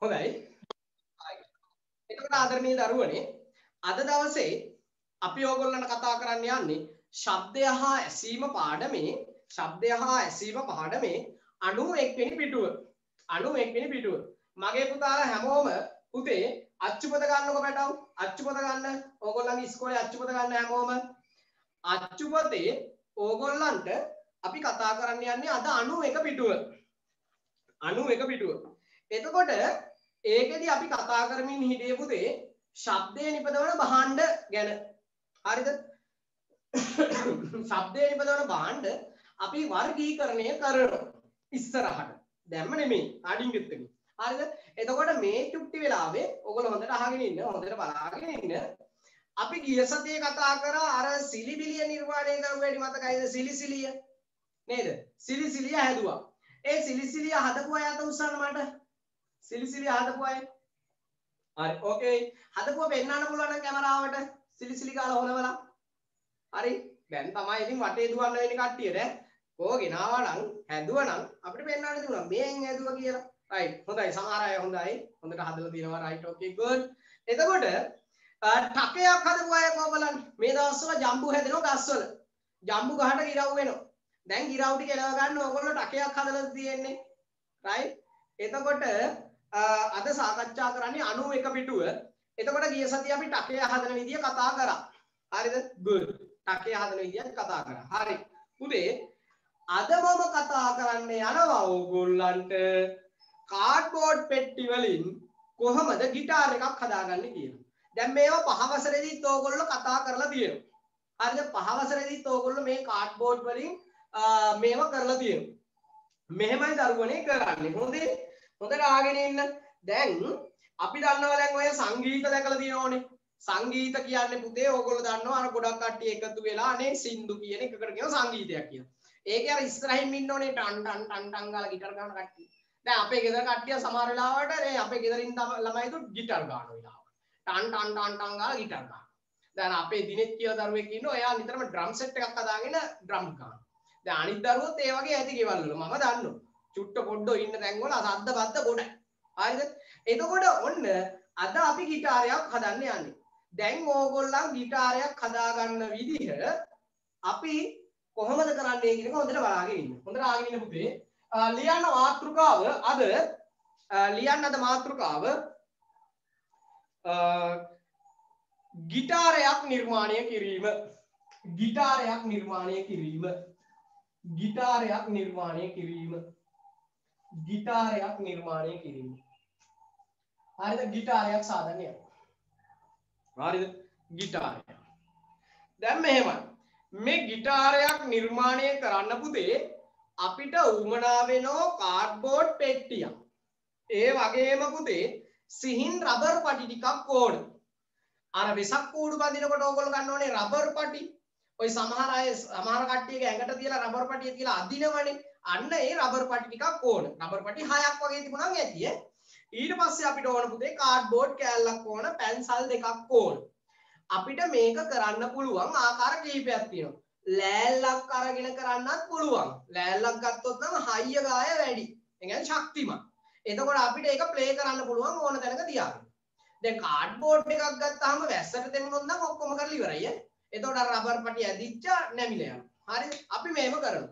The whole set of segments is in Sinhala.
හොඳයි. එතකොට ආදරණීය දරුවනේ අද දවසේ අපි ඕගොල්ලන්ට කතා කරන්න යන්නේ ශබ්දය හා ඇසීම පාඩමේ 91 වෙනි පිටුව. 91 වෙනි පිටුව. මගේ පුතාලා හැමෝම පුතේ අච්චුපත ගන්නකො පැටව. අච්චුපත ගන්න. ඕගොල්ලන්ගේ ඉස්කෝලේ අච්චුපත ගන්න හැමෝම. අච්චුපතේ ඕගොල්ලන්ට අපි කතා කරන්න යන්නේ අද 91 පිටුව. 91 පිටුව. එතකොට ඒකෙදි අපි කතා කරමින් හිටියේ පුතේ ශබ්දය නිපදවන භාණ්ඩ ගැන. හරිද? ශබ්දය නිපදවන භාණ්ඩ අපි වර්ගීකරණය කරනවා ඉස්සරහට. දැම්ම නෙමෙයි අඩින්ගෙත් එක. හරිද? එතකොට මේ චුට්ටි වෙලාවේ ඔයගොල්ලෝ හොඳට අහගෙන ඉන්න, හොඳට බලාගෙන ඉන්න. අපි ගිය සතියේ කතා කරා අර සිලිබිලිය නිර්මාණය කරුව වැඩි මතකයිද? සිලිසිලිය නේද? සිලිසිලිය හැදුවා. ඒ සිලිසිලිය හදපු අය අත උස්සන්න මට. සිලිසිලිය හදපු අය. හරි ඕකේ. හදපුවා පෙන්නන්න පුළුවන් නම් කැමරාවට සිලිසිලි ගාලා හොලවලා. හරි. දැන් තමයි ඉතින් වටේ දුවන්න වෙන්නේ කට්ටියට. කෝ ගෙනාවා නම් හැදුවා නම් අපිට පෙන්නන්න තිබුණා මේෙන් හැදුවා කියලා. රයිට්. හොඳයි. සමහර අය හොඳයි. හොඳට හදලා තියෙනවා. රයිට් ඕකේ ගුඩ්. එතකොට ටකයක් හදපු අය කොහොමද මේ දවස්වල ජම්බු හැදෙනවා ගස්වල. ජම්බු ගහට ගිරව් වෙනවා. දැන් ගිරව් ටික එලව ගන්න ඕගොල්ලෝ ටකයක් හදලා තියෙන්නේ. රයිට්. එතකොට අද සාකච්ඡා කරන්නේ 91 පිටුව. එතකොට ගිය සතියේ අපි ටකය හදන විදිය කතා කරා. හරිද? good. ටකය හදන විදිය කතා කරා. හරි. පුතේ අද මම කතා කරන්න යනවා ඕගොල්ලන්ට කාඩ්බෝඩ් පෙට්ටි වලින් කොහොමද গিitar එකක් හදාගන්නේ කියලා. දැන් මේවා පහ වසරේදීත් ඕගොල්ලෝ කතා කරලා තියෙනවා. හරිද? පහ වසරේදීත් ඕගොල්ලෝ මේ කාඩ්බෝඩ් වලින් මේවා කරලා තියෙනවා. මෙහෙමයි දරුවනේ කරන්නේ. හොඳේ. හොඳට ආගෙන ඉන්න. දැන් අපි දන්නවා දැන් ඔය සංගීත දැකලා තියෙනෝනේ. සංගීත කියන්නේ පුතේ ඕගොල්ලෝ දන්නවා අර ගොඩක් කට්ටිය එකතු වෙලා අනේ සින්දු කියන එකකට කියන සංගීතයක් කියලා. ඒකේ අර ඉස්සරහින් ඉන්න ඕනේ ටන් ටන් ටන් ටන් ගාලා ගිටාර ගන්න කට්ටිය. දැන් අපේ ගෙදර කට්ටිය සමහර වෙලාවට මේ අපේ ගෙදරින් ළමයිතු ගිටාර ගන්නවා වෙලාවට. ටන් ටන් ටන් ටන් ගාලා ගිටාර ගන්නවා. දැන් අපේ දිනෙත් කියලා දරුවෙක් ඉන්නවා එයා නිතරම ඩ්‍රම් සෙට් එකක් හදාගෙන ඩ්‍රම් ගන්නවා. දැන් අනිත් දරුවෝත් ඒ වගේ ඇති ගෙවල් වල මම දන්නවා. චුට්ට පොඩ්ඩෝ ඉන්න තැන් වල සද්ද බද්ද ගොඩයි. හරිද? එතකොට ඔන්න අද අපි গিitarයක් හදන්න යන්නේ. දැන් ඕගොල්ලන් গিitarයක් හදාගන්න විදිහ අපි කොහොමද කරන්නේ කියන එක හොඳට බලාගෙන ඉන්න. හොඳට ආගෙන ඉන්න පුතේ. ලියන්න මාතෘකාව අද මාතෘකාව গিitarයක් නිර්මාණය කිරීම. ගිටාරයක් නිර්මාණය කිරීම. ගිටාරයක් නිර්මාණය කිරීම. ගිටාරයක් නිර්මාණය කිරීම. හරිද? ගිටාරයක් සාදන්න යනවා. හරිද? ගිටාරයක්. දැන් මෙහෙමයි. මේ ගිටාරයක් නිර්මාණය කරන්න පුතේ අපිට උවමනා වෙනවා කාඩ්බෝඩ් පෙට්ටියක්. ඒ වගේම පුතේ සිහින් රබර් පටි ටිකක් ඕන. අර වෙසක් කූඩු බඳිනකොට ඕගොල්ලෝ ගන්න ඕනේ රබර් පටි. ඔය සමහර කට්ටියගේ ඇඟට තියලා රබර් පටිය තියලා අදිනවනේ. අන්න ඒ රබර් පටි ටිකක් ඕන. රබර් පටි 6ක් වගේ තිබුණාම ඇති ඈ. ඊට පස්සේ අපිට ඕන පුතේ කාඩ්බෝඩ් කෑල්ලක් ඕන, පැන්සල් දෙකක් ඕන. අපිට මේක කරන්න පුළුවන් ආකාර කිහිපයක් තියෙනවා. ලෑල්ලක් අරගෙන කරන්නත් පුළුවන්. ලෑල්ලක් ගත්තොත් නම් හයිය ගාය වැඩි. ඒ කියන්නේ ශක්තිමත්. එතකොට අපිට ඒක ප්ලේ කරන්න පුළුවන් ඕන තැනක තියාගෙන. දැන් කාඩ්බෝඩ් එකක් ගත්තාම වැස්සට දෙමුනොත් නම් ඔක්කොම කරලා ඉවරයි ඈ. එතකොට රබර් පටි ඇදිච්ච නැමිලා යනවා. හරි? අපි මේව කරමු.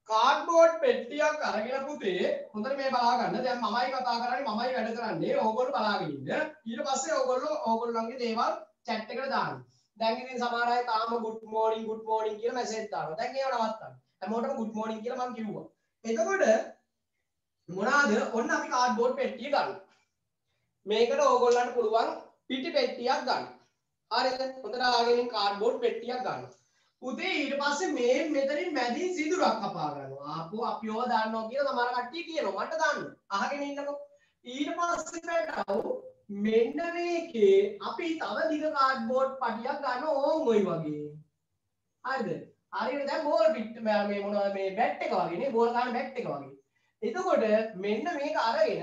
කාඩ්බෝඩ් පෙට්ටියක් අරගෙන පුතේ හොඳට මේ බලා ගන්න. දැන් මමයි කතා කරන්නේ මමයි වැඩ කරන්නේ. ඕගොල්ලෝ බලාගෙන ඉන්න. ඊට පස්සේ ඕගොල්ලන්ගේ දේවල් chat එකට දාන්න. දැන් ඉතින් සමහර අය තාම good morning කියලා මැසේජ් දානවා. දැන් ඒව නවත්තන්න. හැමෝටම good morning කියලා මම කිව්වා. එතකොට මොනවාද? ඔන්න අපි කාඩ්බෝඩ් පෙට්ටිය ගන්න. මේකට ඕගොල්ලන්ට පුළුවන් පිටි පෙට්ටියක් ගන්න. හරිද? හොඳට ආගෙන කාඩ්බෝඩ් පෙට්ටියක් ගන්න. පුතේ ඊට පස්සේ මේ මෙතනින් මැදින් සිදුරක් කපා ගන්නවා. ආපෝ අපි ඕව දාන්නවා කියලා සමහර කට්ටිය කියනවා. මට දාන්න. අහගෙන ඉන්නකෝ. ඊට පස්සේ බෑටව මෙන්න මේකේ අපි තව දිග කාඩ්බෝඩ් පටියක් ගන්න ඕම් ඔය වගේ. හරිද? හරියට දැන් බෝල් පිට මේ මොනවද මේ බැට් එක වගේ නේ බෝල් ගන්න බැට් එක වගේ. එතකොට මෙන්න මේක අරගෙන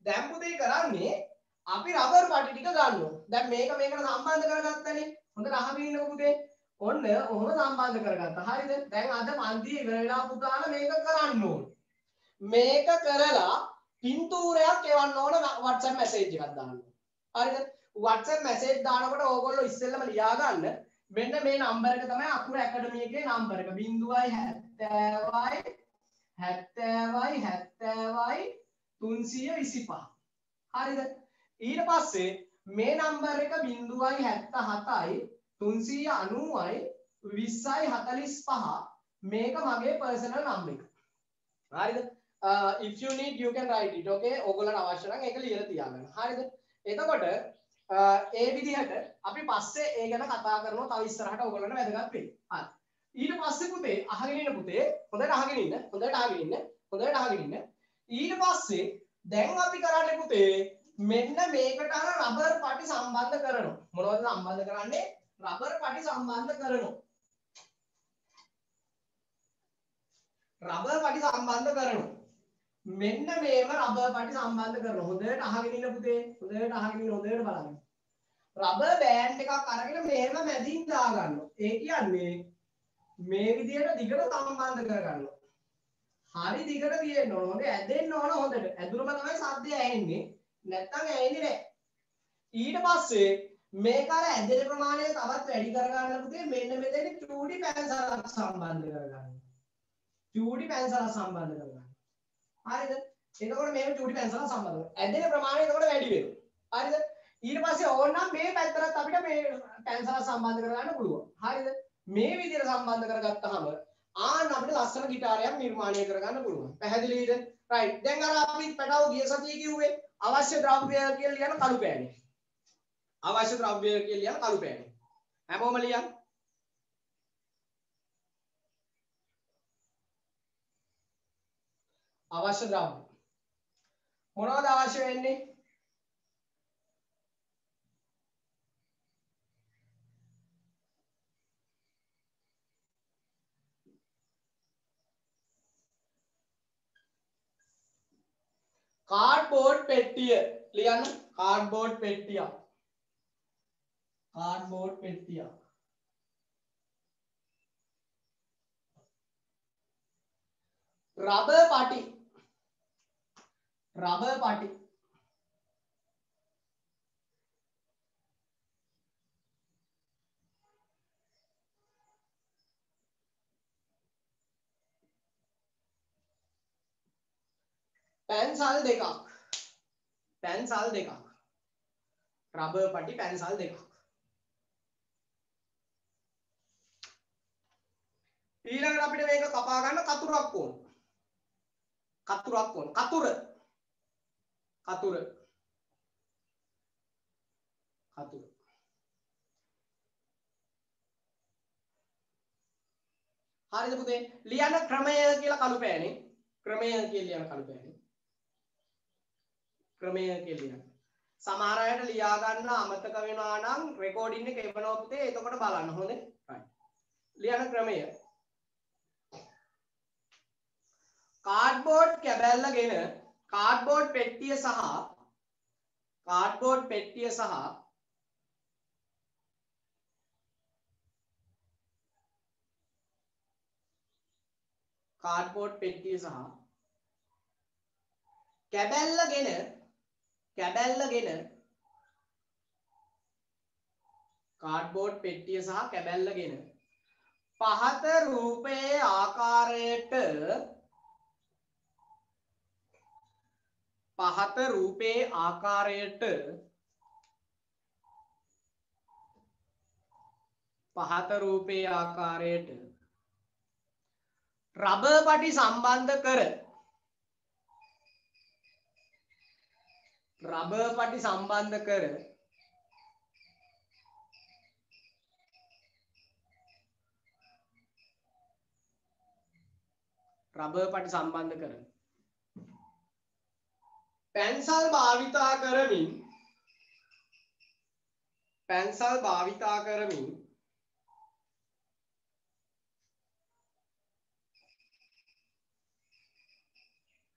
දැන් පුතේ කරන්නේ අපි රබර් පටි ටික ගන්නවා. දැන් මේක මේකට සම්බන්ධ කරගත්තනේ. හොඳට අහගෙන ඉන්නකෝ පුතේ. ඔන්න ඔහොම සම්බන්ධ කරගත්තා. හරිද? දැන් අද පන්තියේ ඉවර වෙලා පුතාලා මේක කරන්න ඕනේ. මේක කරලා පින්තූරයක් එවන්න ඕන WhatsApp message එකක් දාන්න. හරිද? WhatsApp message දානකොට ඕගොල්ලෝ ඉස්සෙල්ලම ලියා ගන්න මෙන්න මේ නම්බර එක තමයි අකුර ඇකඩමි එකේ නම්බර එක 0.70යි 325. හරිද? ඊට පස්සේ මේ නම්බර එක 0.77යි 390යි 20.45 මේක මගේ පර්සනල් නම්බර එක. හරිද? If you need you can write it. Okay? ඕගොල්ලන්ට අවශ්‍ය නම් ඒක ලියලා තියාගන්න. හරිද? එතකොට ඒ විදිහට අපි පස්සේ ඒ ගැන කතා කරනවා තව ඉස්සරහට ඕගොල්ලන්ට වැදගත් වෙයි. හරි. ඊට පස්සේ පුතේ අහගෙන ඉන්න පුතේ හොඳට අහගෙන ඉන්න. ඊට පස්සේ දැන් අපි කරන්නේ පුතේ මෙන්න මේකට අර රබර් පටි සම්බන්ධ කරනවා. මොනවද සම්බන්ධ කරන්නේ? රබර් පටි සම්බන්ධ කරනවා. රබර් පටි සම්බන්ධ කරනවා. මෙන්න මේව රබර් පටි සම්බන්ධ කරනවා. හොඳට අහගෙන ඉන්න පුතේ. හොඳට බලන්න. රබර් බෑන්ඩ් එකක් අරගෙන මෙහෙම මැදින් දාගන්නවා. ඒ කියන්නේ මේ විදිහට දිගට සම්බන්ධ කරගන්නවා. හරි දිගට තියෙන්න ඕන. හොඳ ඇදෙන්න ඕන හොඳට. ඇදුනම තමයි සද්දය ඇහෙන්නේ. නැත්තම් ඇහෙන්නේ නැහැ. ඊට පස්සේ මේක අර ඇදෙන ප්‍රමාණය තවත් වැඩි කරගන්න පුතේ මෙන්න මෙතන චූටි පැන්සලක් සම්බන්ධ කරගන්න. හරිද? එතකොට මේක චූටි පැන්සලක් සම්බන්ධ කරනවා. ඇදෙන ප්‍රමාණය එතකොට වැඩි වෙනවා. හරිද? ඊට පස්සේ ඕනනම් මේ පැත්තට අපිට මේ පැන්සලක් සම්බන්ධ කරගන්න පුළුවන්. හරිද? මේ විදිහට සම්බන්ධ කරගත්තාම අපිට ලස්සන ගිටාරයක් නිර්මාණය කරගන්න පුළුවන්. පැහැදිලිද? රයිට්. දැන් අර අපි පැටව ගිය සතියේ කිව්වේ අවශ්‍ය ද්‍රව්‍ය කියලා ලියන කළු පෑනේ. අවශ්‍ය ද්‍රව්‍ය කියලා ලියන කළු පෑනේ. හැමෝම ලියන්න. අවශ්‍ය ද්‍රව්‍ය. මොනවද අවශ්‍ය වෙන්නේ? කාඩ්බෝඩ් පෙට්ටිය ලියන්න. කාඩ්බෝඩ් පෙට්ටිය. රබර් පටි. පැන්සල් දෙකක්. රබර් පටි පැන්සල් දෙකක්. ඊළඟට අපිට මේක කපා ගන්න කතුරක් ඕන. කතුර. හරිද පුතේ? ලියන්න ක්‍රමය කියලා කළු පෑනේ. ක්‍රමය කියලා ලියන්න. සමහර අයට ලියා ගන්න අමතක වෙනවා නම් රෙකෝඩින් එක එවනවා පුතේ. එතකොට බලන්න හොඳේ. right. ලියන්න ක්‍රමය. කාඩ්බෝඩ් කැබැල්ලගෙන කාඩ්බෝඩ් පෙට්ටිය සහ කැබැල්ලගෙන පහත රූපයේ ආකාරයට රබර් පටි සම්බන්ධ කර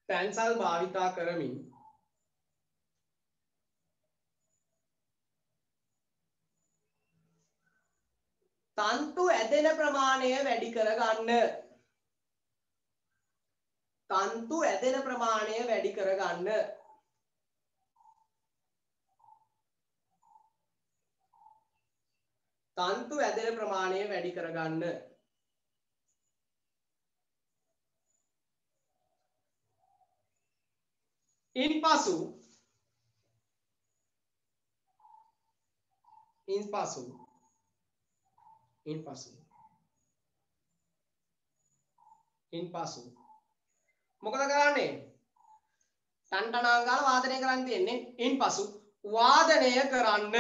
පැන්සල් භාවිතා කරමින් තන්තු ඇදෙන ප්‍රමාණය වැඩි කරගන්න. තන්තු ඇදෙන ප්‍රමාණය වැඩි කරගන්න. තන්තු ඇදෙන ප්‍රමාණය වැඩි කරගන්න. ඉන්පසු මොකද කරන්නේ? ටන්ටනාංගාල වාදනය කරන්න තියෙන්නේ. ඉන්පසු වාදනය කරන්න.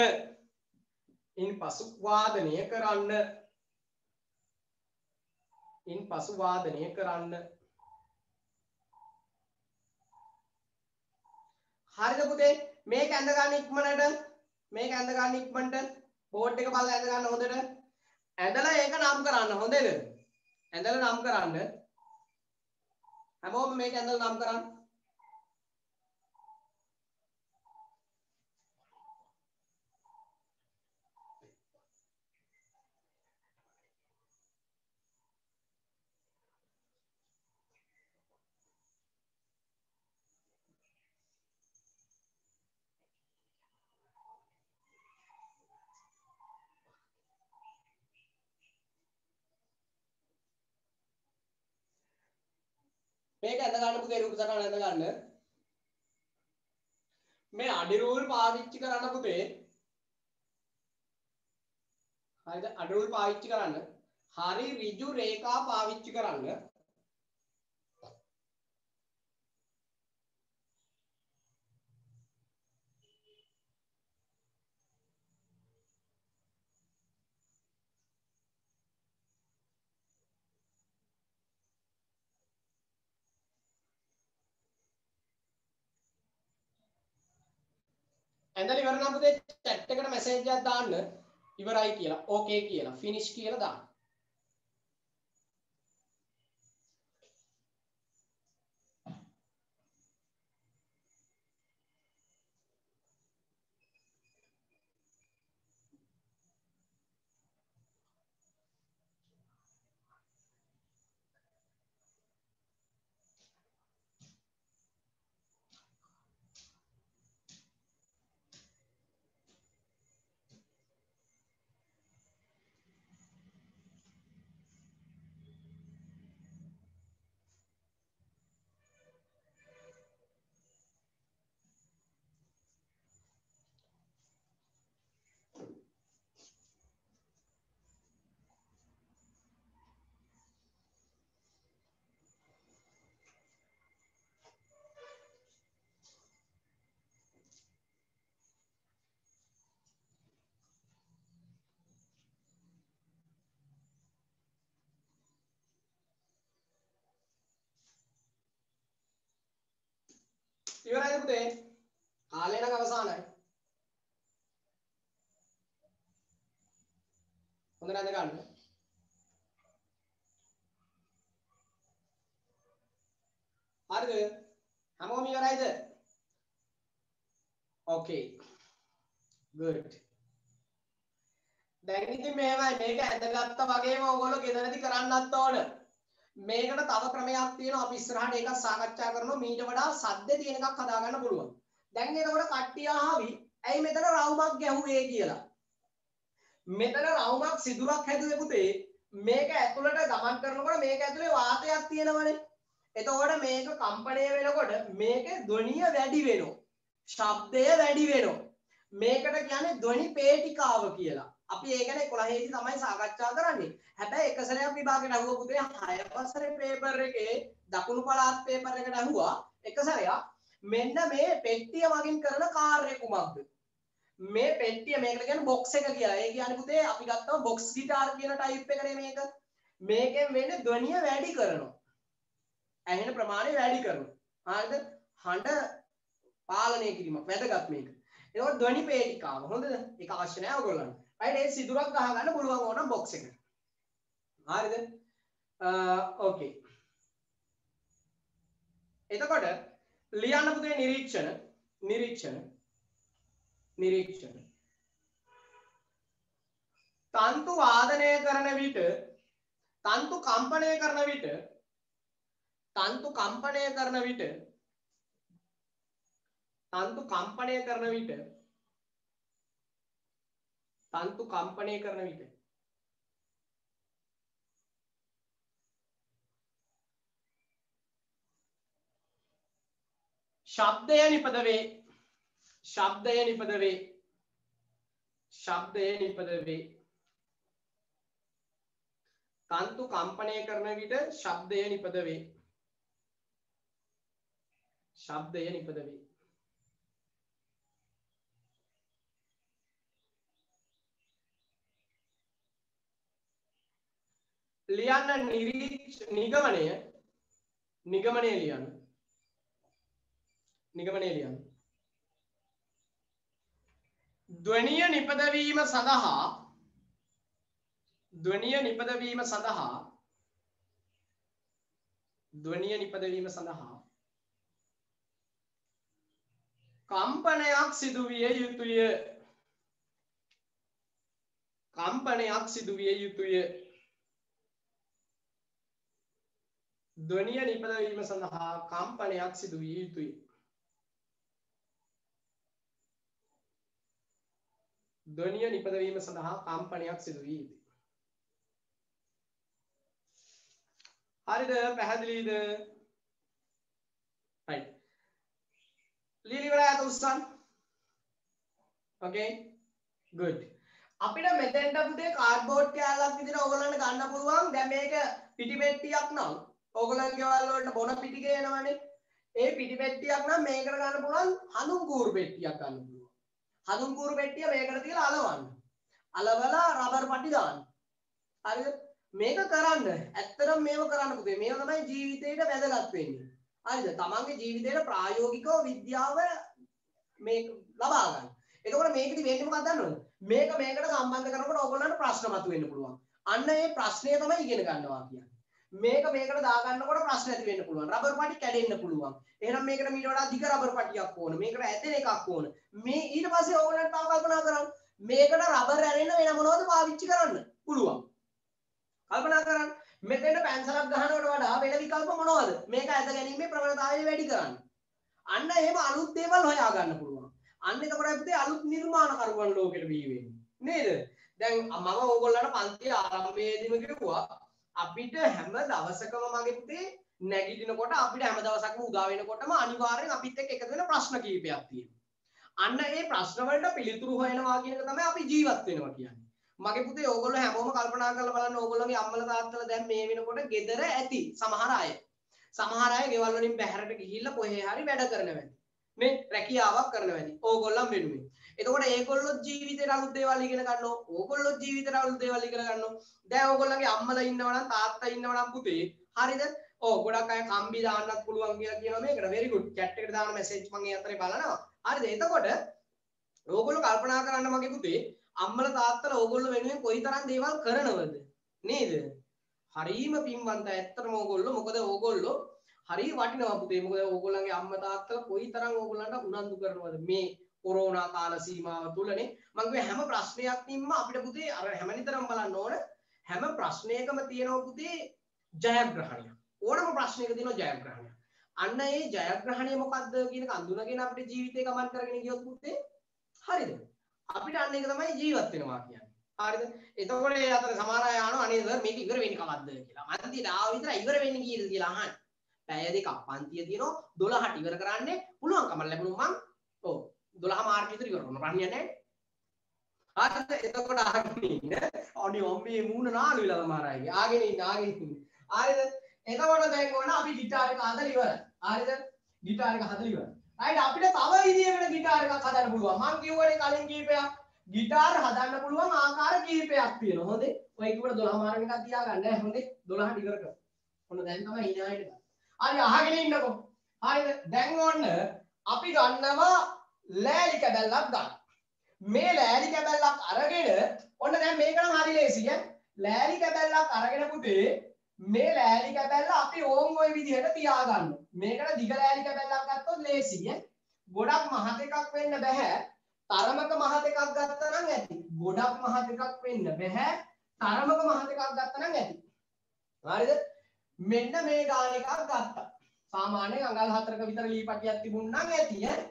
ඉන්පසු වාදනය කරන්න. හරිද පුතේ? මේක ඇඳ ගන්න ඉක්මනට. බෝඩ් එක බලලා ඇඳ ගන්න හොඳට. ඇඳලා ඒක නම් කරන්න. හොඳද? ඇඳලා නම් කරන්න. හැමෝම මේක ඇඳලා නම් කරන්න. මේක ඇඳ ගන්න පුතේ රූප සටහන ඇඳ ගන්න. මේ අඩි රූල් පාවිච්චි කරන්න පුතේ. හරිද? අඩි රූල් පාවිච්චි කරන්න. හරි ඍජු රේඛා පාවිච්චි කරන්න. ඇඳලා ඉවර නම් පුතේ chat එකට message එකක් දාන්න. ඉවරයි කියලා. okay කියලා. finish කියලා දාන්න. ඉවරයිද පුතේ? කාලේ නම් අවසానයි. හොඳ නැද ගන්න. හරිද? හැමෝම ඉවරයිද? okay good. දැන් ඉතින් මෙහෙමයි මේක ඇඳගත්තා වගේම ඕගොල්ලෝ ගෙදරදී කරන්නත් ඕන. මේකට තව ක්‍රමයක් තියෙනවා අපි ඉස්සරහට ඒකත් සාකච්ඡා කරනවා. මීට වඩා සද්ද තියෙන එකක් හදාගන්න පුළුවන්. දැන් එතකොට කට්ටිය ආවි ඇයි මෙතන රවුමක් ගැහුවේ කියලා. මෙතන රවුමක් සිදුරක් හැදුවේ පුතේ. මේක ඇතුළට ගමන් කරනකොට මේක ඇතුලේ වාතයක් තියෙනවනේ. එතකොට මේක කම්පණය වෙනකොට මේකේ ධ්වනිය වැඩි වෙනවා. ශබ්දය වැඩි වෙනවා. මේකට කියන්නේ ධ්වනි පේටිකාව කියලා. අපි ඒ ගැන 11 දී තමයි සාකච්ඡා කරන්නේ. හැබැයි එක සැරයක් විභාගෙට අහුව පුතේ 6 වසරේ පේපර් එකේ දකුණු පළාත් පේපර් එකට අහුවා එක සැරයක් මෙන්න මේ පෙට්ටිය වගින් කරන කාර්යය කුමක්ද? මේ පෙට්ටිය මේකට කියන්නේ බොක්ස් එක කියලා. ඒ කියන්නේ පුතේ අපි ගත්තම බොක්ස් ගිටාර් කියන ටයිප් එකනේ මේක. මේකෙන් වෙන්නේ ධ්වනිය වැඩි කරනවා. ඇහෙන ප්‍රමාණය වැඩි කරනවා. හරිද? හඬ පාලනය කිරීමක් වැදගත් මේක. ඒක ධ්වනි පේටිකාව. හොඳද? ඒක අවශ්‍ය නැහැ ඔයගොල්ලන්ට. right ඒ සිදුරක් ගහ ගන්න පුළුවන් ඕනම් බොක්ස් එකට. හරිද? okay. එතකොට ලියන්න පුතේ නිරීක්ෂණ තන්තු වාදනය කරන විට තන්තු කම්පනය කරන විට තන්තු කම්පණය කරන විට තන්තු කම්පණය කරන විට තන්තු කම්පණය කරන විට ශබ්දය නිපද වේ ශබ්දය නිපද වේ ශබ්දය නිපද වේ තන්තු කම්පණය කරන විට ශබ්දය නිපද වේ ශබ්දය නිපද වේ ලියන්න නිගමනය ලියන්න නිගමනය ලියන්න ධ්වනිය නිපදවීම සඳහා ධ්වනිය නිපදවීම සඳහා ධ්වනිය නිපදවීම සඳහා කම්පනයක් සිදු විය යුතුය කම්පනයක් සිදු විය යුතුය ධ්වනිය නිපදවීම සඳහා කම්පනයක් සිදු විය යුතුය ධ්වනිය නිපදවීම සඳහා කම්පනයක් සිදු විය යුතුය හරිද පැහැදිලිද right ලියලිවරයත උස්සන් okay good අපිට මෙතෙන්ට පුතේ කාඩ්බෝඩ් කෑල්ලක් විදිහට ඕගොල්ලන්ට ගන්න පුළුවන් දැන් මේක පිටි පෙට්ටියක් නම් ඕගොල්ලන්ගේ ගෙවල් වලට බොන පිටි ගේනවනේ ඒ පිටි පෙට්ටියක් නම් මේකට ගන්න පුළුවන් හඳුන් කූරු පෙට්ටියක් ගන්න පුළුවන් හඳුන් කූරු පෙට්ටිය මේකට තියලා අලවන්න අලවලා රබර් පටි දාන්න හරිද මේක කරන්න ඇත්තටම මේව කරන්න පුතේ මේව තමයි ජීවිතේට වැදගත් වෙන්නේ හරිද තමන්ගේ ජීවිතේට ප්‍රායෝගිකව විද්‍යාව මේක ලබා ගන්න එතකොට මේකෙදි වෙන්නේ මොකක්ද දන්නවද මේක මේකට සම්බන්ධ කරනකොට ඕගොල්ලන්ට ප්‍රශ්න මතුවෙන්න පුළුවන් අන්න ඒ ප්‍රශ්නය තමයි ඉගෙන ගන්නවා කියන්නේ මේක මේකට දා ගන්නකොට ප්‍රශ්න ඇති වෙන්න පුළුවන් රබර් පටි කැඩෙන්න පුළුවන් එහෙනම් මේකට මීට වඩා දිග රබර් පටියක් ඕන මේකට ඇදෙන එකක් ඕන මේ ඊට පස්සේ ඕගොල්ලන්ට තව කල්පනා කරන්න මේකට රබර් ඇරෙන්න වෙන මොනවද පාවිච්චි කරන්න පුළුවන් කල්පනා කරන්න මෙතෙන්ට පැන්සලක් ගහනවට වඩා වෙන විකල්ප මොනවද මේක ඇද ගැනීමේ ප්‍රවණතාවය වැඩි කරන්න අන්න එහෙම අලුත් දේවල් හොයා ගන්න පුළුවන් අන්න එතකොට අපිට අලුත් නිර්මාණකරුවන් ලෝකෙට බිහි වෙන්නේ නේද දැන් මම ඕගොල්ලන්ට පන්තියේ ආරම්භයේදීම කිව්වා අපිට හැම දවසකම මගේ පුතේ නැගිටිනකොට අපිට හැම දවසක්ම උදා වෙනකොටම අනිවාර්යෙන් අපිත් එක්ක එකතු වෙන ප්‍රශ්න කීපයක් තියෙනවා අන්න ඒ ප්‍රශ්න වලට පිළිතුරු හොයනවා කියන එක තමයි අපි ජීවත් වෙනවා කියන්නේ මගේ පුතේ ඕගොල්ලෝ හැමෝම කල්පනා කරලා බලන්න ඕගොල්ලෝගේ අම්මලා තාත්තලා දැන් මේ වෙනකොට ගෙදර ඇති සමහර අය ගෙවල් වලින් බැහැරට ගිහිල්ලා කොහේ හරි වැඩ කරනවා නේ රැකියාවක් කරනවා ඕගොල්ලන් වෙනුවෙන් එතකොට ඒගොල්ලෝ ජීවිතේට අලුත් දේවල් ඉගෙන ගන්නවා ඕගොල්ලෝ ජීවිතේට අලුත් දේවල් ඉගෙන ගන්නවා දැන් ඕගොල්ලන්ගේ අම්මලා ඉන්නවා නම් තාත්තා ඉන්නවා නම් පුතේ හරිද ගොඩක් අය කම්බි දාන්නත් පුළුවන් කියලා කියනවා මේකට very good chat එකට දාන message මම ඒ අතරේ බලනවා හරිද එතකොට ඕගොල්ලෝ කල්පනා කරන්න මගේ පුතේ අම්මලා තාත්තලා ඕගොල්ලෝ වෙනුවෙන් කොයිතරම් දේවල් කරනවද නේද හරීම පින්වන්ත ඇත්තටම ඕගොල්ලෝ මොකද ඕගොල්ලෝ හරි වටිනවා පුතේ මොකද ඕගොල්ලන්ගේ අම්මා තාත්තලා කොයිතරම් ඕගොල්ලන්ට උනන්දු කරනවද මේ කොරෝනා කාල සීමාව තුලනේ මම කිව්වේ හැම ප්‍රශ්නයක්ින්ම අපිට පුතේ අර හැමනිතරම බලන්න ඕන හැම ප්‍රශ්නයකම තියෙනවා පුතේ ජයග්‍රහණය ඕනම ප්‍රශ්නයක තියෙනවා ජයග්‍රහණය අන්න ඒ ජයග්‍රහණය මොකද්ද කියන එක අඳුනගෙන අපිට ජීවිතේ ගමන් කරගෙන ගියොත් පුතේ හරිද අපිට අන්න ඒක තමයි ජීවත් වෙනවා කියන්නේ හරිද එතකොට ඒ අතර සමහර අය අහනවා අනේ සර් මේක ඉවර වෙන්නේ කවද්ද කියලා මම තියලා ආව විතර ඉවර වෙන්නේ කීයද කියලා අහන්න පැය දෙකක් පන්තිය තියෙනවා 12ට ඉවර කරන්න පුළුවන්කම ලැබුණොත් මම ඔව් 12 මාර්ක් විතර ඉවර කරනවා ප්‍රශ්නයක් නැහැ හරිද එතකොට අහගෙන ඉන්න අනේ ඔම්බේ මූණ නාලු වෙලා සමහර අයගේ ආගෙන ඉන්න හරිද එතකොට දැන් ඕන අපි ගිටාර එක හදලා ඉවරයි හරිද ගිටාර එක හදලා ඉවරයි right අපිට තව විදියකට ගිටාර එකක් හදන්න පුළුවන් මම කිව්වනේ කලින් කීපයක් ගිටාර හදන්න පුළුවන් ආකාර කීපයක් තියෙනවා හොඳේ ඔය කිව්වට 12 මාර්ක් එකක් තියාගන්න නැහැ හොඳේ 12ට ඉවර කරමු ඔන්න දැන් තමයි hinaයට හරි අහගෙන ඉන්නකො හරිද දැන් ඔන්න අපි ගන්නවා ලෑලි කැබැල්ලක් ගන්න මේ ලෑලි කැබැල්ලක් අරගෙන ඔන්න දැන් මේක නම් හරි ලේසියි ලෑලි කැබැල්ලක් අරගෙන පුතේ මේ ලෑලි කැබැල්ල අපි ඕම් ওই විදිහට තියාගන්න මේකට දිග ලෑලි කැබැල්ලක් ගත්තොත් ලේසියි ගොඩක් මහත් එකක් වෙන්න බෑ තරමක මහත් එකක් ගත්තා නම් ඇති ගොඩක් මහත් එකක් වෙන්න බෑ තරමක මහත් එකක් ගත්තා නම් ඇති හරිද මෙන්න මේ ගාන එකක් ගත්තා. සාමාන්‍යයෙන් අඟල් 4ක විතර ලී පටියක් තිබුණා නම් ඇති ඈ.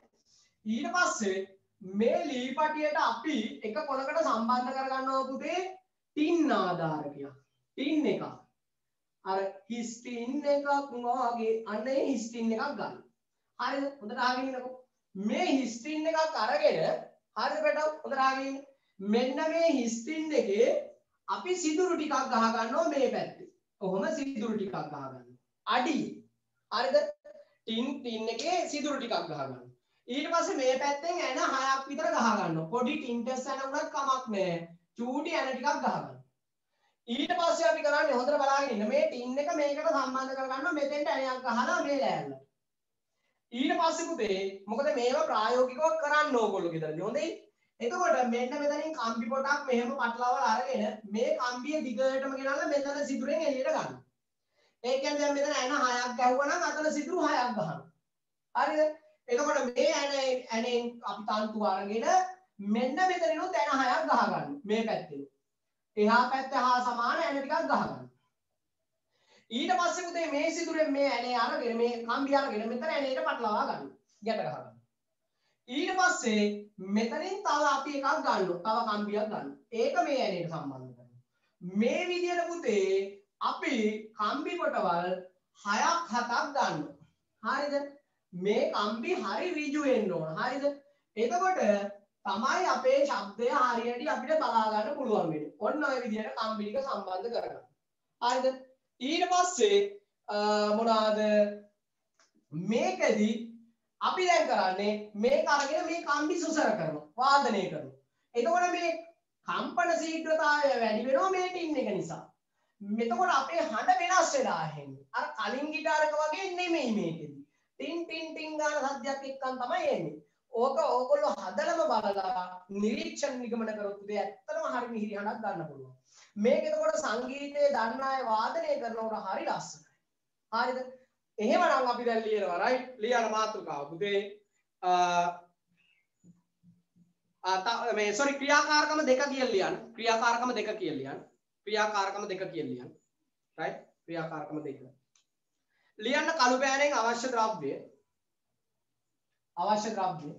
ඊට පස්සේ මේ ලී පටියට අපි එක කොනකට සම්බන්ධ කරගන්නවා පුතේ ටින් ආධාරකයක්. ටින් එකක්. අර හිස් ටින් එකක් වගේ අන්න ඒ හිස් ටින් එකක් ගන්න. හරිද? හොඳට අහගෙන ඉන්නකෝ. මේ හිස් ටින් එකක් අරගෙන හරිද බේටා? හොඳට අහගෙන ඉන්න. මෙන්න මේ හිස් ටින් එකේ අපි සිදුරු ටිකක් ගහ ගන්නවා මේ පැත්තේ. කොහොම සිදුරු ටිකක් ගහ ගන්නවා. අඩි. හරිද? ටින් එකේ සිදුරු ටිකක් ගහ ගන්නවා. ඊට පස්සේ මේ පැත්තෙන් ඇන 6ක් විතර ගහ ගන්නවා. පොඩි ටින්ටස් ඇන උනත් කමක් නැහැ. චූටි ඇන ටිකක් ගහ ගන්නවා. ඊට පස්සේ අපි කරන්නේ හොඳට බලාගෙන ඉන්න මේ ටින් එක මේකට සම්බන්ධ කරගන්නවා මෙතෙන්ට ඇණයක් ගහලා මේ ලෑල්ලට. ඊට පස්සේ පුතේ මොකද මේවා ප්‍රායෝගිකව කරන්න ඕගොල්ලෝ ගෙදරදී හොඳයි. එතකොට මෙන්න මෙතනින් කම්බි පොටක් මෙහෙම පටලවලා අරගෙන මේ කම්බිය දිගටම ගෙනල්ලා මෙතන සිදුරෙන් එළියට ගන්නවා. ඒ කියන්නේ දැන් මෙතන ඇණ 6ක් ගැහුවා නම් අතන සිදුරු 6ක් ගහනවා. හරිද? එතකොට මේ ඇණෙන් අපි තන්තු අරගෙන මෙන්න මෙතනිනුත් ඇණ 6ක් ගහ ගන්නවා මේ පැත්තේ. එහා පැත්ත හා සමාන ඇණ ටිකක් ගහ ගන්න. ඊට පස්සේ පුතේ මේ සිදුරෙන් මේ ඇණේ අරගෙන මේ කම්බිය අරගෙන මෙතන ඇණේට පටලවා ගන්න. ගැට ගහ ගන්න. ඊට පස්සේ මෙතනින් තව අපි එකක් ගන්නවා. තව කම්බියක් ගන්නවා. ඒක මේ ඇණේට සම්බන්ධ කරනවා. මේ විදිහට පුතේ අපි කම්බි කොටවල් 6ක් 7ක් ගන්නවා. හරිද? මේ කම්බි හරි ඍජු වෙන්න ඕන. හරිද? එතකොට තමයි අපේ ශබ්දය හරියට අපිට බලා ගන්න පුළුවන් වෙන්නේ. ඔන්න ඔය විදිහට කම්බි ටික සම්බන්ධ කරගන්න. හරිද? ඊට පස්සේ මොනවාද මේකෙදි අපි දැන් කරන්නේ මේක අරගෙන මේ කම්බි සුසර කරනවා. වාදනය කරනවා. එතකොට මේ කම්පන ශීඝ්‍රතාවය වැඩි වෙනවා මේ ටින් එක නිසා. එතකොට අපේ හඬ වෙනස් වෙලා ඇහෙන්නේ. අර කලින් ගිටාරක වගේ නෙමෙයි මේකෙදි. ටින් ටින් ටින් ගාන සද්දයක් එක්කන් තමයි එන්නේ. ඕක ඕගොල්ලෝ හදලම බලලා නිරීක්ෂණ නිගමන කරොත් ඉතින් ඇත්තටම හරි මිහිරි හඬක් ගන්න පුළුවන්. මේක එතකොට සංගීතයේ දන්න අය වාදනය කරනකොට හරි ලස්සනයි. හරිද? එහෙමනම් අපි දැන් ලියනවා රයිට්. ලියන මාතෘකාව පුතේ මේ සෝරි ක්‍රියාකාරකම දෙක කියලා ලියන්න. ක්‍රියාකාරකම දෙක කියලා ලියන්න. ක්‍රියාකාරකම දෙක කියලා ලියන්න. රයිට්? ක්‍රියාකාරකම දෙක. ලියන්න කළු පෑනෙන් අවශ්‍ය ද්‍රව්‍ය අවශ්‍ය ද්‍රව්‍ය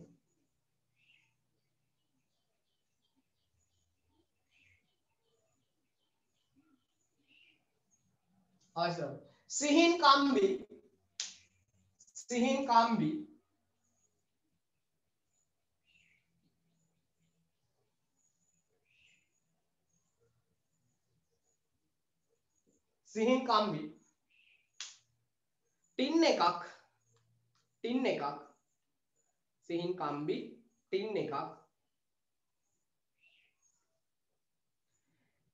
සිහින් කම්බි සිහින් කම්බි සිහින් කම්බි ටින් එකක් සිහින් කම්බි ටින් එකක්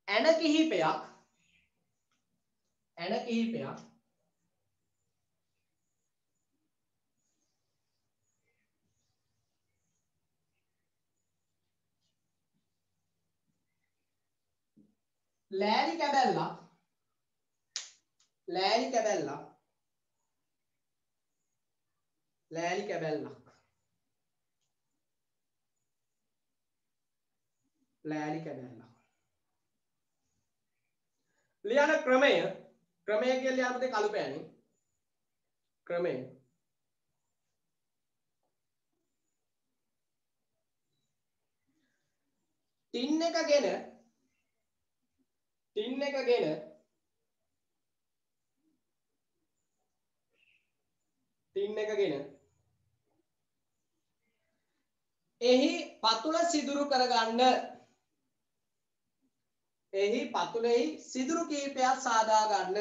ඇණ කිහිපයක් ලෑලි කැබැල්ලක් ලියන ක්‍රමය කියලා ලියන්න පුතේ කළු පෑනේ ක්‍රමය ටින් එකගෙන එහි පතුල සිදුරු කරගන්න එහි පතුලෙහි සිදුරු කීපයක් සාදා ගන්න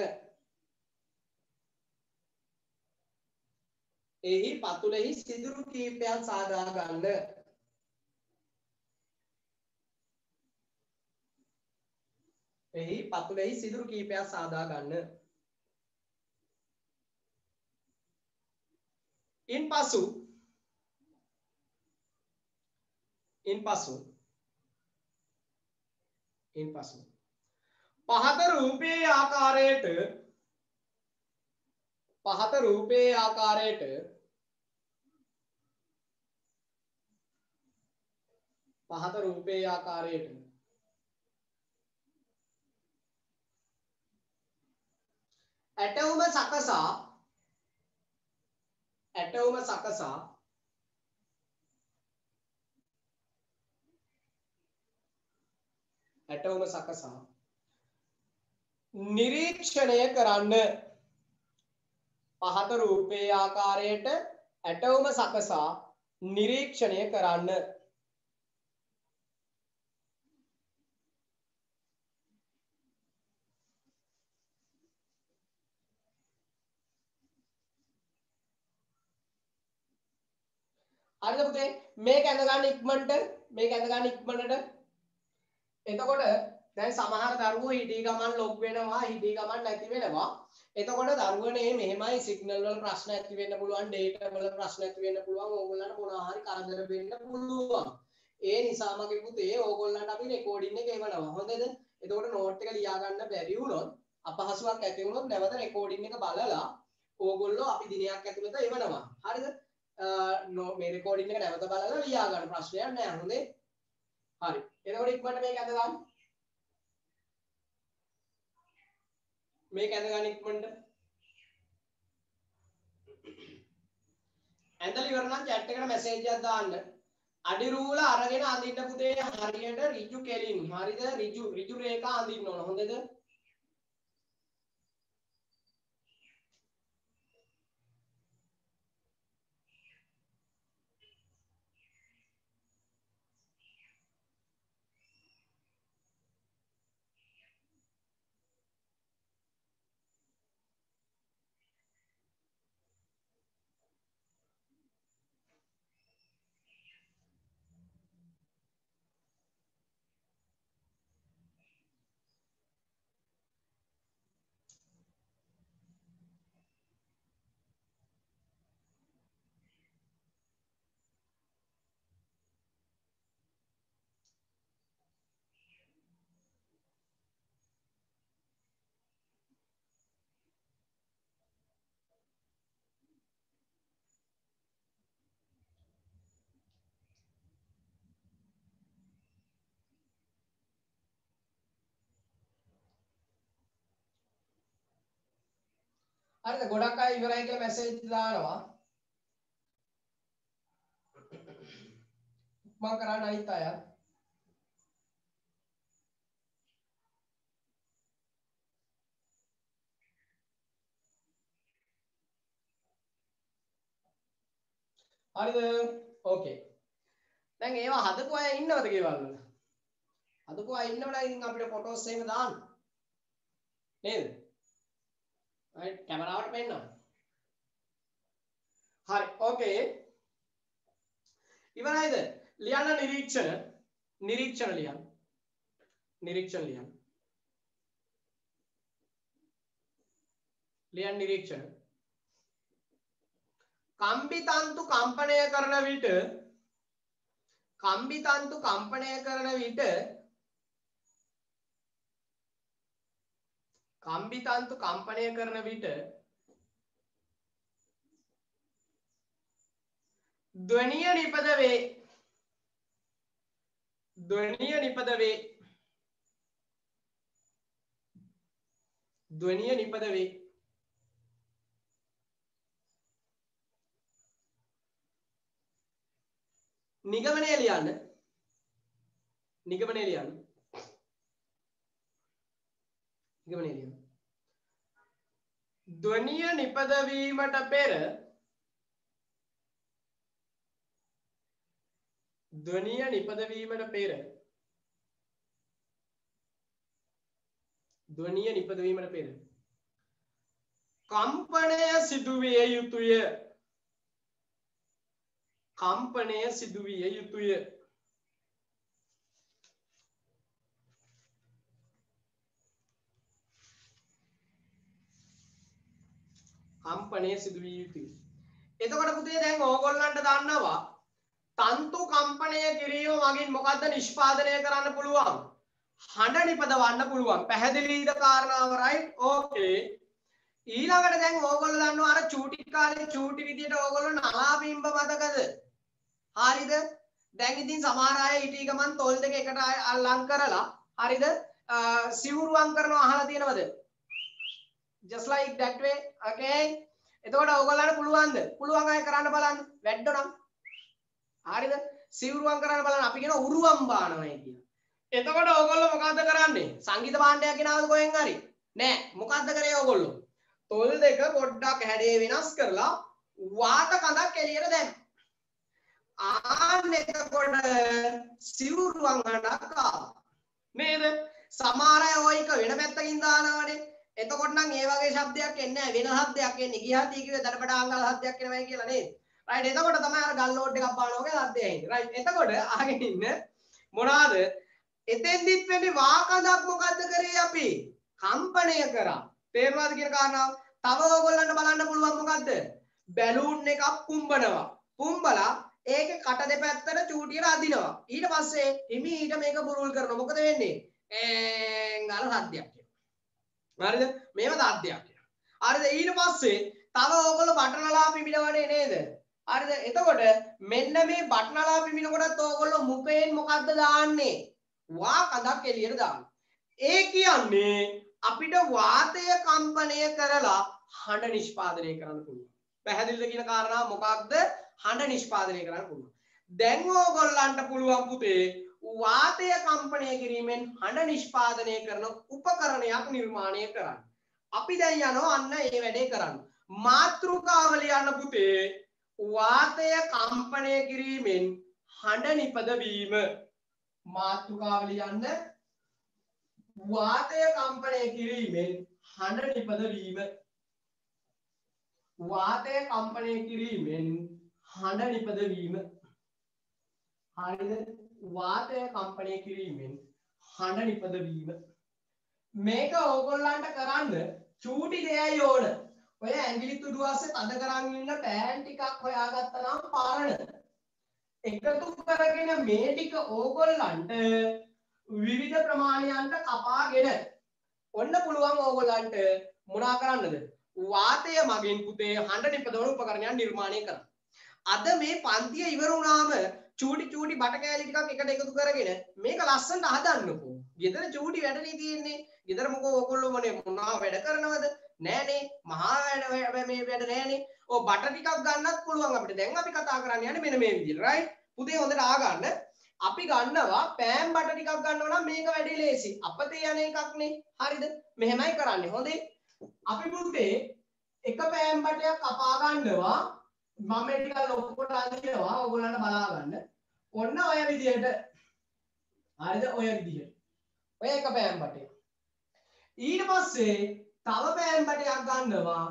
එහි පතුලෙහි සිදුරු කීපයක් සාදා ගන්න එහි පතුලෙහි සිදුරු කීපයක් සාදා ගන්න ඉන්පසු පහත රූපයේ ආකාරයට ඇටවුම සකසා නිරීක්ෂණය කරන්න පහත රූපයේ ආකාරයට ඇටවුම සකසා නිරීක්ෂණය කරන්න හරිද පුතේ මේක ඇඳ ගන්න ඉක්මනට එතකොට දැන් සමහර දරුවෝ හිටි ගමන් ලොග් වෙනවා හිටි ගමන් නැති වෙනවා එතකොට දරුවනේ මෙහෙමයි සිග්නල් වල ප්‍රශ්න ඇති වෙන්න පුළුවන් ඩේටා වල ප්‍රශ්න ඇති වෙන්න පුළුවන් ඕගොල්ලන්ට මොනවා හරි කරදර වෙන්න පුළුවන් ඒ නිසා මගේ පුතේ ඕගොල්ලන්ට අපි රෙකෝඩින් එක එවනවා හොඳද එතකොට නෝට් එක ලියා ගන්න බැරි වුණොත් අපහසුයක් ඇති වුණොත් නැවත රෙකෝඩින් එක බලලා ඕගොල්ලෝ අපි දිනයක් ඇතුළත එවනවා හරිද මේ රෙකෝඩින් එක නැවත බලලා ලියා ගන්න ප්‍රශ්නයක් නෑ හොඳේ හරි එතකොට ඉක්මනට මේක අද ගන්න මේක ඇඳ ගන්න ඉක්මනට ඇඳලා ඉවර නම් chat එකට මැසේජ් එකක් දාන්න අඩි රූල අරගෙන අඳින්න පුතේ හරියට ඍජු කෙලින් හරිද ඍජු රේඛා අඳින්න ඕන හොඳද හරිද ගොඩක් අය ඉවරයි කියලා මැසේජ් දානවා මම කරන්න අනිත් අය හරිද ඕකේ දැන් ඒවා හදපු අය ඉන්නවද ගෙවල් වල හදපු අය ඉන්නවනම් ඉතින් අපිට ෆොටෝස් එහෙම දාන්න නේද right කැමරාවට පෙන්නන්න හරි ඕකේ ඉවරයිද ලියන්න නිරීක්ෂණ ලියන්න නිරීක්ෂණ කම්බිතන්තු කම්පණය කරන විට ධ්වනිය නිපද වේ නිගමනය ලියන්න ධ්වනිය නිපදවීමට පෙර කම්පනය සිදුවිය යුතුය එතකොට පුතේ දැන් ඕගොල්ලන්ට දන්නවා තන්තු කම්පණය කිරීම මගින් මොකද්ද නිෂ්පාදනය කරන්න පුළුවන් හඬ නිපදවන්න පුළුවන් පැහැදිලිද කාරණාව right okay ඊළඟට දැන් ඕගොල්ලෝ දන්නවා අර චූටි කාලේ චූටි විදියට ඕගොල්ලෝ නලාබිම්බ මතකද හරිද දැන් ඉතින් සමහර අය හිටි ගමන් තොල් දෙක එකට අල්ලම් කරලා හරිද සිවුරුම් කරනවා අහලා තියෙනවද just like that way. Okay, එතකොට ඕගොල්ලන්ට පුළුවන්ද? පුළුවන් අය කරන්න බලන්න. වැද්දෝ නම්. හරිද? සිවුරුම් කරන්න බලන්න. අපි කියන උරුවම් බානවයි කියලා. එතකොට ඕගොල්ලෝ මොකද්ද කරන්නේ? සංගීත භාණ්ඩයක් ගෙනාවද කොහෙන් හරි? නෑ. මොකද්ද කරේ ඕගොල්ලෝ? තොල් දෙක පොඩ්ඩක් හැඩේ වෙනස් කරලා වාත කඳක් එළියට දැම්මා. ආන්න එතකොට සිවුරුම් හඬක් ආවා. නේද? සමහර අය ඔය එක වෙන පැත්තකින් දානවනේ. එතකොට නම් ඒ වගේ શબ્දයක් එන්නේ නැහැ. වෙන શબ્දයක් එන්නේ. ගියහත් ඊ කිව්වේ දඩබඩාංගල શબ્දයක් එනවයි කියලා නේද? රයිට්. එතකොට තමයි අර ගල් ලෝඩ් එකක් බලන වගේ શબ્දය එන්නේ. රයිට්. එතකොට අහගෙන ඉන්න මොනවාද? එතෙන්දිත් වෙන්නේ වාකඳක් මොකද්ද කරේ අපි? කම්පණය කරා. තේරුණාද කියන කාරණාව? තව ඕගොල්ලන්ට බලන්න පුළුවන් මොකද්ද? බැලූන් එකක් පුම්බනවා. පුම්බලා ඒකේ කට දෙපැත්තට චූටියට අදිනවා. ඊට පස්සේ හිමීට මේක බුරුල් කරනවා. මොකද වෙන්නේ? අර සද්දයක් එනවා. හරිද? මේව සද්දයක් එනවා. හරිද? ඊට පස්සේ තව ඕගොල්ලෝ බටනලා පිමිනවනේ නේද? හරිද? එතකොට මෙන්න මේ බටනලා පිමිනකොටත් ඕගොල්ලෝ මුඛයෙන් මොකද්ද දාන්නේ? වා කඳක් එළියට දානවා. ඒ කියන්නේ අපිට වාතය කම්පණය කරලා හඬ නිෂ්පාදනය කරන්න පුළුවන්. පැහැදිලිද කියන කාරණාව මොකක්ද? හඬ නිෂ්පාදනය කරන්න පුළුවන්. දැන් ඕගොල්ලන්ට පුළුවන් පුතේ වාතය කම්පණය කිරීමෙන් හඬ නිෂ්පාදනය කරන උපකරණයක් නිර්මාණය කරන්න. අපි දැන් යනවා අන්න ඒ වැඩේ කරන්න. මාතෘකාව ලියන්න පුතේ වාතය කම්පණය කිරීමෙන් හඬ නිපදවීම. මාතෘකාව ලියන්න වාතය කම්පණය කිරීමෙන් හඬ නිපදවීම. වාතය කම්පණය කිරීමෙන් හඬ නිපදවීම. හරිද? වාතය කම්පණය කිරීමෙන් හඬ නිපදවීම. මේක ඕගොල්ලන්ට කරන්න චූටි දෙයයි ඕන. ඔය ඇඟිලි තුඩු ASCII තද කරන් ඉන්න පෑන් ටිකක් හොයාගත්තා නම් පාරණ. එකතු කරගෙන මේ ටික ඕගොල්ලන්ට විවිධ ප්‍රමාණයන්ට කපාගෙන ඔන්න පුළුවන් ඕගොල්ලන්ට මොනා කරන්නද? වාතය මගින් පුතේ හඬ නිපදවන උපකරණයක් නිර්මාණය කරන්න. අද මේ පන්තිය ඉවර වුණාම චූටි චූටි බට කෑලි ටිකක් එකට එකතු කරගෙන මේක ලස්සනට හදන්නකෝ. ගෙදර චූටි වැඩනේ තියෙන්නේ. ගෙදර මොකෝ ඕගොල්ලෝ මොනවා වැඩ කරනවද? නෑනේ. මහා වැඩ මේ වැඩ නෑනේ. ඔය බට ටිකක් ගන්නත් පුළුවන් අපිට. දැන් අපි කතා කරන්න යන්නේ මෙන්න මේ විදිහට. රයිට්? පුතේ හොඳට ආගන්න. අපි ගන්නවා පෑන් බට ටිකක් ගන්නවා නම් මේක වැඩි ලේසි. අපතේ යන එකක්නේ. හරිද? මෙහෙමයි කරන්නේ. හොඳේ. අපි පුතේ එක පෑන් බටයක් කපා ගන්නවා. මම මේ ටික ලොකුට අදිනවා ඕගොල්ලන්ට බලා ගන්න. ඔන්න ඔය විදිහට. හරිද? ඔය විදිහට. ඔය එක පෑන් බටයක්. ඊට පස්සේ තව පෑන් බටයක් ගන්නවා.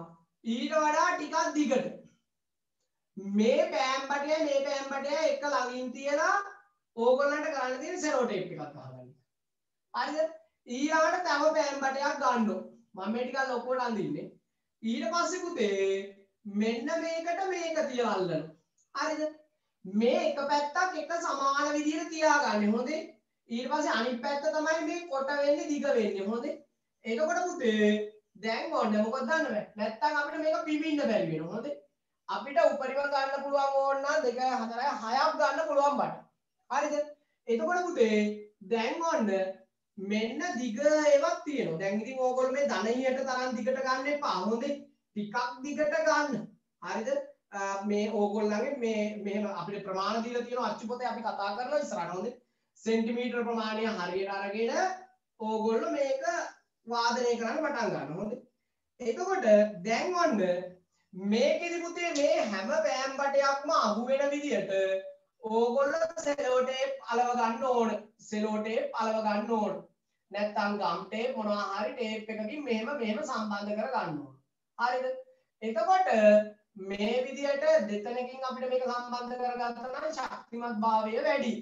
ඊට වඩා ටිකක් දිගට. මේ පෑන් බටයයි මේ පෑන් බටයයි එක ළඟින් තියලා ඕගොල්ලන්ට ගන්න තියෙන සෙලෝ ටේප් එකක් අහගන්න. හරිද? ඊළඟට තව පෑන් බටයක් ගන්න ඕන. මම මේ ටික ලොකුට අඳින්නේ. ඊට පස්සේ පුතේ මෙන්න මේකට මේක තියලා අල්ලනවා. හරිද? මේ එක පැත්තක් එක සමාන විදිහට තියාගන්න. හොඳේ. ඊට පස්සේ අනිත් පැත්ත තමයි මේ කොට වෙන්නේ දිග වෙන්නේ. හොඳේ. එතකොට පුතේ දැන් ඔන්න මොකද දන්නවද? නැත්තම් අපිට මේක පිඹින්න බැරි වෙනවා. හොඳේ. අපිට උපරිම ගන්න පුළුවන් ඕන නම් 2 4 6ක් ගන්න පුළුවන් බට. හරිද? එතකොට පුතේ දැන් ඔන්න මෙන්න දිග ඒවක් තියෙනවා. දැන් ඉතින් ඕගොල්ලෝ මේ ධනයියට තරම් දිගට ගන්න එපා. හොඳේ. ටිකක් දිගට ගන්න. හරිද? මේ ඕගොල්ලන්ගේ මේ මෙහෙම අපිට ප්‍රමාණ දීලා තියෙනවා අච්චු පොතේ අපි කතා කරලා ඉස්සරහට. හොඳේ. සෙන්ටිමීටර ප්‍රමාණය හරියට අරගෙන ඕගොල්ලෝ මේක වාදනය කරන්න පටන් ගන්නවා. හොඳේ. එතකොට දැන් ඔන්න මේකෙදි පුතේ මේ හැම පෑන් බටයක්ම අහු වෙන විදියට ඕගොල්ලෝ සෙලෝ ටේප් අලව ගන්න ඕන. සෙලෝ ටේප් අලව ගන්න ඕන. නැත්නම් ගම් ටේප් මොනවා හරි ටේප් එකකින් මෙහෙම සම්බන්ධ කර ගන්න ඕන. හරිද? එතකොට මේ විදියට දෙතනකින් අපිට මේක සම්බන්ධ කරගත්තා නම් ශක්තිමත් භාවය වැඩි.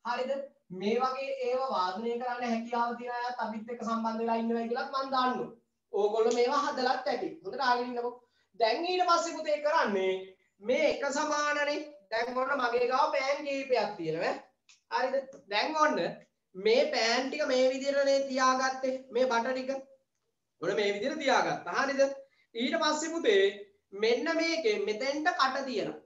හරිද? මේ වගේ ඒව වාදනය කරන්න හැකියාව තියෙන අයත් අපිත් එක්ක සම්බන්ධ වෙලා ඉන්නවා කියලාත් මම දන්නවා. ඕගොල්ලෝ මේවා හදලත් ඇති. හොඳට ආගෙන ඉන්නකෝ. දැන් ඊට පස්සේ පුතේ කරන්නේ මේ එක සමානනේ. දැන් ඔන්න මගේ ගාව පෑන් කීපයක් තියෙනවා. හරිද? දැන් ඔන්න මේ පෑන් ටික මේ විදිහටනේ තියාගත්තේ. මේ බට ටික. ඔන්න මේ විදිහට තියාගත්තා. හරිද? ඊට පස්සේ පුතේ මෙන්න මේකේ මෙතෙන්ට කට තියෙනවා.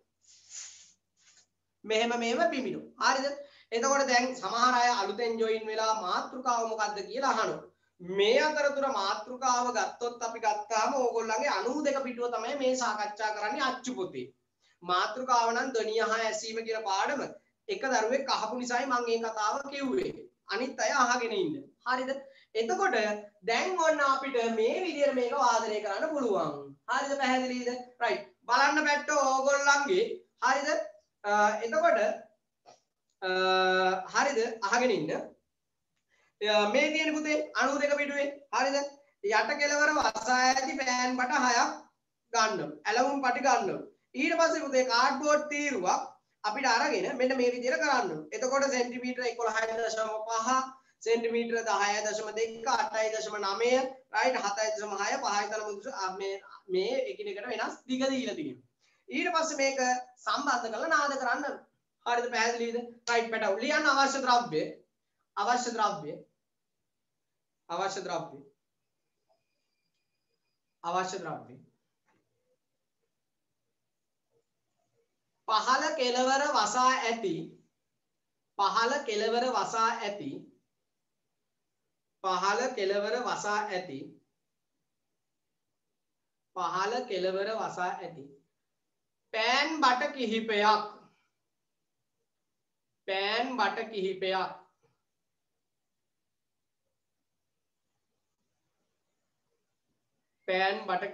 මෙහෙම පිඹිනවා. හරිද? එතකොට දැන් සමහර අය අලුතෙන් ජොයින් වෙලා මාතෘකාව මොකද්ද කියලා අහනවා. මේ අතරතුර මාතෘකාව ගත්තොත් අපි ගත්තාම ඕගොල්ලන්ගේ 92 පිටුව තමයි මේ සාකච්ඡා කරන්නේ අච්චු පොතේ. මාතෘකාව නම් ධ්වනිය හා ඇසීම කියන පාඩම එක දරුවෙක් අහපු නිසායි මම මේ කතාව කිව්වේ. අනිත් අය අහගෙන ඉන්න. හරිද? එතකොට දැන් ඔන්න අපිට මේ විදිහට මේක වාදනය කරන්න පුළුවන්. හරිද? පැහැදිලිද? රයිට්. බලන්න පැට්ටෝ ඕගොල්ලන්ගේ හරිද? එතකොට හරිද? අහගෙන ඉන්න. මේ තියෙන පුතේ 92 පිටුවේ හරිද? යට කෙලවර වසා ඇති පෑන් බට 6ක් ගන්නවා. ඇලවුම් පටි ගන්නවා. ඊට පස්සේ පුතේ කාඩ්බෝඩ් තීරුවක් අපිට අරගෙන මෙන්න මේ විදිහට කරන්න ඕනේ. එතකොට සෙන්ටිමීටර 11.5 සෙන්ටිමීටර 10.2 8.9 රයිට් 7.6 5.3 මේ එකිනෙකට වෙනස් දිග දීලා තියෙනවා. ඊට පස්සේ මේක සම්බන්ධ කරලා නාද කරන්න. හරිද? පැහැදිලිද? රයිට් පැටව ලියන්න අවශ්‍ය ද්‍රව්‍ය පහළ කෙළවර වසා ඇති පහළ කෙළවර වසා ඇති පෑන් බට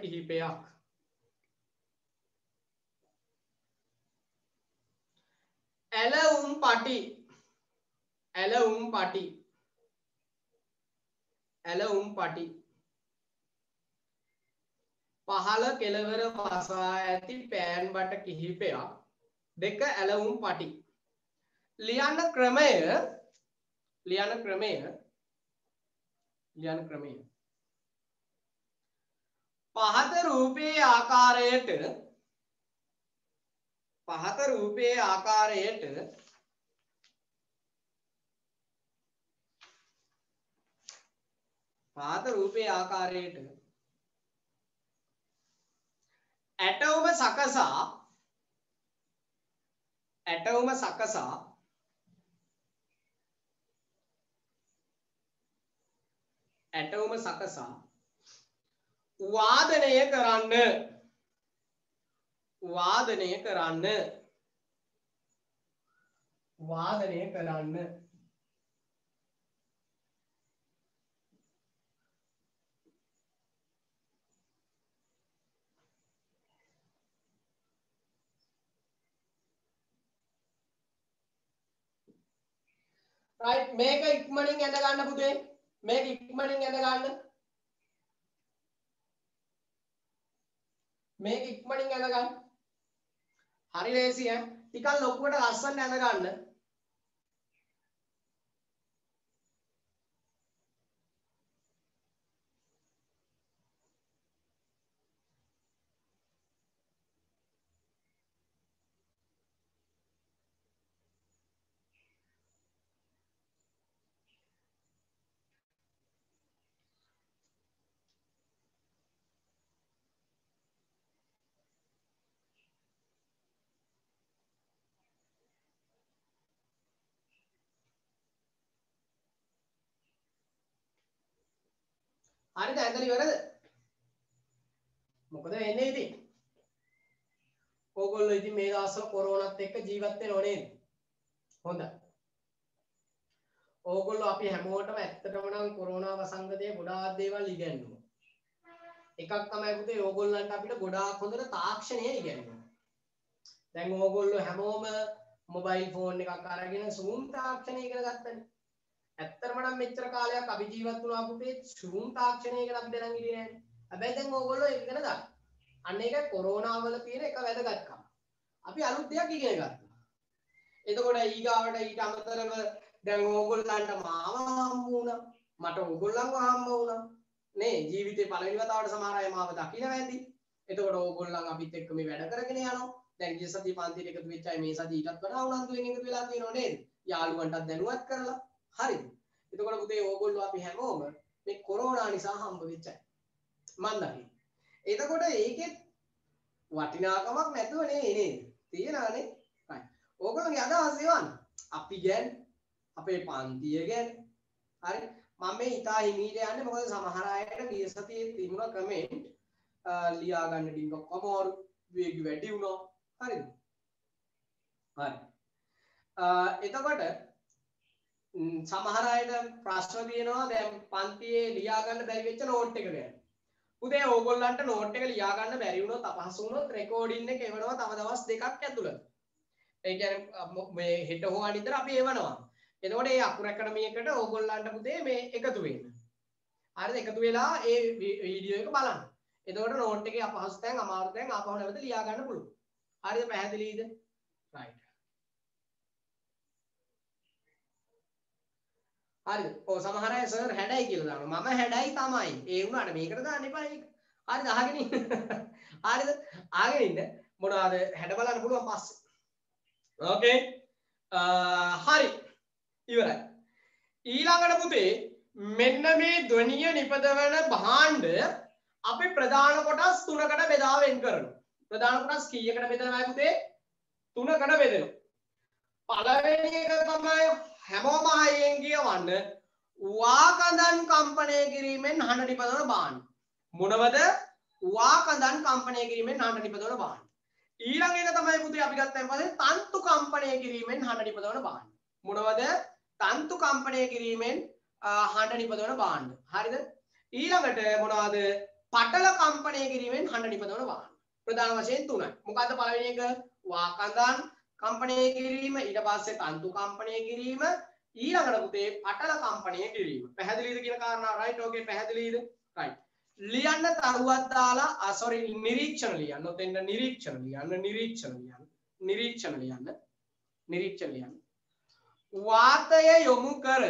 කිහිපයක් ඇලවුම් පටි පහළ කෙළවර වසා ඇති පෑන් බට කිහිපයක් දෙක ඇලවුම් පටි ලියන්න ක්‍රමය පහත රූපයේ ආකාරයට ඇටවුම සකසා වාදනය කරන්න right මේක ඉක්මනින් ඇඳ ගන්න පුතේ හරි ලේසි ඈ ටිකක් ලොකුවට ලස්සනට ඇඳ ගන්න හරිද ඇඳලා ඉවරද මොකද වෙන්නේ ඉතින් ඕගොල්ලෝ ඉතින් මේ දවස්වල කොරෝනාත් එක්ක ජීවත් වෙනව නේද හොඳයි ඕගොල්ලෝ අපි හැමෝටම ඇත්තටම නම් කොරෝනා වසංගතයේ ගොඩාක් දේවල් ඉගෙනුවා එකක් තමයි පුතේ ඕගොල්ලන්ට අපිට ගොඩාක් හොඳට තාක්ෂණය ඉගෙනුවා දැන් ඕගොල්ලෝ හැමෝම මොබයිල් ෆෝන් එකක් අරගෙන Zoom තාක්ෂණය ඉගෙන ගත්තනේ ඇත්තටම නම් මෙච්චර කාලයක් අපි ජීවත් වුණා පුතේ Zoom තාක්ෂණයකට අපි දැනන් ඉන්නේ නැහැ. හැබැයි දැන් ඕගොල්ලෝ ඒක ඉගෙන ගන්න. අන්න ඒක කොරෝනා වල තියෙන එක වැදගත්කම. අපි අලුත් දෙයක් ඉගෙන ගත්තා. එතකොට ඊගාවට ඊට අමතරව දැන් ඕගොල්ලන්ට මාව හම්බ වුණා. මට ඕගොල්ලන්ව හම්බ වුණා. නේ ජීවිතේ පළවෙනි වතාවට සමහර අය මාව දකින්න වැඳි. එතකොට ඕගොල්ලන් අපිත් එක්ක මේ වැඩ කරගෙන යනවා. දැන් ගිය සතිය පන්තියට එකතු වෙච්ච අය මේ සතිය ඊටත් වඩා උනන්දුවෙන් එකතු වෙලා තියෙනව නේද? යාළුවන්ටත් දැනුවත් කරලා. හරිද? එතකොට පුතේ ඕගොල්ලෝ අපි හැමෝම මේ කොරෝනා නිසා හම්බ වෙච්ච අය. මන් දකින්න. එතකොට ඒකෙත් වටිනාකමක් නැතුව නේද? තියනවානේ. right. ඕගොල්ලෝගේ අදහස් එවන්න. අපි ගැන අපේ පන්තිය ගැන හරි මම මේ ඉතා හිමීට යන්නේ මොකද සමහර අයට ගිය සතියේ තිබුණා කමෙන්ට් ලියා ගන්න ටිකක් අමාරු වේගය වැඩි වුණා හරිද හරි එතකොට සමහර අයට ප්‍රශ්න තියෙනවා දැන් පන්තියේ ලියා ගන්න බැරි වෙච්ච නෝට් එක ගැන. පුතේ ඕගොල්ලන්ට නෝට් එක ලියා ගන්න බැරි වුණොත් අපහසු වුණොත් රෙකෝඩින් එක එවනවා තව දවස් දෙකක් ඇතුළත. ඒ කියන්නේ මේ හෙට හෝ අනිද්දා අපි එවනවා. එතකොට මේ අකුර ඇකඩමි එකට ඕගොල්ලන්ට පුතේ මේ එකතු වෙන්න. හරිද? එකතු වෙලා ඒ වීඩියෝ එක බලන්න. එතකොට නෝට් එකේ අපහසුතෙන් අමාරුතෙන් ආපහු නැවත ලියා ගන්න පුළුවන්. හරිද? පැහැදිලිද? right. හරිද? ඔව් සමහර අය සර් හැඩයි කියලා දානවා. මම හැඩයි තමයි. ඒ වුණාට මේකට දාන්න එපා ඒක. හරිද? අහගෙන ඉන්න. හරිද? අහගෙන ඉන්න. මොනවාද හැඩ බලන්න පුළුවන් පස්සේ. ඕකේ. හරි. ඉවරයි. ඊළඟට පුතේ මෙන්න මේ ධ්වනිය නිපදවන භාණ්ඩ අපි ප්‍රධාන කොටස් තුනකට බෙදා වෙන් කරනවා. ප්‍රධාන කොටස් කීයකට බෙදනවයි පුතේ? තුනකට බෙදෙනවා. පළවෙනි එක තමයි හැමෝම හයියෙන් කියවන්න වාකඳන් කම්පණය කිරීමෙන් හඬ නිපදවන භාණ්ඩ. මොනවද? වාකඳන් කම්පණය කිරීමෙන් හඬ නිපදවන භාණ්ඩ. ඊළඟ එක තමයි පුතේ අපි ගත්තන් පස්සේ තන්තු කම්පණය කිරීමෙන් හඬ නිපදවන භාණ්ඩ. මොනවද? තන්තු කම්පණය කිරීමෙන් හඬ නිපදවන භාණ්ඩ. හරිද? ඊළඟට මොනවද? පටල කම්පණය කිරීමෙන් හඬ නිපදවන භාණ්ඩ. ප්‍රධාන වශයෙන් තුනයි. මොකද්ද පළවෙනි එක? වාකඳන් කම්පණය කිරීම, ඊට පස්සේ තන්තු කම්පණය කිරීම, ඊළඟට පුතේ පටල කම්පණය කිරීම. පැහැදිලිද කියන කාරණා? රයිට්. ඕකේ පැහැදිලිද? රයිට්. ලියන්න තරුවක් දාලා සෝරි නිරීක්ෂණ ලියන්න. ඔතෙන් නිරීක්ෂණ ලියන්න. නිරීක්ෂණ ලියන්න. වාතය යොමු කර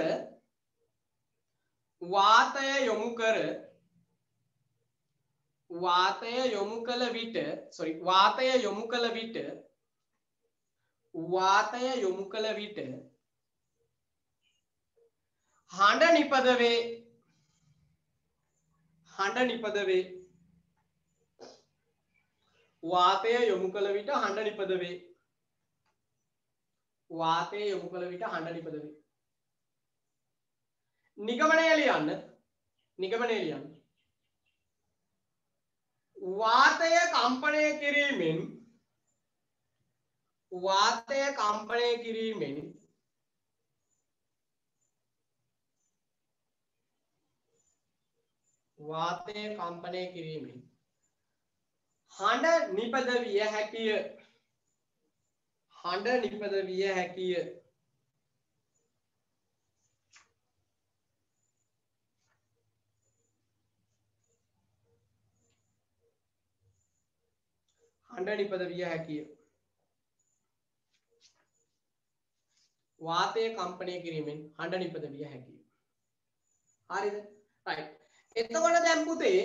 වාතය යොමු කළ විට හඬ නිපදවේ වාතය යොමු කළ විට හඬ නිපදවේ නිගමනය ලියන්න වාතය කම්පණය කිරීමෙන් හඬ නිපද විය හැකිය. වාතය කම්පණය කිරීමෙන් හඬ නිපද විය හැකිය. හරිද? right. එතකොට දැන් පුතේ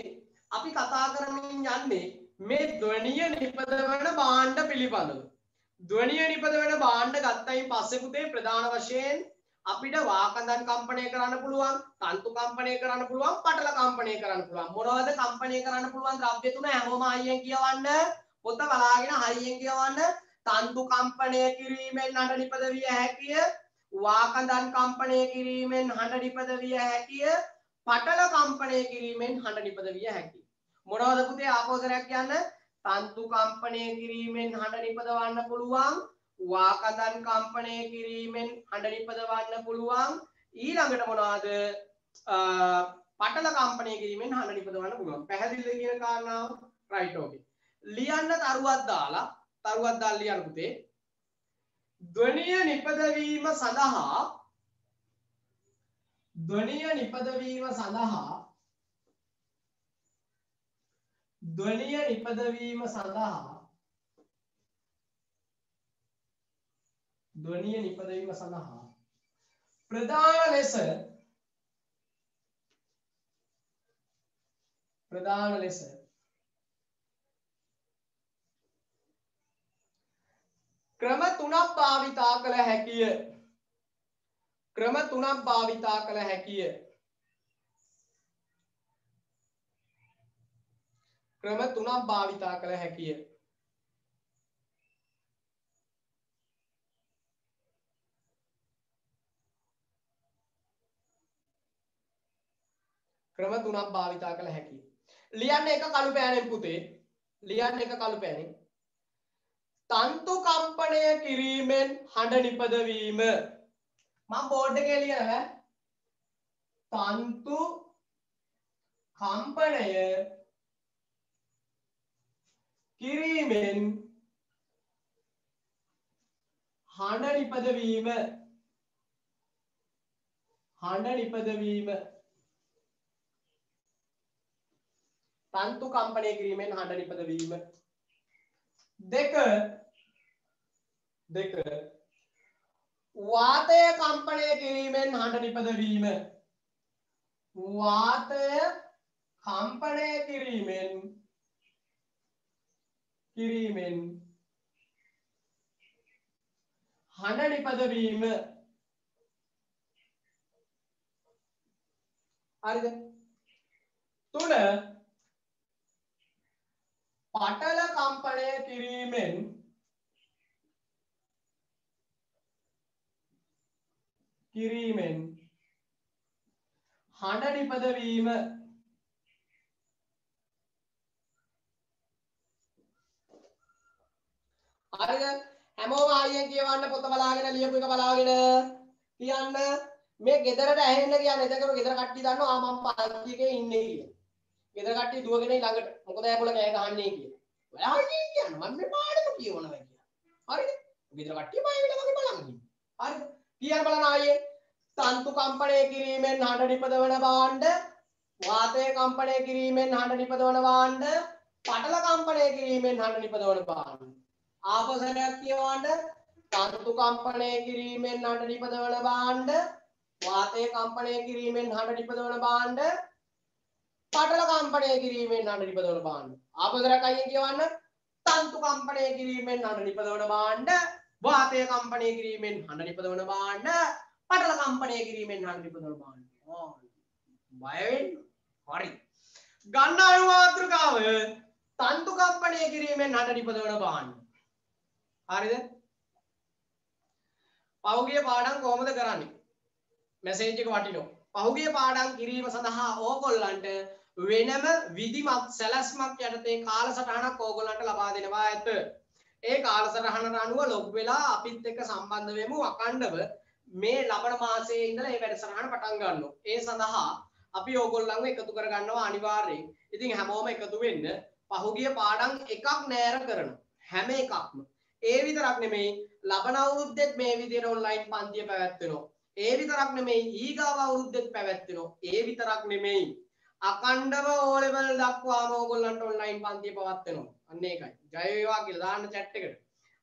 අපි කතා කරමින් යන්නේ මේ ධ්වනිය නිපදවන භාණ්ඩ පිළිබඳව. ධ්වනිය නිපදවන භාණ්ඩ ගත්තයින් පස්සේ පුතේ ප්‍රධාන වශයෙන් අපිට වාකඳන් කම්පණය කරන්න පුළුවන්, තන්තු කම්පණය කරන්න පුළුවන්, පටල කම්පණය කරන්න පුළුවන්. මොනවද කම්පණය කරන්න පුළුවන් ද්‍රව්‍ය තුන? හැමෝම හයියෙන් කියවන්න. පොත බලාගෙන හයියෙන් කියවන්න. තන්තු කම්පණය කිරීමෙන් හඬ නිපද විය හැකිය. වාකඳන් කම්පණය කිරීමෙන් හඬ නිපද විය හැකිය. පටල කම්පණය කිරීමෙන් හඬ නිපද විය හැකිය. මොනවද පුතේ ආපෝසරයක් කියන්න? තන්තු කම්පණය කිරීමෙන් හඬ නිපදවන්න පුළුවන්. වාකඳන් කම්පණය කිරීමෙන් හඬ නිපදවන්න පුළුවන්. ඊළඟට මොනවද? පටල කම්පණය කිරීමෙන් හඬ නිපදවන්න පුළුවන්. පැහැදිලිද කියන කාරණාව? රයිට්. ඕකේ. ලියන්න තරුවක් දාලා ලියන්න පුතේ. ධ්වනිය නිපදවීම සඳහා ප්‍රධාන ලෙස ක්‍රම තුනක් භාවිතා කළ හැකිය. ක්‍රම තුනක් භාවිතා කළ හැකියි. ලියන්න එක කළු පෑනෙන් පුතේ. ලියන්න එක කළු පෑනෙන්. තන්තු කම්පණය කිරීමෙන් හඬ නිපදවීම. මම බෝඩ් එකේ ලියනවා. තන්තු කම්පණය කිරීමෙන් හඬ නිපදවීම. හඬ නිපදවීම. තන්තු කම්පණය කිරීමෙන් හඬ නිපදවීම. දෙක වාතය කම්පණය කිරීමෙන් හඬ නිපදවීම. වාතය කම්පණය කිරීමෙන් හඬ නිපදවීම. හරිද? තුන පටල කම්පණය කිරීමෙන් හඬ නිපදවීම. හරිද? හැමෝම ආයෙත් කියවන්න පොත බලාගෙන ලියපු එක බලාගෙන කියන්න මේ ගෙදරට ඇහෙන්න කියන්නේ. එතකොට ගෙදර කට්ටිය දන්නවා මම පන්ති එකේ ඉන්නේ කියලා. ගෙදර කට්ටිය දුවගෙන ළඟට මොකද ඇපොල කෑ ගහන්නේ කියලා. ඔයා ආයෙත් කියන්න මම මේ පාඩම කියවනවා කියලා. හරිද? ගෙදර කට්ටිය බය වෙලා වගේ බලන් ඉන්නේ. හරිද? කියන්න බලන්න ආයෙත්. තන්තු කම්පණය කිරීමෙන් හඬ නිපදවන භාණ්ඩ, වාතය කම්පණය කිරීමෙන් හඬ නිපදවන භාණ්ඩ, පටල කම්පණය කිරීමෙන් හඬ නිපදවන භාණ්ඩ. ආපසරයක් කියවන්න. තන්තු කම්පණය කිරීමෙන් හඬ නිපදවන භාණ්ඩ, වාතය කම්පණය කිරීමෙන් හඬ නිපදවන භාණ්ඩ, පටල කම්පණය කිරීමෙන් හඬ නිපදවන භාණ්ඩ. ආපසරයක් අයියෙන් කියවන්න. තන්තු කම්පණය කිරීමෙන් හඬ නිපදවන භාණ්ඩ, වාතය කම්පණය කිරීමෙන් හඬ නිපදවන භාණ්ඩ, පටල කම්පණය කිරීමෙන් හඬ නිපදවන භාණ්ඩ. බය වෙන්න. හරි. ගන්න අණු මාත්‍රිකාව තන්තු කම්පණය කිරීමෙන් හඬ නිපදවන භාණ්ඩ. හරිද? පහුගිය පාඩම් කොහොමද කරන්නේ? මැසේජ් එක වටිනවා. පහුගිය පාඩම් කිරීම සඳහා ඕගොල්ලන්ට වෙනම විධිමත් සැලැස්මක් යටතේ කාලසටහනක් ඕගොල්ලන්ට ලබා දෙනවා ඇත. ඒ කාලසටහනට අනුව ලොග් වෙලා අපිත් එක්ක සම්බන්ධ වෙමු. අකණ්ඩව මේ ලබන මාසයේ ඉඳලා මේ වැඩසටහන පටන් ගන්නවා. ඒ සඳහා අපි ඕගොල්ලන්ව එකතු කර ගන්නවා අනිවාර්යයෙන්. ඉතින් හැමෝම එකතු වෙන්න පහුගිය පාඩම් එකක් නෑර කරනවා. හැම එකක්ම. ඒ විතරක් නෙමෙයි ලබන අවුරුද්දෙත් මේ විදිහට ඔන්ලයින් පන්තිය පැවැත්වෙනවා. ඒ විතරක් නෙමෙයි ඊගාව අවුරුද්දෙත් පැවැත්වෙනවා. ඒ විතරක් නෙමෙයි අකණ්ඩව O level දක්වාම ඕගොල්ලන්ට ඔන්ලයින් පන්තිය පවත්වනවා. අන්න ඒකයි. ජය වේවා කියලා දාන්න chat එකට.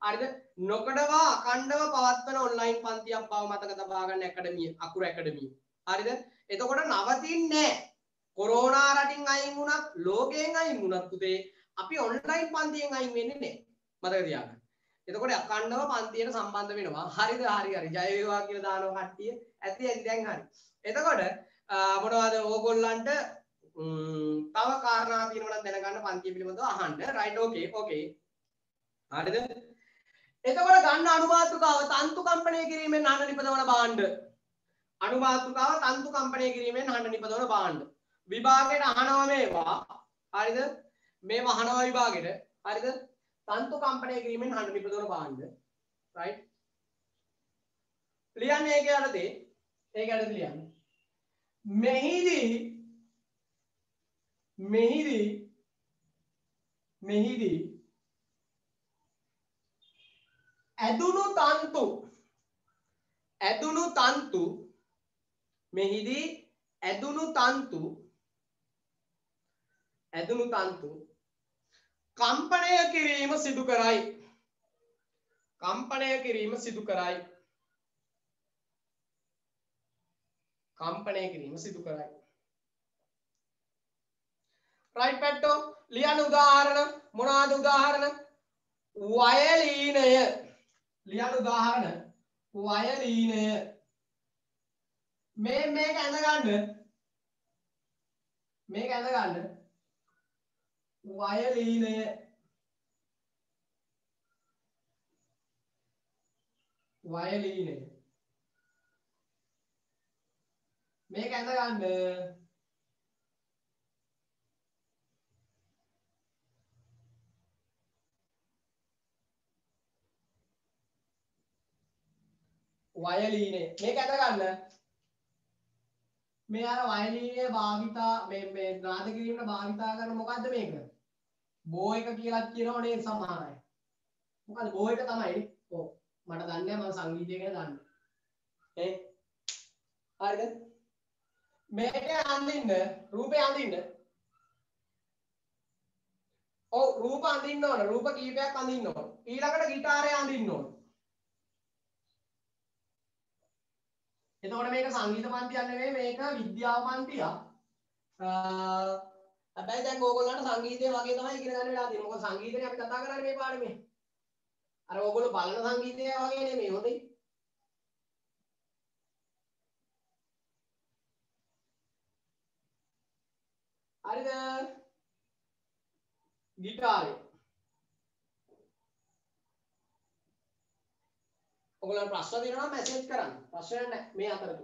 හරිද? නොකඩවා අකණ්ඩව පවත්වන ඔන්ලයින් පන්තියක් බව මතක තබා ගන්න ඇකඩමිය අකුර ඇකඩමිය. හරිද? එතකොට නවතින්නේ නැහැ. කොරෝනා රටින් අයින් වුණත් ලෝකයෙන් අයින් වුණත් පුතේ අපි ඔන්ලයින් පන්තියෙන් අයින් වෙන්නේ නැහැ. මතක තියාගන්න. එතකොට අකණ්ඩව පන්තියට සම්බන්ධ වෙනවා. හරිද? හරි. ජය වේවා කියලා දානවා කට්ටිය. ඇති දැන් හරි. එතකොට මොනවද ඕගොල්ලන්ට තව කාරණා තියෙනවා නම් දැනගන්න පන්තිය පිළිබඳව අහන්න. රයිට් ඕකේ. හරිද? එතකොට ගන්න අනුමාත්‍රිකාව තන්තු කම්පණය කිරීමෙන් හඬ නිපදවන භාණ්ඩ. අනුමාත්‍රිකාව තන්තු කම්පණය කිරීමෙන් හඬ නිපදවන භාණ්ඩ. විභාගයට අහනවා මේවා. හරිද? මේවා අහනවා විභාගෙට. හරිද? තන්තු කම්පණය කිරීමෙන් හඬ නිපදවන භාණ්ඩ. රයිට්? ලියන්න ඒක යටතේ. ඒක යටතේ ලියන්න. මෙහිදී ඇදුණු තන්තු මෙහිදී ඇදුණු තන්තු කම්පණය කිරීම සිදු කරයි. රයිට් පැට්ටෝ ලියන්න උදාහරණ මොනවාද උදාහරණ? වයලීනය. ලියන්න උදාහරණ වයලීනය. මේක ඇඳ ගන්න. වයලීනය. මේක ඇඳ ගන්න. වයලීනේ මේක අද ගන්න මේ අර වයලීනේ භාවිතා මේ නාද කිරීමට භාවිතා කරන මොකද්ද මේක බෝ එක කියලා කියනෝ නේද සමහර අය මොකද බෝ එක තමයි ඔව් මට දන්නේ මම සංගීතය ගැන දන්නේ හරිද මේක අඳින්න රූපේ අඳින්න ඔව් රූප අඳින්න ඕන රූප කීපයක් අඳින්න ඕන ඊළඟට ගිටාරය අඳින්න ඕන එතකොට මේක සංගීත පන්තියක් නෙවෙයි මේක විද්‍යාව පන්තියක් හැබැයි දැන් ඕගොල්ලන්ට සංගීතය වගේ තමයි ඉගෙන ගන්න වෙලා තියෙන්නේ මොකද සංගීතනේ අපි කතා කරන්නේ මේ පාඩමේ අර ඕගොල්ලෝ බලන සංගීතය වගේ නෙමෙයි හොඳයි හරිද ගිටාරේ ඔයගොල්ලන් ප්‍රශ්න දෙනවා නම් මැසේජ් කරන්න ප්‍රශ්න නැහැ මේ අතරතුර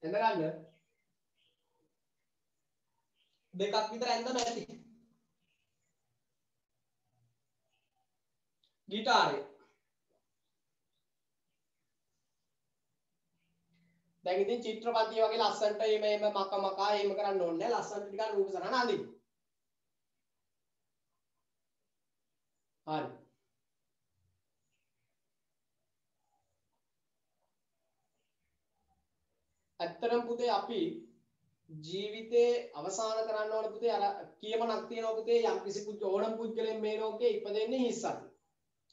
එන්න ගන්න දෙකක් විතර ඇඳ නැති ගිටාරේ දැන් ඉතින් චිත්‍රපටිය වගේ ලස්සනට මේ මක මකා එහෙම කරන්න ඕනේ නැහැ ලස්සනට ටිකක් රූප සරහන අඳින්න හරි ඇත්තටම පුතේ අපි ජීවිතේ අවසන් කරන්න ඕන පුතේ අර කියමනක් තියෙනවා පුතේ යම් කිසි ඕනම පුද්ගලෙන් මේ ලෝකේ ඉපදෙන්නේ හිස්සක්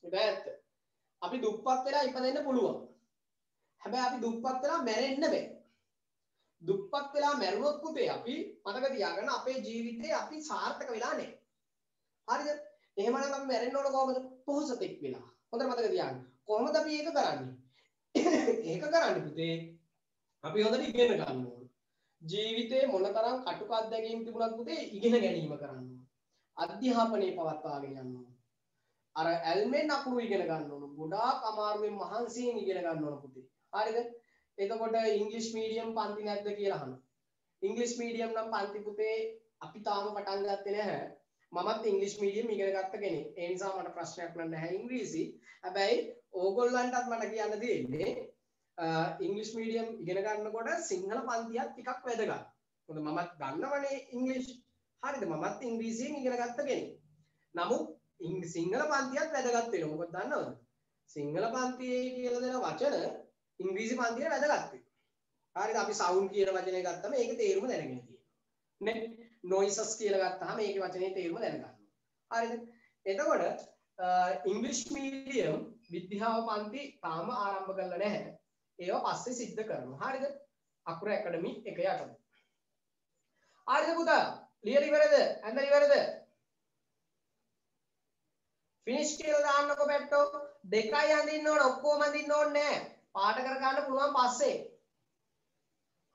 ඒක ඇත්ත අපි දුප්පත් වෙලා ඉපදෙන්න පුළුවන් හැබැයි අපි දුප්පත් වෙලා මැරෙන්න බෑ දුප්පත් වෙලා මැරුණොත් පුතේ අපි මතක තියාගන්න අපේ ජීවිතේ අපි සාර්ථක වෙලා නැහැ හරිද එහෙමනම් අපි මැරෙන්න ඕන කොහමද පොහොසතෙක් වෙලා හොඳට මතක තියාගන්න කොහොමද අපි ඒක කරන්නේ ඒක කරන්නේ පුතේ අපි හොඳට ඉගෙන ගන්න ඕන ජීවිතේ මොනතරම් කටුක අත්දැකීම් තිබුණත් පුතේ ඉගෙන ගැනීම කරන්න ඕන අධ්‍යාපනයේ පවත්වාගෙන යන්න ඕන අර ඇල්මෙන් අකුරු ඉගෙන ගන්න ඕන ගොඩාක් අමාරුවෙන් මහන්සියෙන් ඉගෙන ගන්න ඕන පුතේ හරිද එතකොට ඉංග්‍රීසි මීඩියම් පන්ති නැද්ද කියලා අහනවා ඉංග්‍රීසි මීඩියම් නම් පන්ති පුතේ අපි තාම පටන් ගත්තේ නැහැ මමත් ඉංග්‍රීසි මීඩියම් ඉගෙන ගත්ත කෙනෙක් ඒ නිසා මට ප්‍රශ්නයක් නැහැ ඉංග්‍රීසි හැබැයි ඕගොල්ලන්ටත් මට කියන්න තියෙන්නේ ඉංග්‍රීසි මීඩියම් ඉගෙන ගන්නකොට සිංහල පන්තියක් ටිකක් වැදගත් මොකද මමත් ගන්නවනේ ඉංග්‍රීසි හරිද මමත් ඉංග්‍රීසියෙන් ඉගෙන ගත්ත කෙනෙක් නමුත් සිංහල පන්තියක් වැදගත් වෙනවා මොකද දන්නවද සිංහල පන්තියේ කියලා දෙන වචන ඉංග්‍රීසි පන්තියේ වැදගත් වෙනවා හරිද අපි සවුන්ඩ් කියන වචනේ ගත්තම ඒකේ තේරුම දැනගෙන තියෙනවා නේ නොයිසස් කියලා ගත්තාම ඒකේ වචනේ තේරුම දැනගන්නවා හරිද එතකොට ඉංග්‍රීසි මීඩියම් විද්‍යාව පන්ති තාම ආරම්භ කරලා නැහැ ඒවා පස්සේ සිද්ධ කරනවා හරිද අකුර ඇකඩමි එක යටතේ හරිද පුතා ලියලා ඉවරද ඇඳලා ඉවරද ෆිනිෂ් කියලා දාන්නකො පැට්ටෝ දෙකයි අඳින්න ඕන ඔක්කොම අඳින්න ඕනේ නැහැ පාට කර ගන්න පුළුවන් පස්සේ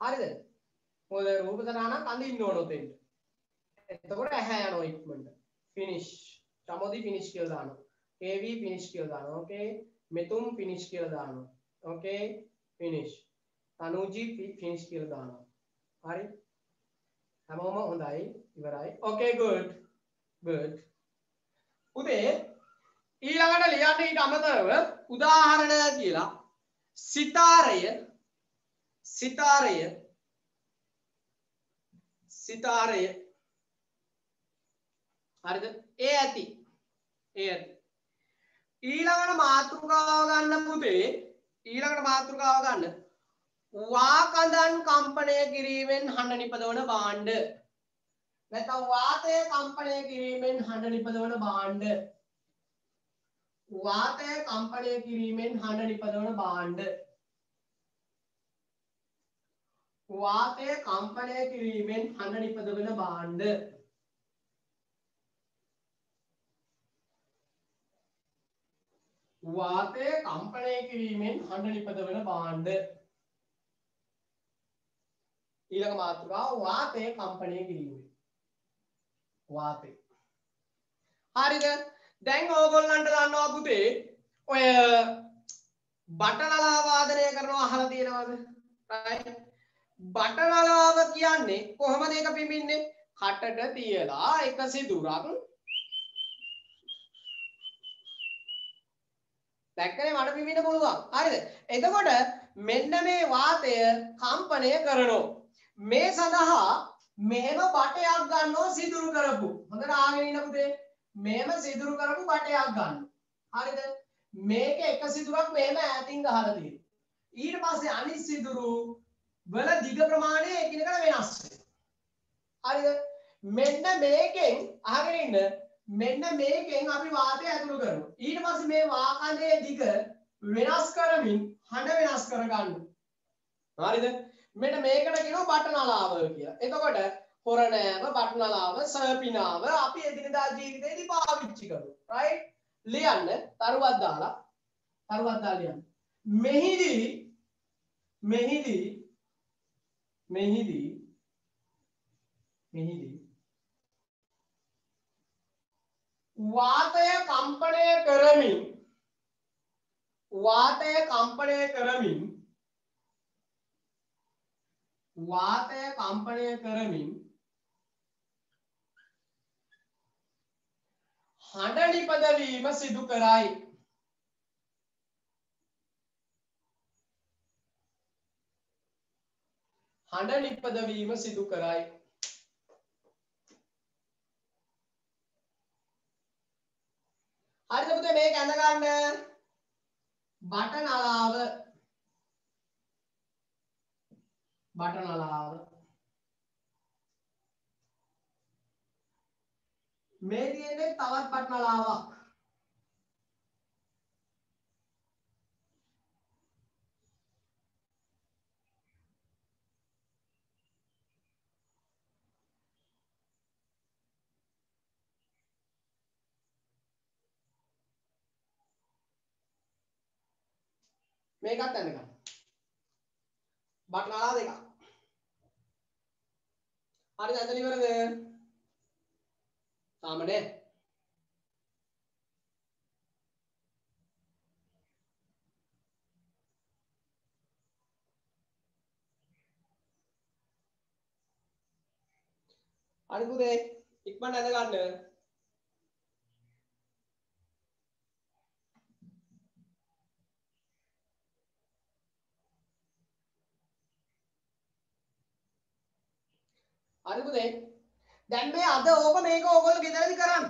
හරිද මොකද රූප සටහනක් අඳින්න ඕන උතෙන්ට එතකොට ඇහැ යනවා ඉක්මනට ෆිනිෂ් චමෝදි ෆිනිෂ් කියලා දානවා KV ෆිනිෂ් කියලා දානවා ඕකේ මෙතුම් ෆිනිෂ් කියලා දානවා ඕකේ ෆිනිෂ් තනුජි ෆිනිෂ් කියලා දානවා හරි හැමෝම හොඳයි ඉවරයි ඕකේ good උදේ ඊළඟට ලියන්න ඊට අමතරව උදාහරණ කියලා සිතාරය හරිද ඒ ඇති ඊළඟට මාතෘකාව ගන්න පුතේ ඊළඟට මාතෘකාව ගන්න වාකඳන් කම්පණය කිරීමෙන් හඬ නිපදවන භාණ්ඩ නැත්නම් වාතය කම්පණය කිරීමෙන් හඬ නිපදවන භාණ්ඩ වාතය කම්පණය කිරීමෙන් හඬ නිපදවන භාණ්ඩ වාතය කම්පණය කිරීමෙන් හඬ නිපදවන භාණ්ඩ වාතය කම්පණය කිරීමෙන් හඬ නිපදවන භාණ්ඩ ඊළඟ මාතෘකාව වාතය කම්පණය කිරීමෙන් වාතය හරිද දැන් ඕගොල්ලන්ට දන්නවා පුතේ ඔය බටනලා වාදනය කරනවා අහලා තියෙනවද right බටනලාව කියන්නේ කොහොමද ඒක පිඹින්නේ? කටට තියලා එක සිදුරක් දැක්කනේ මඩ පිඹින්න පුළුවන්. හරිද? එතකොට මෙන්න මේ වාතය කම්පණය කරනවා. මේ සඳහා මෙහෙම බටයක් ගන්නවා සිදුරු කරපු. හොඳට ආගෙන ඉන්න පුතේ. මෙහෙම සිදුරු කරපු බටයක් ගන්නවා. හරිද? මේක එක සිදුරක් මෙහෙම ඈතින් ගහලා තියෙනවා. ඊට පස්සේ අනිත් සිදුරු වල දිග ප්‍රමාණය එකිනෙකට වෙනස් වෙනවා. හරිද? මෙන්න මේකෙන් අහගෙන ඉන්න මෙන්න මේකෙන් අපි වාතය ඇතුළු කරනවා. ඊට පස්සේ මේ වාකඩේ දිග වෙනස් කරමින් හඬ වෙනස් කර ගන්නවා. හරිද? මෙන්න මේකට කියනවා බටනලාව කියලා. එතකොට හොරණෑම, බටනලාව, සර්පිනාව අපි එදිනදා ජීවිතේදී පාවිච්චි කරනවා. right? ලියන්න තරුවක් දාලා ලියන්න. මෙහිදී වාතය කම්පණය කරමින් හඬ නිපදවීම සිදු කරයි. හරිද පුතේ මේක ඇඳ ගන්න. බටනලාව මේ තියෙන්නේ තවත් බටනලාවක්. මේකත් ඇඳ ගන්න. බටනලා දෙකක්. හරිද? ඇඳලා ඉවරද? තාමනේ. හරි පුතේ ඉක්මනට ඇඳ ගන්න. හරි පුතේ දැන් මේ අද ඕක මේක ඕගොල්ලෝ ගෙදරදී කරන්න.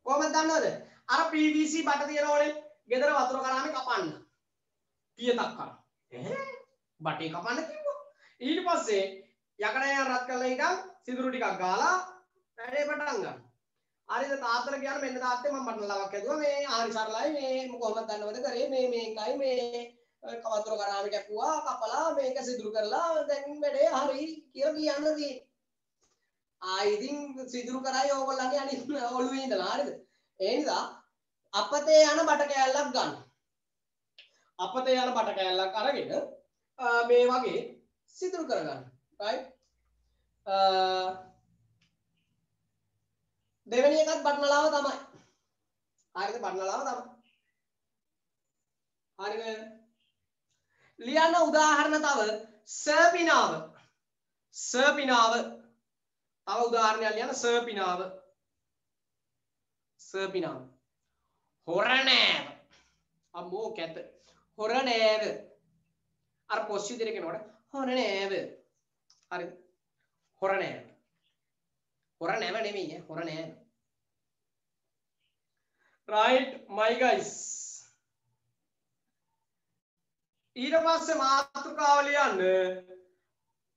කොහොමද දන්නවද? අර PVC බට තියනෝනේ. ගෙදර වතුර කරාමේ කපන්න. පියතක් කරා. බටේ කපන්න කිව්වා. ඊට පස්සේ යකඩයන් රත් කරලා ඉඳන් සිදුරු ටිකක් ගාලා වැඩේ පටන් ගන්න. හරිද? තාත්තට කියන්න මෙන්න තාත්තේ මම බටනලාවක් ඇදුවා. මේ හරි සරලයි. මේ කොහොමද දන්නවද කරේ? මේකයි මේ වතුර කරාමේ කැපුවා කපලා මේක සිදුරු කරලා දැන් වැඩේ හරි කියලා කියන්න තියෙන්නේ. ඉතින් සිදුරු කරයි ඕගොල්ලන්ගේ අනිත් ඔළුවේ ඉඳලා හරිද? ඒ නිසා අපතේ යන බට කෑල්ලක් ගන්න. අපතේ යන බට කෑල්ලක් අරගෙන මේ වගේ සිදුරු කරගන්න. right? දෙවෙනි එකත් බටනලාව තමයි. හරිද? බටනලාව තමයි. හරිද? ලියන්න උදාහරණ තව සර්පිනාව. තව උදාහරණයක් ලියන්න සර්පිනාව. හොරණෑව. අම්මෝ කැත. හොරණෑව. අර පොස් විදිහට කියනකොට හොරණෑව. හරිද? හොරණෑව. හොරණෑව නෙමෙයි හොරණෑව. right my guys. ඊට පස්සේ මාතෘකාව ලියන්න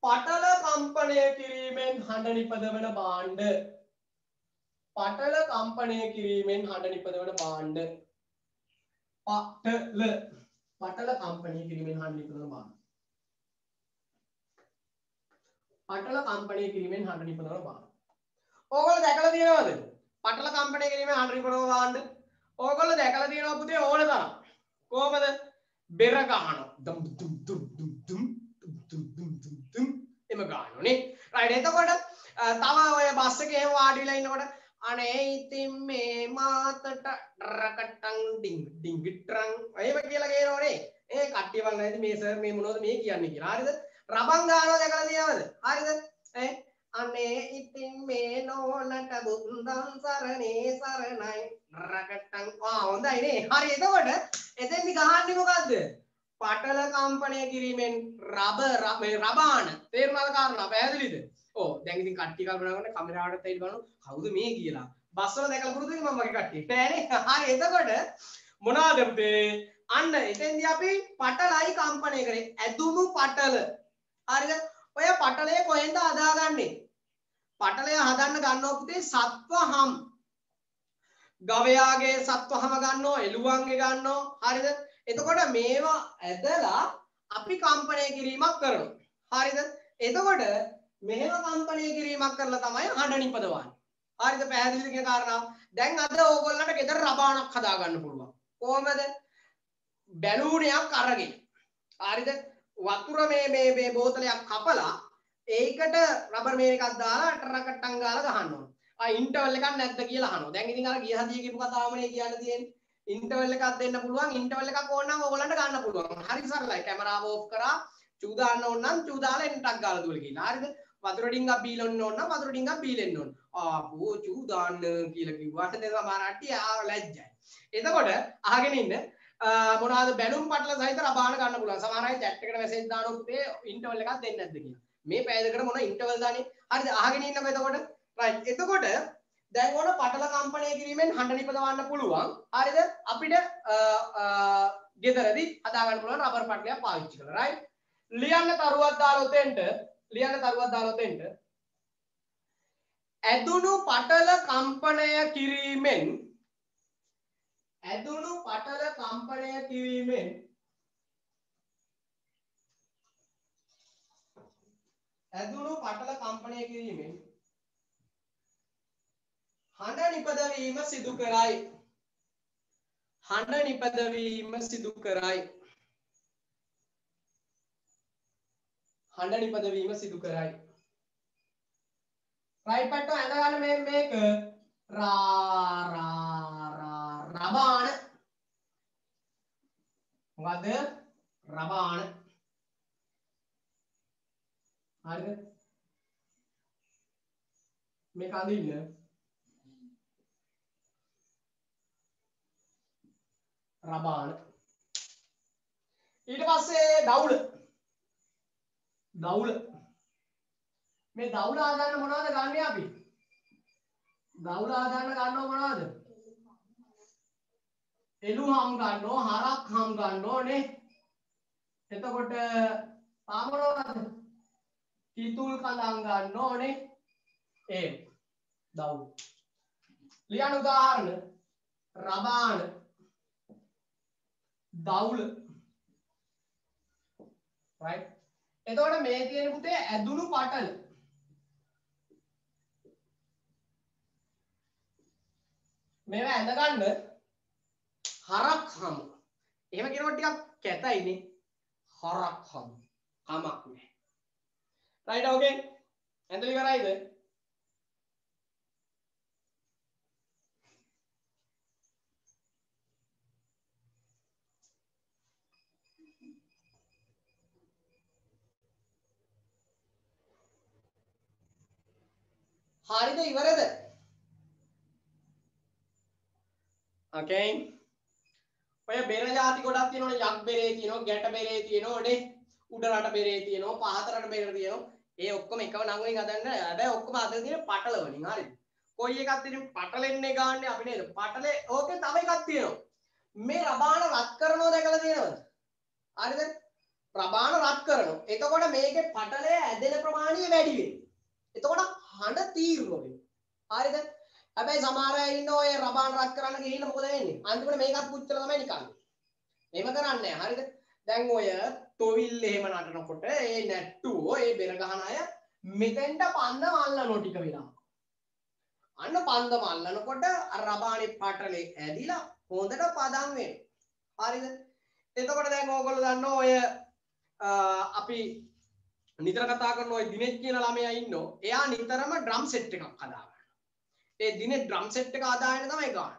පටල කම්පණය කිරීමෙන් හඬ නිපදවන භාණ්ඩ. පටල කම්පණය කිරීමෙන් හඬ නිපදවන භාණ්ඩ. පටල කම්පණය කිරීමෙන් හඬ නිපදවන භාණ්ඩ. පටල කම්පණය කිරීමෙන් හඬ නිපදවන භාණ්ඩ. ඕගොල්ලෝ දැකලා තියෙනවද? පටල කම්පණය කිරීමෙන් හඬ නිපදවන භාණ්ඩ. ඕගොල්ලෝ දැකලා තියෙනවා පුතේ ඕන තරම්. කොහමද? බෙර ගහනවා. දම් දුම් දුම් දුම් දුම් එම ගන්නනේ. රයිට්. එතකොට තව ඔය බස් එකේ වාඩි වෙලා ඉන්නකොට අනේ ඉතින් මේ මාතට රකටන් ඩිං ඩිං ට්‍රං එහෙම කියලා කියනෝනේ. ඒ කට්ටිය බලන්න ඇති මේ සර් මේ මොනවද මේ කියන්නේ කියලා. හරිද? රබන් ගන්නවා දැකලා තියෙනවද? හරිද? අනේ ඉතින් මේ නෝනට බුන්දන් සරණේ සරණයි රකට්ටන් හොඳයි නේ. හරි එතකොට එතෙන්දි ගහන්නේ මොකද්ද? පටල කම්පණය කිරීමෙන් රබාන තේරුණාද කාරණා පැහැදිලිද? ඔව් දැන් ඉතින් කට්ටිය කල්පනා කරන්නේ කැමරාවට තේරි බලන්න කවුද මේ කියලා. බස්වල දැකලා පුරුදුනේ මම මගේ කට්ටිය. නෑනේ. හරි එතකොට මොනවාද පුතේ? අන්න එතෙන්දී අපි පටලයි කම්පණය කරේ. ඇදුණු පටල. හරිද? ඔය පටලය කොහෙන්ද හදාගන්නේ? පටලය හදන්න ගන්නවා පුතේ සත්වහම්. ගවයාගේ සත්වහම ගන්නවා, එළුවන්ගේ ගන්නවා. හරිද? එතකොට මේවා ඇදලා අපි කම්පණය කිරීමක් කරනවා. හරිද? එතකොට මෙහෙම කම්පණය කිරීමක් කරලා තමයි හඬ නිපදවන්නේ. හරිද? පැහැදිලිද කියන කාරණාව? දැන් අද ඕගොල්ලන්ට ගෙදර රබානක් හදා ගන්න පුළුවන්. කොහමද? බැලූනයක් අරගෙන. හරිද? වතුර මේ බෝතලයක් කපලා ඒකට රබර් මේන එකක් දාලා ටරකට්ටම් ගාලා ගහන්න ඕන. ඉන්ටර්වල් එකක් නැද්ද කියලා අහනවා. දැන් ඉතින් අර ගිය හදිය කියපු කතාවමනේ කියන්න තියෙන්නේ. ඉන්ටර්වල් එකක් දෙන්න පුළුවන්. ඉන්ටර්වල් එකක් ඕන නම් ඕගොල්ලන්ට ගන්න පුළුවන්. හරි සරලයි. කැමරාව ඕෆ් කරා චූ දාන්න ඕන නම් චූ දාලා එන්ටක් ගාලා දුවල කියලා. හරිද? වතුර ඩිංගක් බීලන්න ඕන නම් වතුර ඩිංගක් බීලෙන්න ඕන. ආපෝ චූ දාන්න කියලා කිව්වට දැන් සමහර අට්ටිය ලැජ්ජයි. එතකොට අහගෙන ඉන්න මොනවාද බැලුම් පටල සහිත රබාන ගන්න පුළුවන්. සමහර අය chat එකට මැසේජ් දානවා පුතේ ඉන්ටර්වල් එකක් දෙන්නේ නැද්ද කියලා. මේ පැය දෙකට මොන ඉන්ටර්වල් දාන්නේ? හරිද? අහගෙන ඉන්නකො එතකොට. රයිට්. එතකොට දැන් ඕන පටල කම්පණය කිරීමෙන් හඬ නිපදවන්න පුළුවන්. හරිද? අපිට ගෙදරදී හදා ගන්න පුළුවන් රබර් පටලයක් පාවිච්චි කරලා. රයිට්. ලියන්න තරුවක් දාලා උතෙන්ට ඇදුණු පටල කම්පණය කිරීමෙන් හඬ නිපදවීම සිදු කරයි. රයිට් පැට්ටෝ ඇඳ ගන්න මේක රබාන. මොකද රබාන. හරිද? මේක අඳින්න රබාන. ඊට පස්සේ දවුල. මේ දවුල හදන්න මොනවද ගන්නේ අපි? දවුල හදන්න ගන්නව මොනවද? එළුහම් ගන්නෝ, හරක් හම් ගන්නෝ නේ. එතකොට පාමරවද? කිතුල් කඳන් ගන්නෝ නේ. ඒ දවුල. ලියන උදාහරණ රබාන දවුල. right? එතකොට මේ තියෙන පුතේ ඇදුණු පටල. මේවා ඇඳ ගන්න හරක් හම්. එහෙම කියනකොට ටිකක් කැතයිනේ. හරක් හම්. කමක් නෑ. right okay? ඇඳලි කරයිද? හරිද ඉවරද? okay ඔය බෙර જાති ගොඩක් තියෙනවනේ යක් බෙරේ තියෙනවා ගැට බෙරේ තියෙනවා නේ උඩ රට බෙරේ තියෙනවා පහත රට බෙරේ තියෙනවා ඒ ඔක්කොම එකම නම් වලින් හදන්න හැබැයි ඔක්කොම අද තියෙන පටල වලින් හරිද කොයි එකක් තියෙන පටලෙන්නේ ගාන්නේ අපි නේද පටලේ ඕකේ තව එකක් තියෙනවා මේ රබාන රත් කරනවා දැකලා තියෙනවද හරිද රබාන රත් කරනවා එතකොට මේකේ පටලය ඇදෙන ප්‍රමාණය වැඩි වෙනවා එතකොට හඬ තීව්‍ර වෙනවා හරිද හැබැයි සමහර අය ඉන්නවා ඔය රබාන රත් කරන්න ගිහිල්ලා මොකද වෙන්නේ අන්තිමට මේකත් පුච්චලා තමයි නිකන්නේ එහෙම කරන්නේ නැහැ හරිද දැන් ඔය තොවිල් එහෙම නටනකොට ඒ නැට්ටුවෝ ඒ බෙර ගහන අය මෙතෙන්ට පන්දම අල්ලනවා ටික වෙලා අන්න පන්දම අල්ලනකොට අර රබානේ පටලේ ඇදිලා හොඳට පදම් වෙනවා හරිද එතකොට දැන් ඕගොල්ලෝ දන්නවා ඔය අපි නිතර කතා කරන ඔය දිනෙත් කියන ළමයා ඉන්නෝ එයා නිතරම ඩ්‍රම් සෙට් එකක් හදාගන්නවා ඒ දිනේ ඩ්‍රම් සෙට් එක හදාගෙන තමයි ගන්න.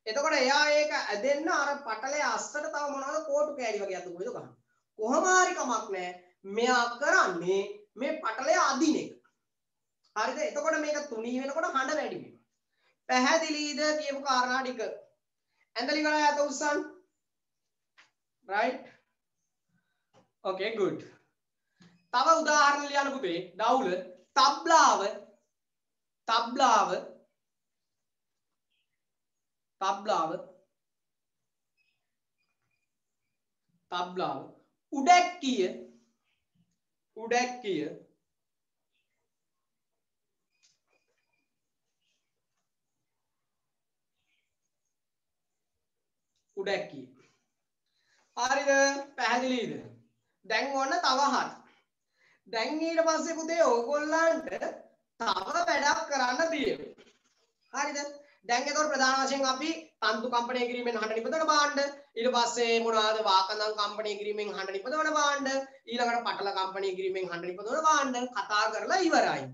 එතකොට එයා ඒක ඇදෙන්න අර පටලේ අස්සට තව මොනවද කෝටු කෑලි වගේ අත කොහෙද ගන්න. කොහොම හරි කමක් නැහැ. මෙයා කරන්නේ මේ පටලය අදින එක. හරිද? එතකොට මේක තුනී වෙනකොට හඬ වැඩි වෙනවා. පැහැදිලිද කියපු කාරණා ටික? ඇඳලි වල යත උස්සන්. right? okay good. තව උදාහරණ ලියන්න පුතේ. ඩවුල තබ්ලාව උඩැක්කිය හරිද? පැහැදිලිද? දැන් ඔන්න තව හරි. දැන් ඊට පස්සේ පුතේ ඕගොල්ලන්ට තව වැඩක් කරන්න තියෙනවා. හරිද? දැන් ඒතකොට ප්‍රධාන වශයෙන් අපි තන්තු කම්පණය කිරීමෙන් හඬ නිපදවන භාණ්ඩ, ඊට පස්සේ මොනවාද වාකඳන් කම්පණය කිරීමෙන් හඬ නිපදවන භාණ්ඩ, ඊළඟට පටල කම්පණය කිරීමෙන් හඬ නිපදවන භාණ්ඩ කතා කරලා ඉවරයි.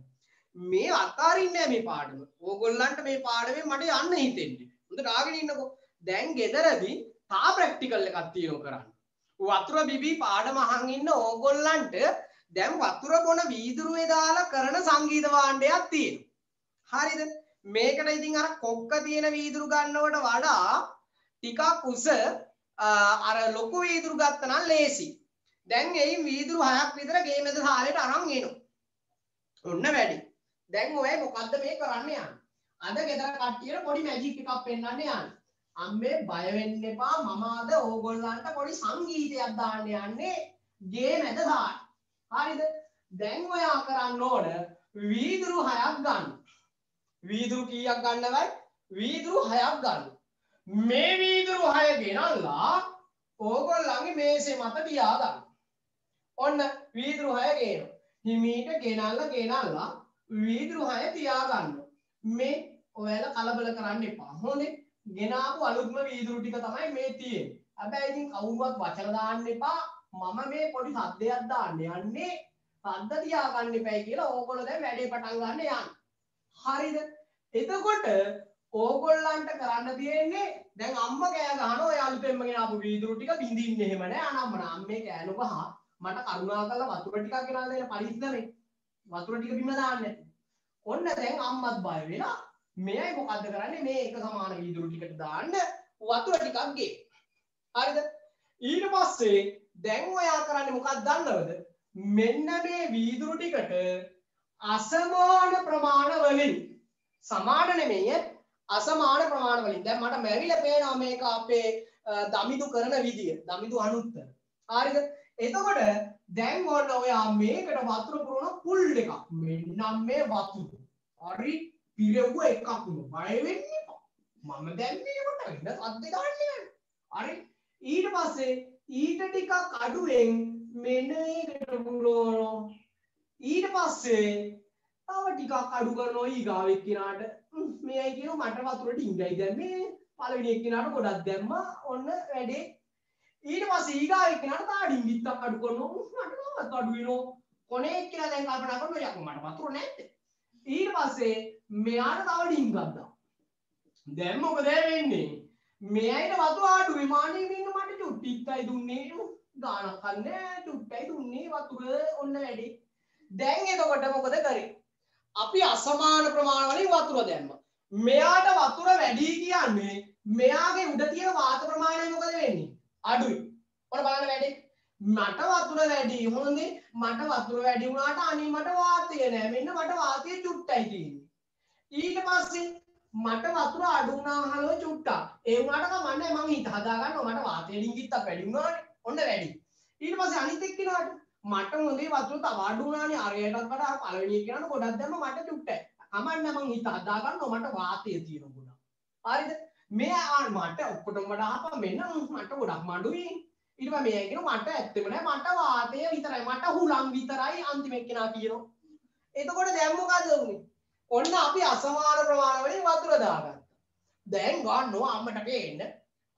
මේ අතාරින්නේ මේ පාඩම. ඕගොල්ලන්ට මේ පාඩමෙන් මට යන්න හිතෙන්නේ. හොඳට ආගෙන ඉන්නකෝ. දැන් ගෙදරදී තා ප්‍රැක්ටිකල් එකක් තියෙනවා කරන්න. වතුර බිබී පාඩම අහන් ඉන්න ඕගොල්ලන්ට දැන් වතුර බොන වීදුරුවේ දාලා කරන සංගීත භාණ්ඩයක් තියෙනවා. හරිද? මේකට ඉතින් අර කොක්ක තියෙන වීදුරු ගන්නවට වඩා ටිකක් උස අර ලොකු වීදුරු ගත්තා නම් ලේසි. දැන් එයින් වීදුරු 6ක් විතර ගේ මැද සාලේට අරන් එනවා. ඔන්න වැඩි. දැන් ඔය මොකද්ද මේ කරන්න යන්නේ? අද ගෙදර කට්ටියට පොඩි මැජික් එකක් පෙන්වන්න යන්නේ. අම්මේ බය වෙන්න එපා. මම අද ඕගොල්ලන්ට පොඩි සංගීතයක් දාන්න යන්නේ ගේ මැද සාලේ. හරිද? දැන් ඔයා කරන්න ඕන වීදුරු 6ක් ගන්න. වීදුරු කීයක් ගන්නවද? වීදුරු 6ක් ගන්න. මේ වීදුරු 6 ගෙනල්ලා ඕගොල්ලන්ගේ මේසේ මත තියාගන්න. ඔන්න වීදුරු 6 ගේනවා. හිමීට ගෙනල්ලා වීදුරු 6 තියාගන්න. මේ ඔයාලා කලබල කරන්න එපා. හොඳේ? ගෙනාපු අලුත්ම වීදුරු ටික තමයි මේ තියෙන්නේ. හැබැයි ඉතින් කවුරුවත් වචන දාන්න එපා. මම මේ පොඩි සද්දයක් දාන්න යන්නේ. සද්ද තියාගන්න එපයි කියලා ඕගොල්ලෝ දැන් වැඩේ පටන් ගන්න යන්නේ. හරිද? එතකොට ඕගොල්ලන්ට කරන්න තියෙන්නේ දැන් අම්මා කෑ ගහනවා ඔය අලුතෙන්ම ගෙනාපු වීදුරු ටික බින්දින්නේ එහෙම නෑ අනම්මන අම්මේ කෑනු ගහ මට කරුණාකරලා වතුර ටිකක් ගෙනල්ලා දෙන්න පරිස්සමෙන් වතුර ටික බිම දාන්න නැති. ඔන්න දැන් අම්මත් බය වෙලා මෙයයි මොකද්ද කරන්නේ මේ එක සමාන වීදුරු ටිකට දාන්න වතුර ටිකක් ගේ. හරිද? ඊට පස්සේ දැන් ඔයා කරන්නේ මොකක්ද දන්නවද? මෙන්න මේ වීදුරු ටිකට අසමාන ප්‍රමාණ වලින් සමාන නෙමෙයි අසමාන ප්‍රමාණ වලින් දැන් මට මැවිලා පේනවා මේක අපේ දමිදු කරන විදිය දමිදු අනුත්තර. හරිද? එතකොට දැන් ඔන්න ඔයා මේකට වතුර පුරවන පුල් එකක් මෙන්නම් මේ වතුර. හරි පිරෙව්ව එකක් උන බය වෙන්න එපා. මම දැන් මේකට ඉන්න සද්ද දාන්නේ. හරි ඊට පස්සේ ඊට ටිකක් අඩුවෙන් මෙන්න මේකට පුරවනවා. ඊට පස්සේ තව ටිකක් අඩු කරනවා ඊගාව එක්කිනාට මේයි කියන මට වතුර ඩිංගයි දැම්මේ පළවෙනි එක්කිනාට ගොඩක් දැම්මා ඔන්න වැඩේ. ඊට පස්සේ ඊගාව එක්කිනාට තා ඩිංගිත්තක් අඩු කරනවා මට තවත් අඩු වෙනවා. කොනේ එක්කිනා දැන් කල්පනා කරනවා යකෝ මට වතුර නැද්ද? ඊට පස්සේ මෙයාට තව ඩිංගක් දානවා. දැන් මොකද වෙන්නේ? මෙයයිට වතුර අඩු විමානේ මෙන්න මට චුට්ටික්යි දුන්නේ ගානක් ගන්න චුට්ටයි දුන්නේ වතුර ඔන්න වැඩේ. දැන් එතකොට මොකද කරේ? අපි අසමාන ප්‍රමාණ වලින් වතුර දැම්මා. මෙයාට වතුර වැඩි කියන්නේ මෙයාගේ උඩ තියෙන වාත ප්‍රමාණය මොකද වෙන්නේ? අඩුයි. ඔන්න බලන්න වැඩේ. මට වතුර වැඩි. හොඳේ. මට වතුර වැඩි වුණාට අනේ මට වාතය නෑ. මෙන්න මට වාතය චුට්ටයි තියෙන්නේ. ඊට පස්සේ මට වතුර අඩු වුණා හලෝ චුට්ටක්. ඒ වුණාට කමන්නේ මං හිත හදා ගන්නවා මට වාතය ඩිංගිත්තක් වැඩි වුණානේ. ඔන්න වැඩි. ඊට පස්සේ අනිත් එක්කිනාට මට හොඳේ වතුර තව අඩු වුණානේ අරයටත් වඩා පළවෙනි එක්කිනාට ගොඩක් දැම්ම මට චුට්ටයි. කමන්නේ මං හිත හදා ගන්නවා මට වාතය තියෙන ගුණ. හරිද? මෙයා මට ඔක්කොටම වඩා අප මෙන්න මට ගොඩක් මඩුයි. ඊට පස්සේ මෙයා කියනවා මට ඇත්තෙම නෑ මට වාතය විතරයි මට හුලං විතරයි අන්තිම එක්කිනා කියනවා. එතකොට දැන් මොකද වුනේ? ඔන්න අපි අසමාන ප්‍රමාණ වලින් වතුර දාගත්තා. දැන් ගන්නවා අම්මට පේන්න.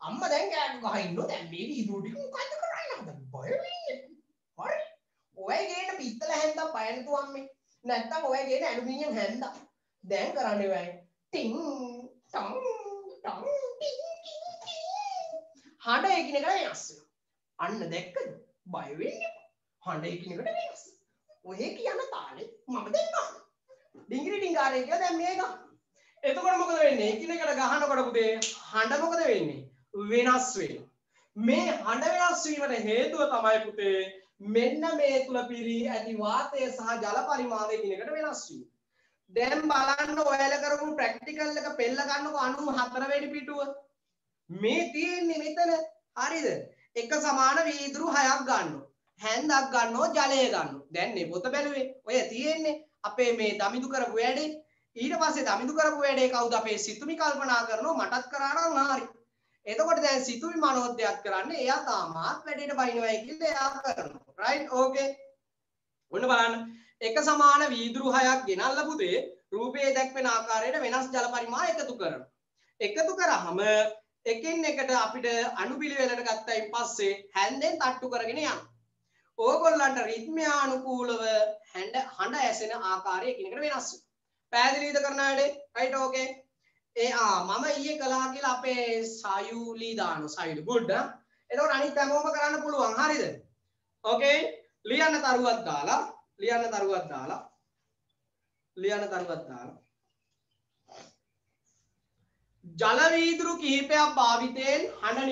අම්මා දැන් කෑම ගහ ඉන්නෝ දැන් මේ වීදුරු ටික මොකද්ද කරන්නේ? බය වෙන්නේ. හරි. ඔය ගේන පිත්තල හැන්දා බය නැතුව අම්මේ. නැත්තම් ඔය ගේන ඇලුමිනියම් හැන්දා. දැන් කරන්නේ වෙයි. Tin term term tin tin. හඬ එකිනෙකට වෙනස් වෙනවා. අන්න දැක්කද? බය වෙන්නේ. හඬ එකිනෙකට වෙනස්. ඔය කියන තාලේ මම දැන් ගන්න. ඩිංගිරි ඩිංගාරේ කියලා දැන් මේ ගන්න. එතකොට මොකද වෙන්නේ? එකිනෙකට ගහනකොට පුතේ හඬ මොකද වෙන්නේ? වෙනස් වෙනවා. මේ හඬ වෙනස් වීමට හේතුව තමයි පුතේ මෙන්න මේ තුල පිරී ඇති වාතය සහ ජල පරිමාණය එකිනෙකට වෙනස් වීම. දැන් බලන්න ඔයාලා කරපු ප්‍රැක්ටිකල් එක පෙළ ගන්නකො 94 වෙනි පිටුව. මේ තියෙන්නේ මෙතන. හරිද? එක සමාන වීදුරු 6ක් ගන්නවා. හැන්දක් ගන්නවා ජලය ගන්නවා. දැන් මේ පොත බැලුවේ. ඔය තියෙන්නේ අපේ මේ දමිදු කරපු වැඩේ. ඊට පස්සේ දමිදු කරපු වැඩේ කවුද අපේ සිතුමි කල්පනා කරනවා මටත් කරා නම් හරි. එතකොට දැන් සිතුමි මනෝද්‍යයක් කරන්නේ එයා තාමත් වැඩේට බයිනවයි කියලා එයා කරනවා. රයිට්? ඕකේ. ඔන්න බලන්න. එක සමාන වීදුරු 6ක් ගෙනල්ලා පුතේ රූපයේ දැක්වෙන ආකාරයට වෙනස් ජල පරිමාණ එකතු කරනවා. එකතු කරාම එකින් එකට අපිට අණුපිළිවෙලට ගත්තයින් පස්සේ හැන්දෙන් තට්ටු කරගෙන යනවා. ඕගොල්ලන්ට රිද්මයානුකූලව හඬ ඇසෙන ආකාරය එකිනෙකට වෙනස් වෙනවා. පැහැදිලිද කරන වැඩේ? රයිට් ඕකේ. මම ඊයේ කළා කියලා අපේ සයුලි දාන සයුලි ගුඩ්. එතකොට අනිත් හැමෝම කරන්න පුළුවන්. හරිද? ඕකේ. ලියන්න තරුවක් දාලා ජල වීදුරු කිහිපයක් භාවිතයෙන් හඬ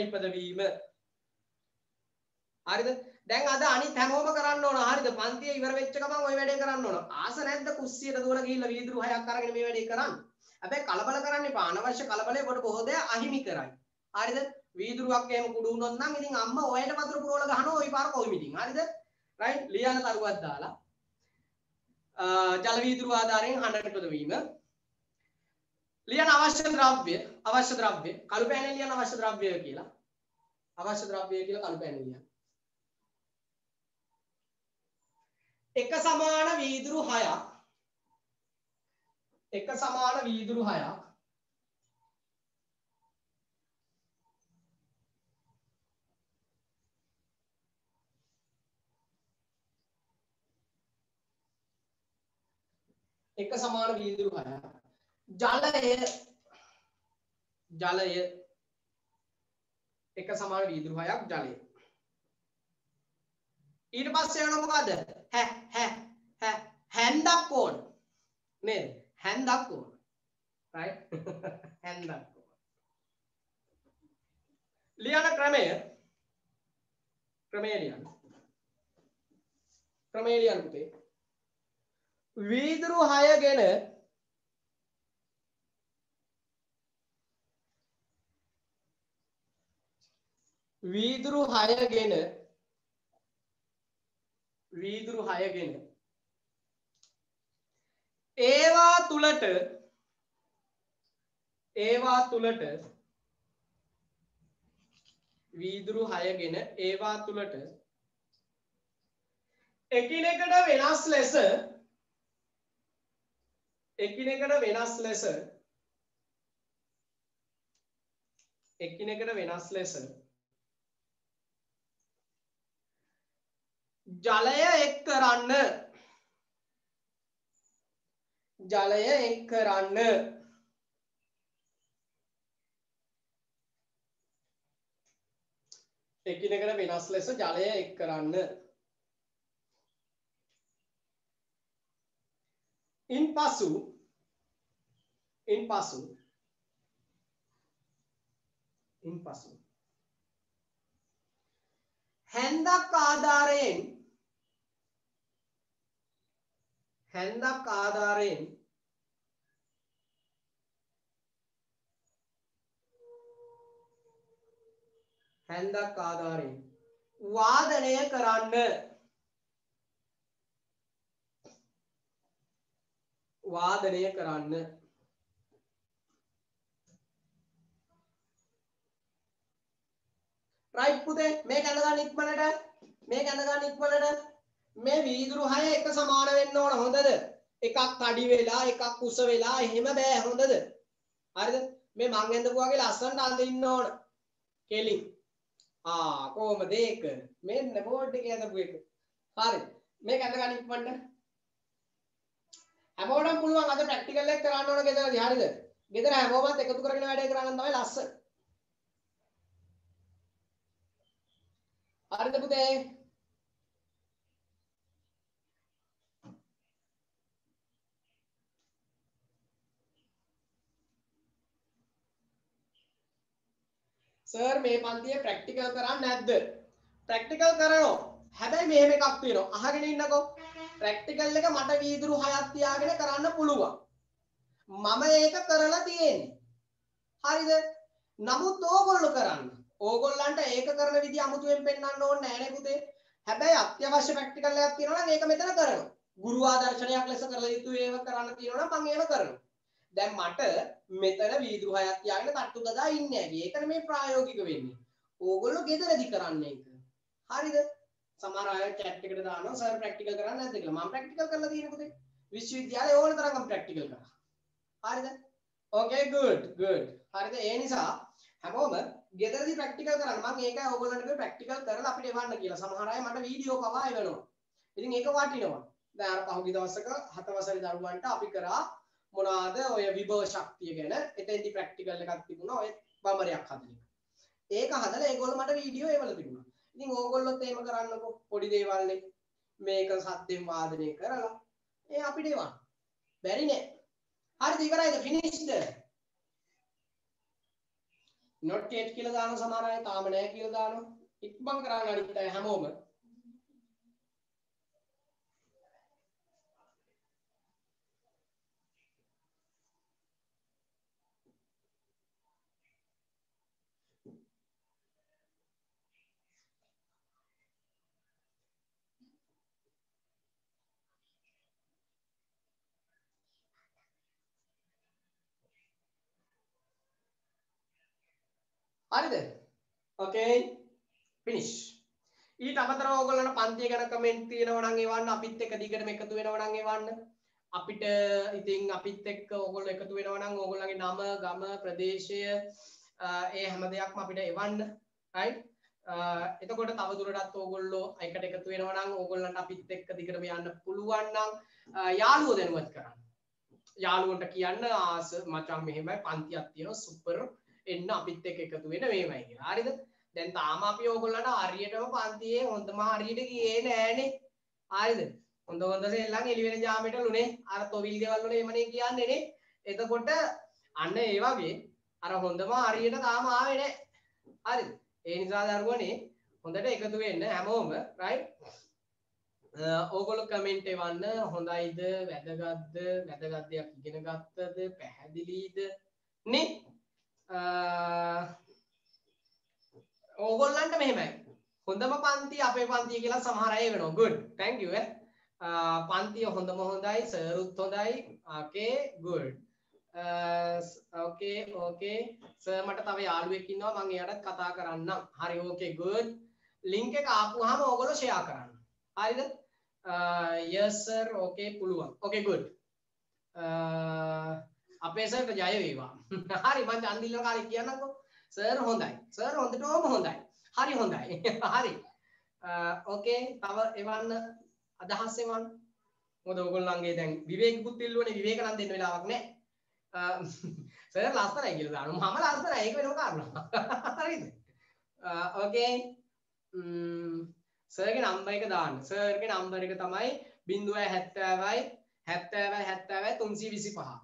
නිපදවීම. හරිද? දැන් අද අනිත් හැමෝම කරන්න ඕන. හරිද? පන්තිය ඉවර වෙච්ච ගමන් ওই වැඩේ කරන්න ඕන. ආස නැද්ද කුස්සියට දුවලා ගිහිල්ලා වීදුරු 6ක් අරගෙන මේ වැඩේ කරන්න? හැබැයි කලබල කරන්න එපා. අනවශ්‍ය කලබලේ කොට බොහෝ දේ අහිමි කරයි. හරිද? වීදුරුවක් එහෙම කුඩු වුණොත් නම් ඉතින් අම්මා ඔයයට වතුර පුරවලා ගහනවා ওই පාර කොයිමිටින්. හරිද? රයිට්? ලියන්න තරුවක් දාලා ජල වීදුරු ආධාරයෙන් හඬ නිපදවීම. ලියන අවශ්‍ය ද්‍රව්‍ය කළු පෑනේ ලියන අවශ්‍ය ද්‍රව්‍ය කියලා කළු පෑනේ ලියන්න. එක සමාන වීදුරු 6ක් ජලය එක සමාන වීදුරු 6ක් ජලය. ඊට පස්සේ යනවා මොකද? හැන්දක් ඕන නේද? හැන්දක් ඕන. රයිට්? හැන්දක් ඕන. ලියන ක්‍රමය ලියන්න පුතේ. වීදුරු 6 ගෙන ඒවා තුලට වීදුරු 6 ගෙන ඒවා තුලට එකිනෙකට වෙනස් ලෙස ජලය එක් කරන්න. එකිනෙකට වෙනස් ලෙස ජලය එක් කරන්න. ඉන්පසු හැන්දක් ආධාරයෙන් වාදනය කරන්න. රයිට් පුතේ මේක ඇඳ ගන්න ඉක්මනට. මේ වීදුරු 6 එක සමාන වෙන්න ඕන. හොඳද? එකක් තඩි වෙලා එකක් කුස වෙලා එහෙම බෑ. හොඳද? හරිද? මේ මං ඇඳපු වගේ ලස්සනට අඳින්න ඕන. කෙලින්. කොහොමද ඒක? මෙන්න බෝඩ් එකේ ඇඳපු එක. හරි. මේක ඇඳ ගන්න ඉක්මනට. හැමෝටම පුළුවන් අද ප්‍රැක්ටිකල් එක කරන්න ඕන ගෙදරදී. හරිද? ගෙදර හැමෝමත් එකතු කරගෙන වැඩේ කරන්න තමයි ලස්සන. හරිද පුතේ? සර් මේ පන්තියේ ප්‍රැක්ටිකල් කරන්නේ නැද්ද? ප්‍රැක්ටිකල් කරනවා. හැබැයි මෙහෙම එකක් තියෙනවා. අහගෙන ඉන්නකෝ. ප්‍රැක්ටිකල් එක මට වීදුරු 6ක් තියාගෙන කරන්න පුළුවන්. මම ඒක කරලා තියෙන්නේ. හරිද? නමුත් ඕගොල්ලෝ කරන්න. ඕගොල්ලන්ට ඒක කරන විදිය අමුතුවෙන් පෙන්වන්න ඕනේ නැහැ නේ පුතේ. හැබැයි අත්‍යවශ්‍ය ප්‍රැක්ටිකල් එකක් තියෙනවා නම් ඒක මෙතන කරනවා. ගුරු ආදර්ශනයක් ලෙස කරලා යුතු ඒව කරන්න තියෙනවා නම් මම ඒව කරනවා. දැන් මට මෙතන වීදුරු 6ක් තියාගෙන තට්ටු ගදා ඉන්නේ ඇයි? ඒකනේ මේ ප්‍රායෝගික වෙන්නේ. ඕගොල්ලෝ ගෙදරදී කරන්නේ ඒක. හරිද? සමහර අය chat එකට දානවා සර් ප්‍රැක්ටිකල් කරන්නේ නැද්ද කියලා. මම ප්‍රැක්ටිකල් කරලා තියෙන පුතේ. විශ්වවිද්‍යාලේ ඕන තරම් මම ප්‍රැක්ටිකල් කරා. හරිද? Okay good good. හරිද? ඒ නිසා හැමෝම ගෙදරදී ප්‍රැක්ටිකල් කරන්න. මම ඒකයි ඕගොල්ලන්ට කිව්වේ ප්‍රැක්ටිකල් කරලා අපිට එවන්න කියලා. සමහර අය මට වීඩියෝ පවා එවනවා. ඉතින් ඒක වටිනවා. දැන් අර පහුගිය දවසක 7 වසරේ දරුවන්ට අපි කරා මොනවාද ඔය විභව ශක්තිය ගැන. එතෙන්දි ප්‍රැක්ටිකල් එකක් තිබුණා. ඔය බඹරයක් හදන එක. ඒක හදලා ඒගොල්ලෝ මට වීඩියෝ එවලා තිබුණා. ඉතින් ඕගොල්ලොත් එහෙම කරන්නකෝ. පොඩි දේවල් නේ. මේක සද්දෙන් වාදනය කරලා අපිට එවන්න. බැරි නෑ. හරිද? ඉවරයිද? finished? not yet කියලා දානවා සමහර අය. තාම නෑ කියලා දානවා. ඉක්මන් කරන්න අනිත් අය හැමෝම. හරිද? okay finish. ඊට අමතරව ඕගොල්ලන්ට පන්තිය ගැන කමෙන්ට් තියෙනවා නම් එවන්න. අපිත් එක්ක දිගටම එකතු වෙනවා නම් එවන්න. අපිට ඉතින් අපිත් එක්ක ඕගොල්ලෝ එකතු වෙනවා නම් ඕගොල්ලන්ගේ නම, ගම, ප්‍රදේශය ඒ හැම දෙයක්ම අපිට එවන්න. right? එතකොට තව දුරටත් ඕගොල්ලෝ එකට එකතු වෙනවා නම් ඕගොල්ලන්ට අපිත් එක්ක දිගටම යන්න පුළුවන් නම් යාළුවෝ දැනුවත් කරන්න. යාළුවන්ට කියන්න මචං මෙහෙමයි පන්තියක් තියෙනවා සුපර් එන්න අපිත් එක්ක එකතු වෙන්න මේමයි කියලා. හරිද? දැන් තාම අපි ඕගොල්ලන්ට හරියටම පන්තියේ හොඳම හරියට ගියේ නෑනේ. හරිද? හොඳ සෙල්ලම් එළි වෙන ජාමෙට ලුනේ. අර තොවිල් ගෙවල් වල එමනේ කියන්නේ නේ. එතකොට අන්න ඒ වගේ අර හොඳම හරියට තාම ආවේ නෑ. හරිද? ඒ නිසා දරුවනේ හොඳට එකතු වෙන්න හැමෝම right? ඕගොල්ලෝ කමෙන්ට් එවන්න. හොඳයිද? වැදගත්ද? වැදගත් දෙයක් ඉගෙන ගත්තද? පැහැදිලිද? නේ? ඕගොල්ලන්ට මෙහෙමයි. හොඳම පන්තිය අපේ පන්තිය කියලා සමහර අය වෙනවා. good. thank you පන්තිය හොඳම හොඳයි. සර්ුත් හොඳයි. okay good. okay සර් මට තව යාළුවෙක් ඉන්නවා මම එයාටත් කතා කරන්නම්. හරි okay good. link එක ආපුවාම ඕගොල්ලෝ share කරන්න. හරිද? yes sir okay පුළුවන්. okay good. අපේ සර්ට ජය වේවා. හරි මම චන්දිල්ල කාලේ කියන්නම්කෝ. සර් හොඳයි. සර් හොඳටම හොඳයි. හරි හොඳයි. හරි. ඕකේ තව එවන්න අදහස් එවන්න. මොකද ඔයගොල්ලන්ගේ දැන් විවේකීකුත් ඉල්ලුවනේ විවේක නම් දෙන්න වෙලාවක් නැහැ. සර් ලස්සනයි කියලා දානවා. මම ලස්සනයි ඒක වෙනම කාරණා. හරිද? ඕකේ. සර්ගේ නම්බර් එක දාන්න. සර්ගේ නම්බර් එක තමයි 070යි 70යි 70යි 325.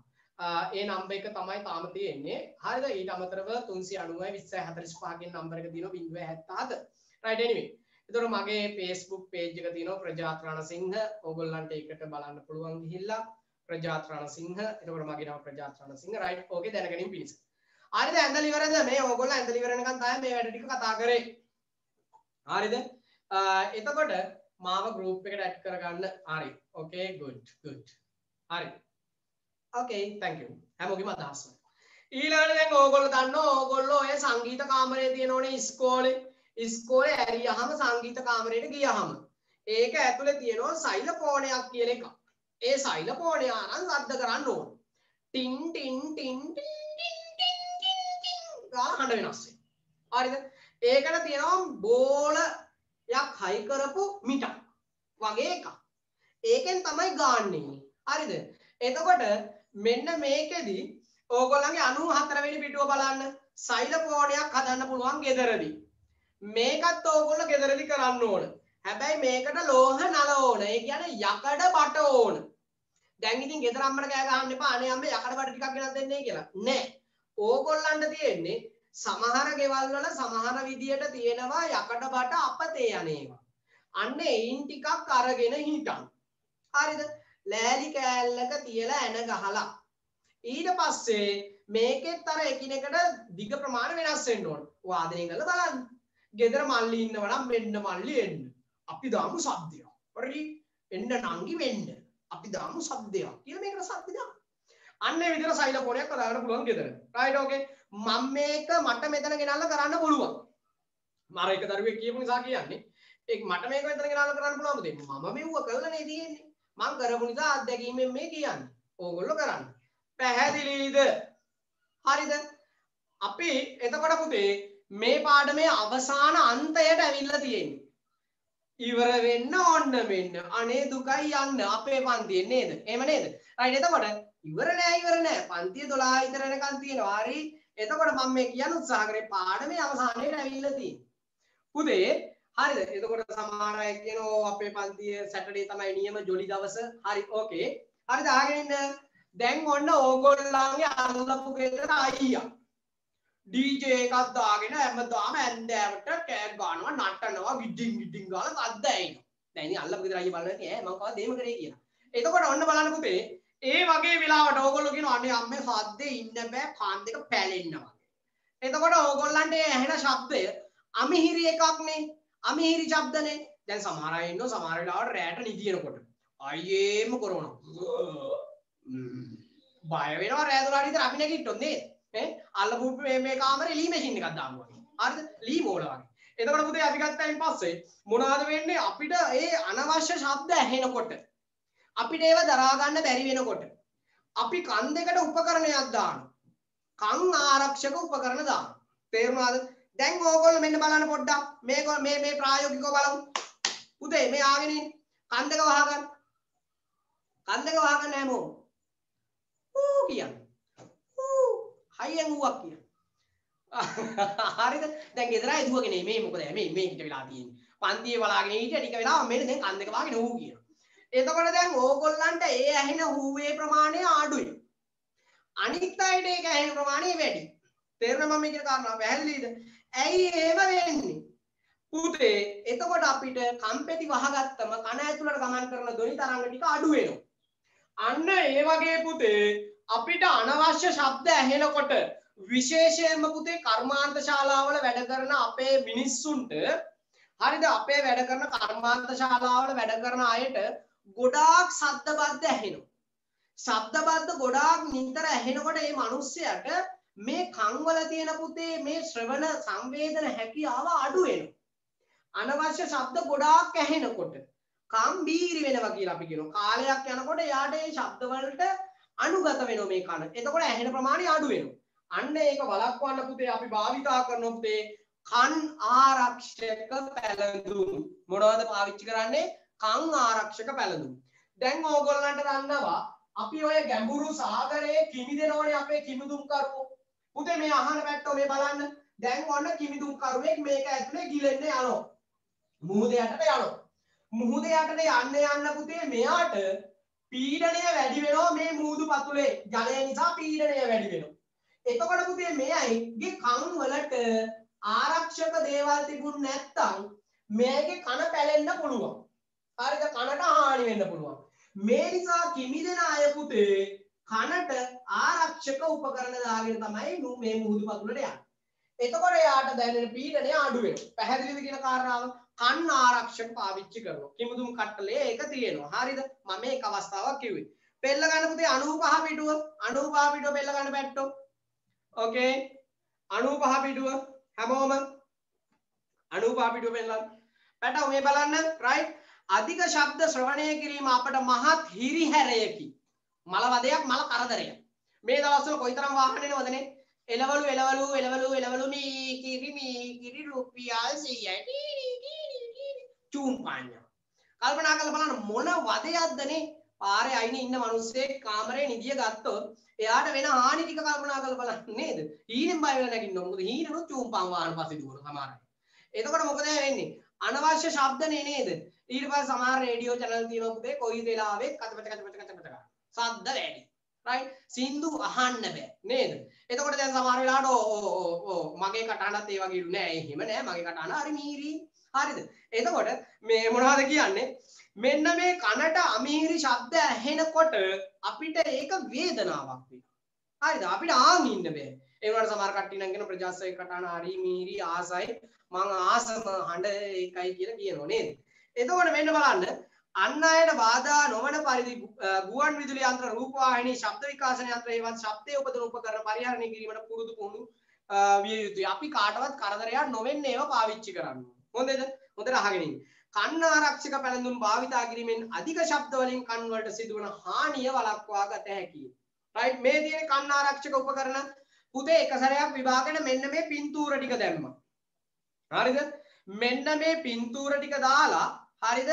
ඒ නම්බර් එක තමයි තාම තියෙන්නේ. හරිද? ඊට අමතරව 390යි 2045 කියන නම්බර් එක තියෙනවා 077. right anyway. එතකොට මගේ Facebook page එක තියෙනවා ප්‍රජාත් රණසිංහ. ඕගොල්ලන්ට ඒකට බලන්න පුළුවන් ගිහිල්ලා ප්‍රජාත් රණසිංහ. එතකොට මගේ නම ප්‍රජාත් රණසිංහ. right. ඕකේ දැනගනින් පිණිස. හරිද? ඇඳලා ඉවරද? මේ ඕගොල්ලෝ ඇඳලා ඉවර වෙනකන් තමයි මේ වැඩ ටික කතා කරේ. හරිද? එතකොට මාව group එකට add කරගන්න. හරි. okay good good. හරි. okay thank you හැමෝගෙම අදහස් වල ඊළඟට දැන් ඕගොල්ලෝ දන්නවා ඕගොල්ලෝ ඔය සංගීත කාමරේ තියෙනෝනේ ඉස්කෝලේ ඇරියාම සංගීත කාමරේට ගියාම ඒක ඇතුලේ තියෙනවා සෛලකෝණයක් කියලා එකක්. ඒ සෛලකෝණය අරන් ශබ්ද කරන්න ඕන. Tin tin tin tin tin tin ගාලා හඬ වෙනස් වෙනවා. හරිද? ඒකට තියෙනවා බෝලයක් හයි කරපු මිටක් වගේ එකක්. ඒකෙන් තමයි ගාන්නේ. හරිද? එතකොට මෙන්න මේකෙදි ඕගොල්ලන්ගේ 94 වෙනි පිටුව බලන්න සෛල කෝණයක් හදන්න පුළුවන් ගෙදරදී. මේකත් ඕගොල්ලෝ ගෙදරදී කරන්න ඕන. හැබැයි මේකට ලෝහ නල ඕන. ඒ කියන්නේ යකඩ බට ඕන. දැන් ඉතින් ගෙදර අම්මට කෑ ගහන්න එපා. අනේ අම්මේ යකඩ බට ටිකක් ගෙනත් දෙන්නේ කියලා. නෑ. ඕගොල්ලන්ට තියෙන්නේ සමහර ගෙවල් වල සමහර විදියට තියෙනවා යකඩ බට අපතේ යන්නේවා. අන්න එයින් ටිකක් අරගෙන හිටන්. හරිද? ලෑලි කෑල්ලක තියලා එන ගහලා. ඊට පස්සේ මේකෙත් අර එකිනෙකට දිග ප්‍රමාණය වෙනස් වෙන්න ඕන. වාදනය කරලා බලන්න. ගෙදර මල්ලි ඉන්නවා නම් මෙන්න මල්ලි එන්න. අපි දාමු සද්දයක්. හරි? එන්න නංගි වෙන්න. අපි දාමු සද්දයක්. කියලා මේකට සද්ද දාන්න. අන්න ඒ විදිහට සයිලොෆෝනයක් හදාගන්න පුළුවන් ගෙදර. රයිට් ඕකේ. මම මේක මට මෙතන ගෙනල්ලා කරන්න පුළුවන්. මම එක දරුවෙක් කියපු නිසා කියන්නේ. ඒක මට මේක මෙතන ගෙනල්ලා කරන්න පුළුවන් දෙන්න. මම මෙව්ව කළානේ තියෙන්නේ. මම කරපු නිසා අත්දැකීමෙන් මේ කියන්නේ. ඕගොල්ලෝ කරන්න. පැහැදිලිද? හරිද? අපි එතකොට පුතේ මේ පාඩමේ අවසාන අන්තයට ඇවිල්ලා තියෙන්නේ. ඉවර වෙන්න ඕන්න මෙන්න. අනේ දුකයි යන්න අපේ පන්තියේ නේද? එහෙම නේද? රයිට් එතකොට ඉවර නෑ. පන්තිය 12 විතර වෙනකන් තියෙනවා. හරි. එතකොට මම මේ කියන්න උත්සාහ කරේ පාඩමේ අවසානයට ඇවිල්ලා තියෙන්නේ. පුතේ හරිද? එතකොට සමහර අය කියනවා අපේ පන්තියේ සැටර්ඩේ තමයි නියම ජොලි දවස. හරි ඕකේ. හරිද? අහගෙන ඉන්න. දැන් ඔන්න ඕගොල්ලන්ගේ අල්ලපු ගෙදර අයියා DJ එකක් දාගෙන හැමදාම ඇන්දෑවට ටැග් ගන්නවා නටනවා ගිඩින් ගාලා අද්ද ඇයිනවා. දැන් ඉතින් අල්ලපු ගෙදර අයියා බලන්නේ ඈ මම කවදාද එහෙම කරේ කියලා. එතකොට ඔන්න බලන්න පුතේ ඒ වගේ වෙලාවට ඕගොල්ලෝ කියනවා අනේ අම්මේ සද්දේ ඉන්න බෑ කාන් දෙක පැලෙන්නවා. එතකොට ඕගොල්ලන්ට ඇහෙන ශබ්දය අමිහිරි එකක්නේ. අමිහිරි ශබ්දනේ. දැන් සමහර අය ඉන්නවා සමහර වෙලාවට රැට නිදිනකොට අයියේම කරනවා. බය වෙනවා රෑ 12 විතර අපි නැගිට්ටොත් නේද? අල්ලපු මේ කාමරේ ලී මැෂින් එකක් දානවා වගේ. හරිද? ලී මෝල වගේ. එතකොට පුතේ අපි ගත්තායින් පස්සේ මොනවද වෙන්නේ? අපිට ඒ අනවශ්‍ය ශබ්ද ඇහෙනකොට අපිට ඒව දරා ගන්න බැරි වෙනකොට අපි කන් දෙකට උපකරණයක් දානවා. කන් ආරක්ෂක උපකරණ දානවා. තේරුණාද? දැන් ඕගොල්ලෝ මෙන්න බලන්න පොඩ්ඩක්. මේ ප්‍රායෝගිකව බලමු. පුතේ මේ ආගෙන ඉන්න. කන් දෙක වහගන්න. කන් දෙක වහගන්න හැමෝම. ඌ කියන්නේ. හයියෙන් ඌක් කියන. හරිද? දැන් ගෙදර අය දුවගෙන මේ මොකද මේ හිට වෙලා තියෙන්නේ. පන්තියේ බලාගෙන හිටිය ටික වෙලාව මෙන්න දැන් කන් දෙක වහගෙන ඌ කියන. එතකොට දැන් ඕගොල්ලන්ට ඒ ඇහෙන හූවේ ප්‍රමාණය අඩුයි. අනිත් අයට ඒක ඇහෙන ප්‍රමාණය වැඩි. තේරෙනවද මම කියන කාරණා පැහැදිලිද? ඇයි එහෙම වෙන්නේ? පුතේ එතකොට අපිට කම්පැටි වහගත්තම කන ඇතුළට ගමන් කරන ධ්වනි තරංග ටික අඩු වෙනවා. අන්න ඒ වගේ පුතේ අපිට අනවශ්‍ය ශබ්ද ඇහෙනකොට විශේෂයෙන්ම පුතේ කර්මාන්ත ශාලාවල වැඩ කරන අපේ මිනිස්සුන්ට හරිද අපේ වැඩ කරන කර්මාන්ත ශාලාවල වැඩ කරන අයට ගොඩාක් ශබ්ද බද්ද ඇහෙනවා. ශබ්ද බද්ද ගොඩාක් නිතර ඇහෙනකොට මේ මිනිස්සයාට මේ කන් වල තියෙන පුතේ මේ ශ්‍රවණ සංවේදන හැකියාව අඩු වෙනවා. අනවශ්‍ය ශබ්ද ගොඩාක් ඇහෙනකොට කන් බීරි වෙනවා කියලා අපි කියනවා. කාලයක් යනකොට යාට මේ ශබ්ද වලට අනුගත වෙනවා මේ කන. එතකොට ඇහෙන ප්‍රමාණය අඩු වෙනවා. අන්න ඒක වළක්වන්න පුතේ අපි භාවිතා කරන පුතේ කන් ආරක්ෂක පැළඳුම්. මොනවද පාවිච්චි කරන්නේ? කන් ආරක්ෂක පැළඳුම්. දැන් ඕගොල්ලන්ට දන්නවා අපි ඔය ගැඹුරු සාගරයේ කිමිදෙනෝනේ අපේ කිමිදුම් කරුවෝ. පුතේ මේ අහන පැත්තෝ මේ බලන්න. දැන් ඔන්න කිමිදුම් කරුවෙක් මේක ඇතුලේ ගිලෙන්න යනවා. මුහුද යටට යනවා. මුහුද යටට යන්න පුතේ මෙයාට පීඩනය වැඩි වෙනවා මේ මුහුදු පතුලේ ජලය නිසා පීඩනය වැඩි වෙනවා. එතකොට පුතේ මෙයයිගේ කන් වලට ආරක්ෂක දේවල් තිබුණ නැත්තම් මේකේ කන පැලෙන්න පුළුවන්. හරිද? කනට හානි වෙන්න පුළුවන්. මේ නිසා කිමිදෙන අය පුතේ කනට ආරක්ෂක උපකරණ දාගෙන තමයි මේ මුහුදු පතුලට යන්නේ. එතකොට යාට දැනෙන පීඩනය අඩු වෙනවා. පැහැදිලිද කියන කාරණාව? කන් ආරක්ෂක පාවිච්චි කරනවා. කිමුදුම් කට්ටලේ ඒක තියෙනවා. හරිද? මම මේක අවස්ථාවක් කිව්වේ. පෙළ ගන්න පුතේ 95 පිටුව. 95 පිටුව පෙළ ගන්න පැට්ටෝ. ඕකේ. 95 පිටුව හැමෝම 95 පිටුව පෙළන්න. පැටව මේ බලන්න. රයිට්. අධික ශබ්ද ශ්‍රවණය කිරීම අපට මහත් හිරිහැරයකි. මල වදයක් මල කරදරයක්. මේ දවස්වල කොයිතරම් වාහන එනවදනේ? එලවලු මේ කිරි රුපියල් 100යි. චූන් පාඤ්ඤා. කල්පනා කරලා බලන්න මොන වදයක්දනේ? පාරේ අයිනේ ඉන්න මිනිස්සෙක් කාමරේ නිදිය ගත්තොත් එයාට වෙන හානි ටික කල්පනා කරලා බලන්න නේද? හීනෙන් බය වෙලා නැගින්න ඕන. මොකද හීනනොත් චූන් පාන් වාහන පස්සේ දුවන සමහර අය. එතකොට මොකද වෙන්නේ? අනවශ්‍ය ශබ්ද නේද? ඊට පස්සේ සමහර රේඩියෝ channel තියෙනවා පුතේ කොයි වෙලාවෙත් කච ශබ්ද වැඩි. right? සින්දු අහන්න බෑ නේද? එතකොට දැන් සමහර වෙලාවට මගේ කටහඬත් ඒ වගේ නෑ. එහෙම නෑ. මගේ කටහඬ හරි මීරි. හරිද? එතකොට මේ මොනවද කියන්නේ? මෙන්න මේ කනට අමීරි ශබ්ද ඇහෙනකොට අපිට ඒක වේදනාවක් වෙනවා. හරිද? අපිට ආන් ඉන්න බෑ. ඒ වුණාට සමහර කට්ටිය නම් කියන ප්‍රජාසයි කටහඬ හරි මීරි ආසයි මං ආසම හඬ ඒකයි කියලා කියනවා නේද? එතකොට මෙන්න බලන්න අන් අයට බාධා නොවන පරිදි ගුවන් විදුලි යන්ත්‍ර රූපවාහිනී ශබ්ද විකාශන යන්ත්‍ර ඒවත් ශබ්දයේ උපදවන උපකරණ පරිහරණය කිරීමට පුරුදු පුහුණු විය යුතුයි. අපි කාටවත් කරදරයක් නොවෙන්න ඒවා පාවිච්චි කරන්න. හොඳද? හොඳට අහගෙන ඉන්න. කන් ආරක්ෂක පැළඳුම් භාවිතා කිරීමෙන් අධික ශබ්ද වලින් කන් වලට සිදුවන හානිය වළක්වා ගත හැකියි. right මේ තියෙන කන් ආරක්ෂක උපකරණ පුතේ එක සැරයක් විභාගෙට මෙන්න මේ පින්තූර ටික දැම්මා. හරිද? මෙන්න මේ පින්තූර ටික දාලා හරිද?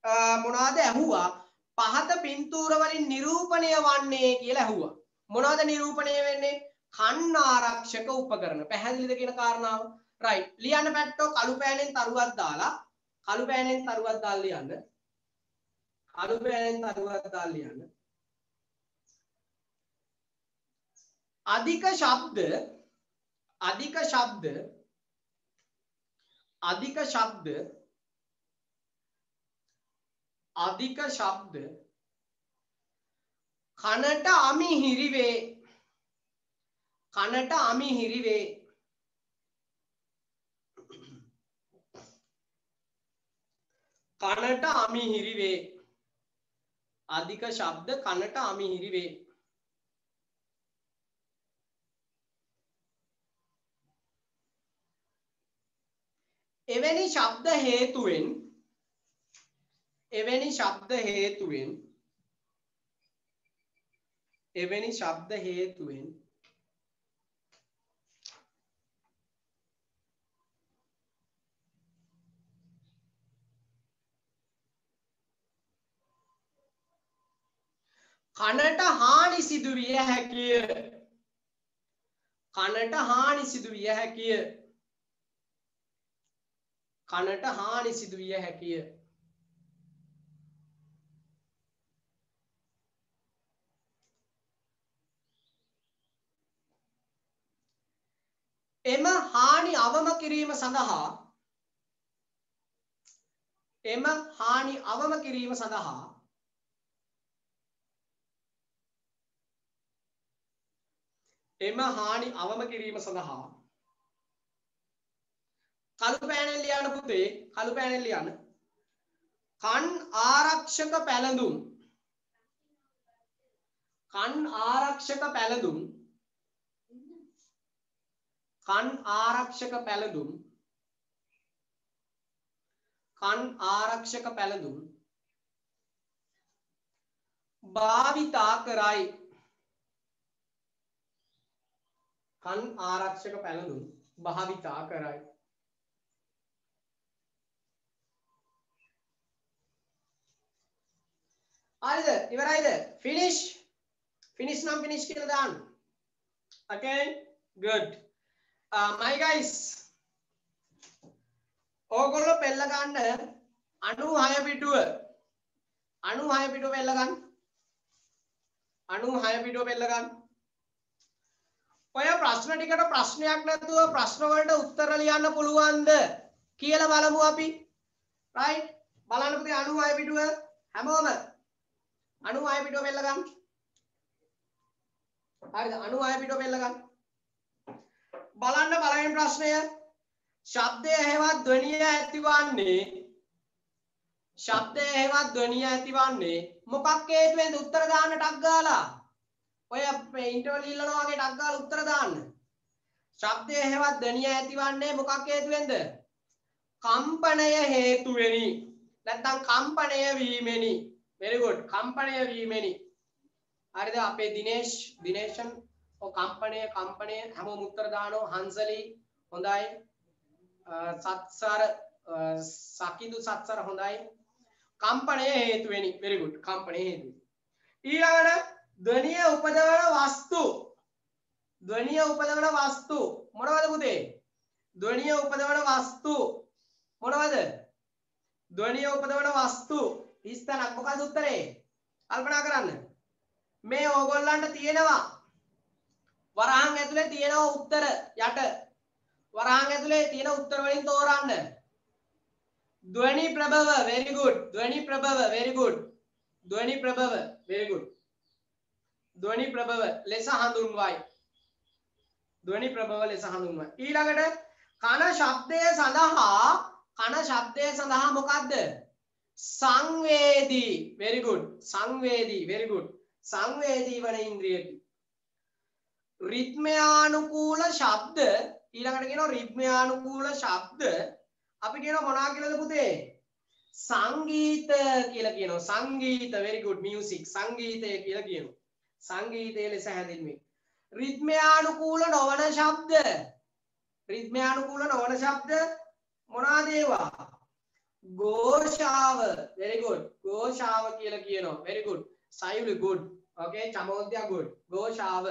මොනවද ඇහුවා? පහත පින්තූර වලින් නිරූපණය වන්නේ කියලා ඇහුවා. මොනවද නිරූපණය වෙන්නේ? කන් ආරක්ෂක උපකරණ. පැහැදිලිද කියන කාරණාව? right ලියන්න පැට්ටෝ කළු පෑනෙන් තරුවක් දාලා කළු පෑනෙන් තරුවක් දාලා ලියන්න. කළු පෑනෙන් තරුවක් දාලා ලියන්න. අධික ශබ්ද කනට අමිහිරි වේ. කනට අමිහිරි වේ. කනට අමිහිරි වේ. අධික ශබ්ද කනට අමිහිරි වේ. එවැනි ශබ්ද හේතුවෙන් කනට හානි සිදුවිය හැකිය. කනට හානි සිදුවිය හැකිය. කනට හානි සිදුවිය හැකිය. එම හානි අවම කිරීම සඳහා කළු පෑනෙන් ලියන්න පුතේ කළු පෑනෙන් ලියන්න. කන් ආරක්ෂක පැළඳුම් කන් ආරක්ෂක පැළඳුම් භාවිතා කරයි. කන් ආරක්ෂක පැළඳුම් භාවිතා කරයි. හරිද? ඉවරයිද? finish නම් finish කියලා දාන්න. okay good my guys ඕගොල්ලෝ පෙළ ගන්න 96 පිටුව පෙළ ගන්න. 96 පිටුව පෙළ ගන්න. ඔය ප්‍රශ්න ටිකට ප්‍රශ්නයක් නැතුව ප්‍රශ්න වලට උත්තර ලියන්න පුළුවන්ද කියලා බලමු අපි. right බලන්න පුතේ 96 පිටුව හැමෝම 96 පිටුව පෙළ ගන්න. හරිද? 96 පිටුව පෙළ ගන්න. බලන්න පළවෙනි ප්‍රශ්නය. ශබ්දය හේවත් ධ්වනිය ඇතිවන්නේ මොකක් හේතුවෙන්ද? උත්තර දාන්න ටක් ගාලා. ඔය ඉන්ටර්වල් ඉල්ලනවා වගේ ටක් ගාලා උත්තර දාන්න. ශබ්දය හේවත් ධ්වනිය ඇතිවන්නේ මොකක් හේතුවෙන්ද? කම්පනය හේතුවෙනි. නැත්නම් කම්පනය වීමෙනි. very good කම්පනය වීමෙනි. හරිද? අපේ දිනේෂන් කම්පනය හැමෝම උත්තර දානවා. හංසලි හොඳයි. සත්සර සකිදු සත්සර හොඳයි. කම්පනය හේතු වෙනි. very good කම්පනය හේතු. ඊළඟට ධ්වනිය උපදවන වස්තු මොනවද පුතේ? ධ්වනිය උපදවන වස්තු මොනවද? ධ්වනිය උපදවන වස්තු 30ක්. මොකද උත්තරේ? කල්පනා කරන්න. මේ ඕගොල්ලන්ට තියෙනවා වරහන් ඇතුලේ තියෙනවා උත්තර යට. වරහන් ඇතුලේ තියෙන උත්තර වලින් තෝරන්න. ධ්වනි ප්‍රභව very good. ධ්වනි ප්‍රභව very good. ධ්වනි ප්‍රභව very good. ධ්වනි ප්‍රභව ලෙස හඳුන්වයි. ධ්වනි ප්‍රභව ලෙස හඳුන්වයි. ඊළඟට කන ශබ්දය සඳහා මොකද්ද? සංවේදී very good. සංවේදී very good. සංවේදී වන ඉන්ද්‍රියකි. රිද්මයානුකූල ශබ්ද ඊළඟට කියනවා රිද්මයානුකූල ශබ්ද අපි කියනවා මොනවා කියලාද පුතේ? සංගීත කියලා කියනවා. සංගීත very good music සංගීතය කියලා කියනවා. සංගීතය ලෙස හැඳින්වේ. රිද්මයානුකූල නොවන ශබ්ද රිද්මයානුකූල නොවන ශබ්ද මොනවාද ඒවා? ഘോഷාව very good. ഘോഷාව කියලා කියනවා. very good. සයුලි good. okay චමෝද්‍ය good. ഘോഷාව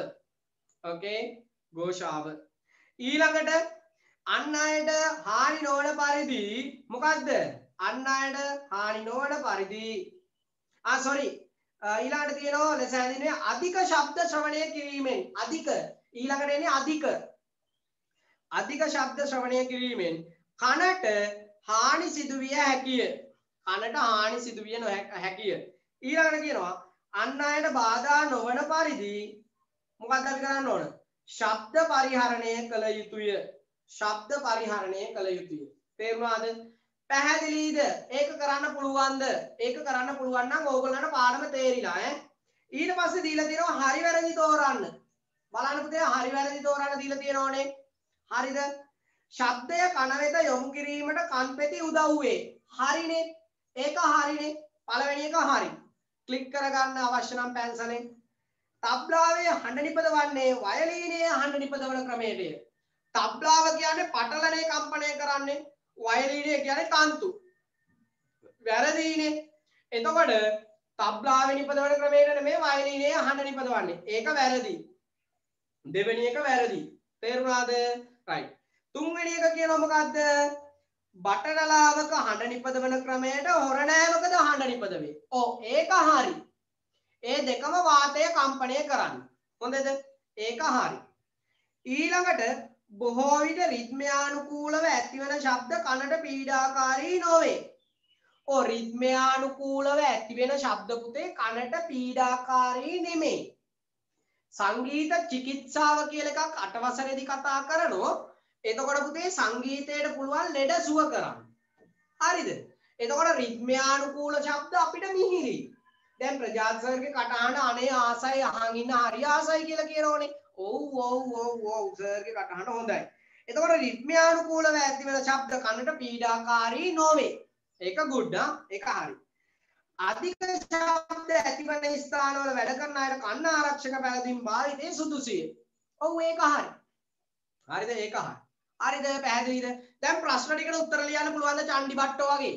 okay ഘോഷාව. ඊළඟට අන් අයට හානි නොවන පරිදි මොකද්ද? අන් අයට හානි නොවන පරිදි sorry ඊළඟට තියෙනවා ලෙස හැඳින්වෙන්නේ අධික ශබ්ද ශ්‍රවණය කිරීමෙන්. අධික ඊළඟට එන්නේ අධික ශබ්ද ශ්‍රවණය කිරීමෙන් කනට හානි සිදුවිය හැකිය. කනට හානි සිදුවිය නොහැකිය. ඊළඟට කියනවා අන් අයට බාධා නොවන පරිදි මොකක්ද අපි කරන්න ඕන? ශබ්ද පරිහරණය කළ යුතුය. ශබ්ද පරිහරණය කළ යුතුය. තේරුණාද? පැහැදිලිද? ඒක කරන්න පුළුවන්ද? ඒක කරන්න පුළුවන් නම් ඕගොල්ලන්ට පාඩම තේරිලා ඈ. ඊට පස්සේ දීලා තියෙනවා හරි වැරදි තෝරන්න. බලන්න පුතේ හරි වැරදි තෝරන්න දීලා තියෙනෝනේ. හරිද? ශබ්දය කන වෙත යොමු කිරීමට කන්පෙති උදව් වේ. හරිනේ. ඒක හරිනේ. පළවෙනි එක හරි. ක්ලික් කරගන්න අවශ්‍ය නම් පැන්සලෙන්. තබ්ලාවේ හඬ නිපදවන්නේ වයලීනයේ හඬ නිපදවන ක්‍රමයටය. තබ්ලාව කියන්නේ පටලනේ කම්පණය කරන්නේ. වයලීනය කියන්නේ තන්තු. වැරදීනේ. එතකොට තබ්ලාවේ නිපදවන ක්‍රමයට නෙමෙයි වයලීනයේ හඬ නිපදවන්නේ. ඒක වැරදි. දෙවෙනි එක වැරදි. තේරුණාද? right. තුන්වෙනි එක කියනවා මොකද්ද? බටරලාවක හඬ නිපදවන ක්‍රමයට හොරණෑමකද හඬ නිපදවේ. ඔව් ඒක හරි. ඒ දෙකම වාතය කම්පණය කරන්නේ. හොඳද? ඒක හරි. ඊළඟට බොහෝ විට රිද්මයානුකූලව ඇතිවන ශබ්ද කනට පීඩාකාරී නොවේ. ඔව් රිද්මයානුකූලව ඇතිවෙන ශබ්ද පුතේ කනට පීඩාකාරී නෙමෙයි. සංගීත චිකිත්සාව කියලා එකක් 8 වසරේදී කතා කරනවා. එතකොට පුතේ සංගීතයට පුළුවන් ලෙඩ සුව කරන්න. හරිද? එතකොට රිද්මයානුකූල ශබ්ද අපිට මිහිරි. දැන් ප්‍රජාත් සර්ගේ කටහඬ අනේ ආසයි අහන් ඉන්න හරි ආසයි කියලා කියනෝනේ. ඔව් සර්ගේ කටහඬ හොඳයි. එතකොට රිද්මයානුකූලව ඇති වෙන ශබ්ද කනට පීඩාකාරී නොවේ. ඒක good ඒක හරි. අධික ශබ්ද ඇතිවන ස්ථානවල වැඩ කරන අයට කන්න ආරක්ෂක පැළඳීම් භාවිතයේ සුදුසුය. ඔව් ඒක හරි. හරිද? ඒක හරි. හරිද? පැහැදිලිද? දැන් ප්‍රශ්න ටිකට උත්තර ලියන්න පුළුවන්ද චණ්ඩි බට්ටෝ වගේ?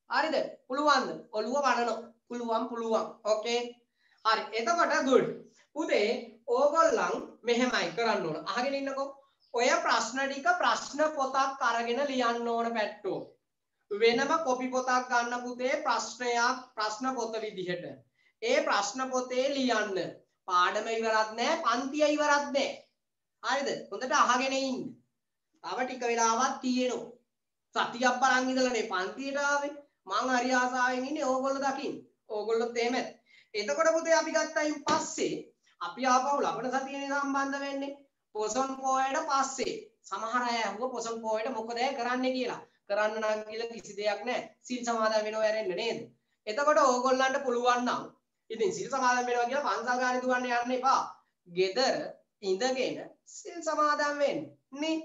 හරිද? පුළුවන්ද? ඔළුව වනනවා. පුළුවන්. ඕකේ. හරි. එතකොට good. උදේ ඕගොල්ලන් මෙහෙමයි කරන්න ඕන. අහගෙන ඉන්නකෝ. ඔය ප්‍රශ්න ටික ප්‍රශ්න පොතක් අරගෙන ලියන්න ඕන පැට්ටෝ. වෙනම කොපි පොතක් ගන්න පුතේ ප්‍රශ්න පොත විදිහට. ඒ ප්‍රශ්න පොතේ ලියන්න. පාඩම ඉවරත් නැහැ, පන්තිය ඉවරත් නැහැ. හරිද? හොඳට අහගෙන ඉන්න. තව ටික වෙලාවක් තියෙනවා. සතියක් බලන් ඉඳලානේ පන්තියට ආවේ. මං හරි ආසාවෙන් ඉන්නේ ඕගොල්ලෝ දකින්න. ඕගොල්ලොත් එහෙම. එතකොට පුතේ අපි ගත්තයින් පස්සේ අපි ආපහු ලබන සතියේ සම්බන්ධ වෙන්නේ පොසොන් පොයේට පස්සේ. සමහර අය අහුව පොසොන් පොයේට මොකද කරන්නේ කියලා. කරන්න නම් කියලා කිසි දෙයක් නැහැ. සිල් සමාදන් වෙනව ඇරෙන්න නේද? එතකොට ඕගොල්ලන්ට පුළුවන් නම් ඉතින් සිල් සමාදන් වෙනවා කියලා පන්සල් ගානේ දුවන්න යන්න එපා. ගෙදර ඉඳගෙන සිල් සමාදන් වෙන්න. නේ?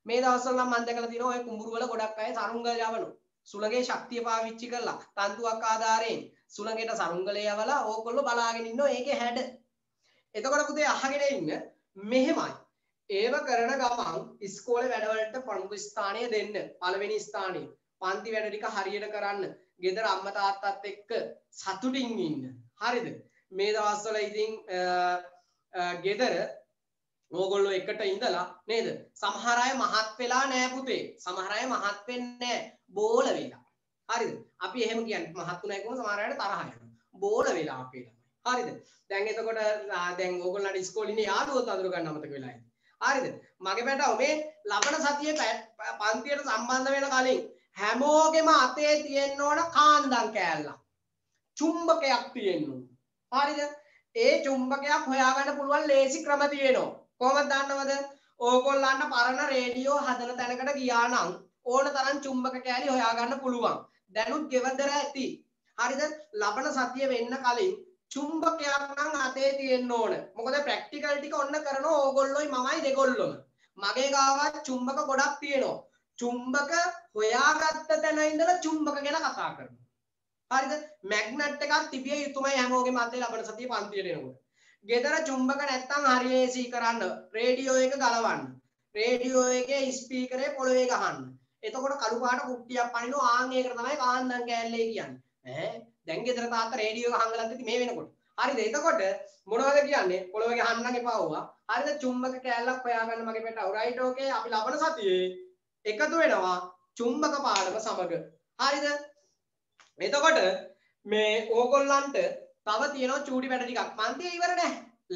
මේ දවස්වල නම් මම දැකලා තියෙනවා ඔය කුඹුරු වල ගොඩක් අය සරුංගල යවනවා. සුළඟේ ශක්තිය පාවිච්චි කරලා තන්තුවක් ආධාරයෙන් සුළඟේට සරුංගලේ යවලා ඕගොල්ලෝ බලාගෙන ඉන්නවා ඒකේ හැඩ. එතකොට පුතේ අහගෙන ඉන්න මෙහෙමයි. ඒව කරන ගමන් ඉස්කෝලේ වැඩවලට ප්‍රමුඛ ස්ථානය දෙන්න. පළවෙනි ස්ථානය. පන්ති වැඩ ටික හරියට කරන්න. ගෙදර අම්මා තාත්තත් එක්ක සතුටින් ඉන්න. හරිද? මේ දවස්වල ඉතින් ගෙදර ඕගොල්ලෝ එකට ඉඳලා නේද? සමහර අය මහත් වෙලා නෑ පුතේ. සමහර අය මහත් වෙන්නේ නෑ. බෝල වෙලා. හරිද? අපි එහෙම කියන්නේ මහත් උනායි කොහොමද සමහර අයට තරහ යනවා. බෝල වෙලා අපේ ළමයි. හරිද? දැන් එතකොට දැන් ඕගොල්ලන්ට ඉස්කෝලේ ඉන්නේ යාළුවෝත් අඳුර ගන්න අමතක වෙලා ඉන්නේ. හරිද? මගේ බෑටව මේ ලබන සතියේ පන්තියට සම්බන්ධ වෙන කලින් හැමෝගෙම අතේ තියෙන්න ඕන කාන්දම් කෑල්ලක්. චුම්බකයක් තියෙන්න ඕන. හරිද? ඒ චුම්බකයක් හොයාගන්න පුළුවන් ලේසි ක්‍රම තියෙනවා. කොහොමද දන්නවද? ඕගොල්ලන්ට පරණ රේඩියෝ හදන තැනකට ගියා නම් ඕන තරම් චුම්බක කෑලි හොයාගන්න පුළුවන්. දැනුත් ගෙවදර ඇති. හරිද? ලබන සතිය වෙන්න කලින් චුම්බකයක් නම් අතේ තියෙන්න ඕන. මොකද ප්‍රැක්ටිකල් ටික ඔන්න කරනවා ඕගොල්ලෝයි මමයි දෙගොල්ලොම. මගේ ගාවත් චුම්බක ගොඩක් තියෙනවා. චුම්බක හොයාගත්ත තැන ඉඳලා චුම්බක ගැන කතා කරනවා. හරිද? මැග්නට් එකක් තිබිය යුතුමයි හැමෝගෙම අතේ ලබන සතිය පන්තියට එනකොට. ගෙදර චුම්බක නැත්තම් හරි ලේසි කරන්න. රේඩියෝ එක ගලවන්න. රේඩියෝ එකේ ස්පීකරේ පොළවේ ගහන්න. එතකොට කළු පාට කුට්ටියක් පනිනවා. ආන් ඒකට තමයි කාන්දම් කෑල්ලේ කියන්නේ. දැන් ගෙදර තාත්තා රේඩියෝ එක හංගලත් ඉති මේ වෙනකොට. හරිද? එතකොට මොනවද කියන්නේ? පොළවේ ගහන්න එපා වුණා. හරිද? චුම්බක කෑල්ලක් හොයාගන්න මගේ පැටව. රයිට් ඕකේ. අපි ලබන සතියේ එකතු වෙනවා චුම්බක පාඩම සමග. හරිද? එතකොට මේ ඕගොල්ලන්ට තව තියෙනවා චූටි වැඩ ටිකක්. පන්තිය ඉවර නෑ.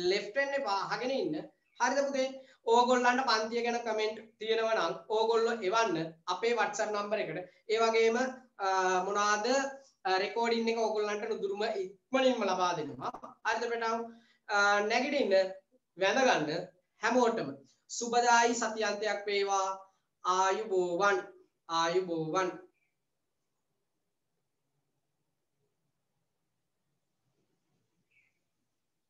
left වෙන්න එපා. අහගෙන ඉන්න. හරිද පුතේ? ඕගොල්ලන්ට පන්තිය ගැන කමෙන්ට් තියෙනවා නම් ඕගොල්ලෝ එවන්න අපේ WhatsApp නම්බර් එකට. ඒ වගේම මොනවාද රෙකෝඩින් එක ඕගොල්ලන්ට නුදුරුම ඉක්මනින්ම ලබා දෙනවා. හරිද බේටා? නැගිටින්න වැඳ ගන්න හැමෝටම සුබදායි සතියන්තයක් වේවා. ආයුබෝවන්. ආයුබෝවන්.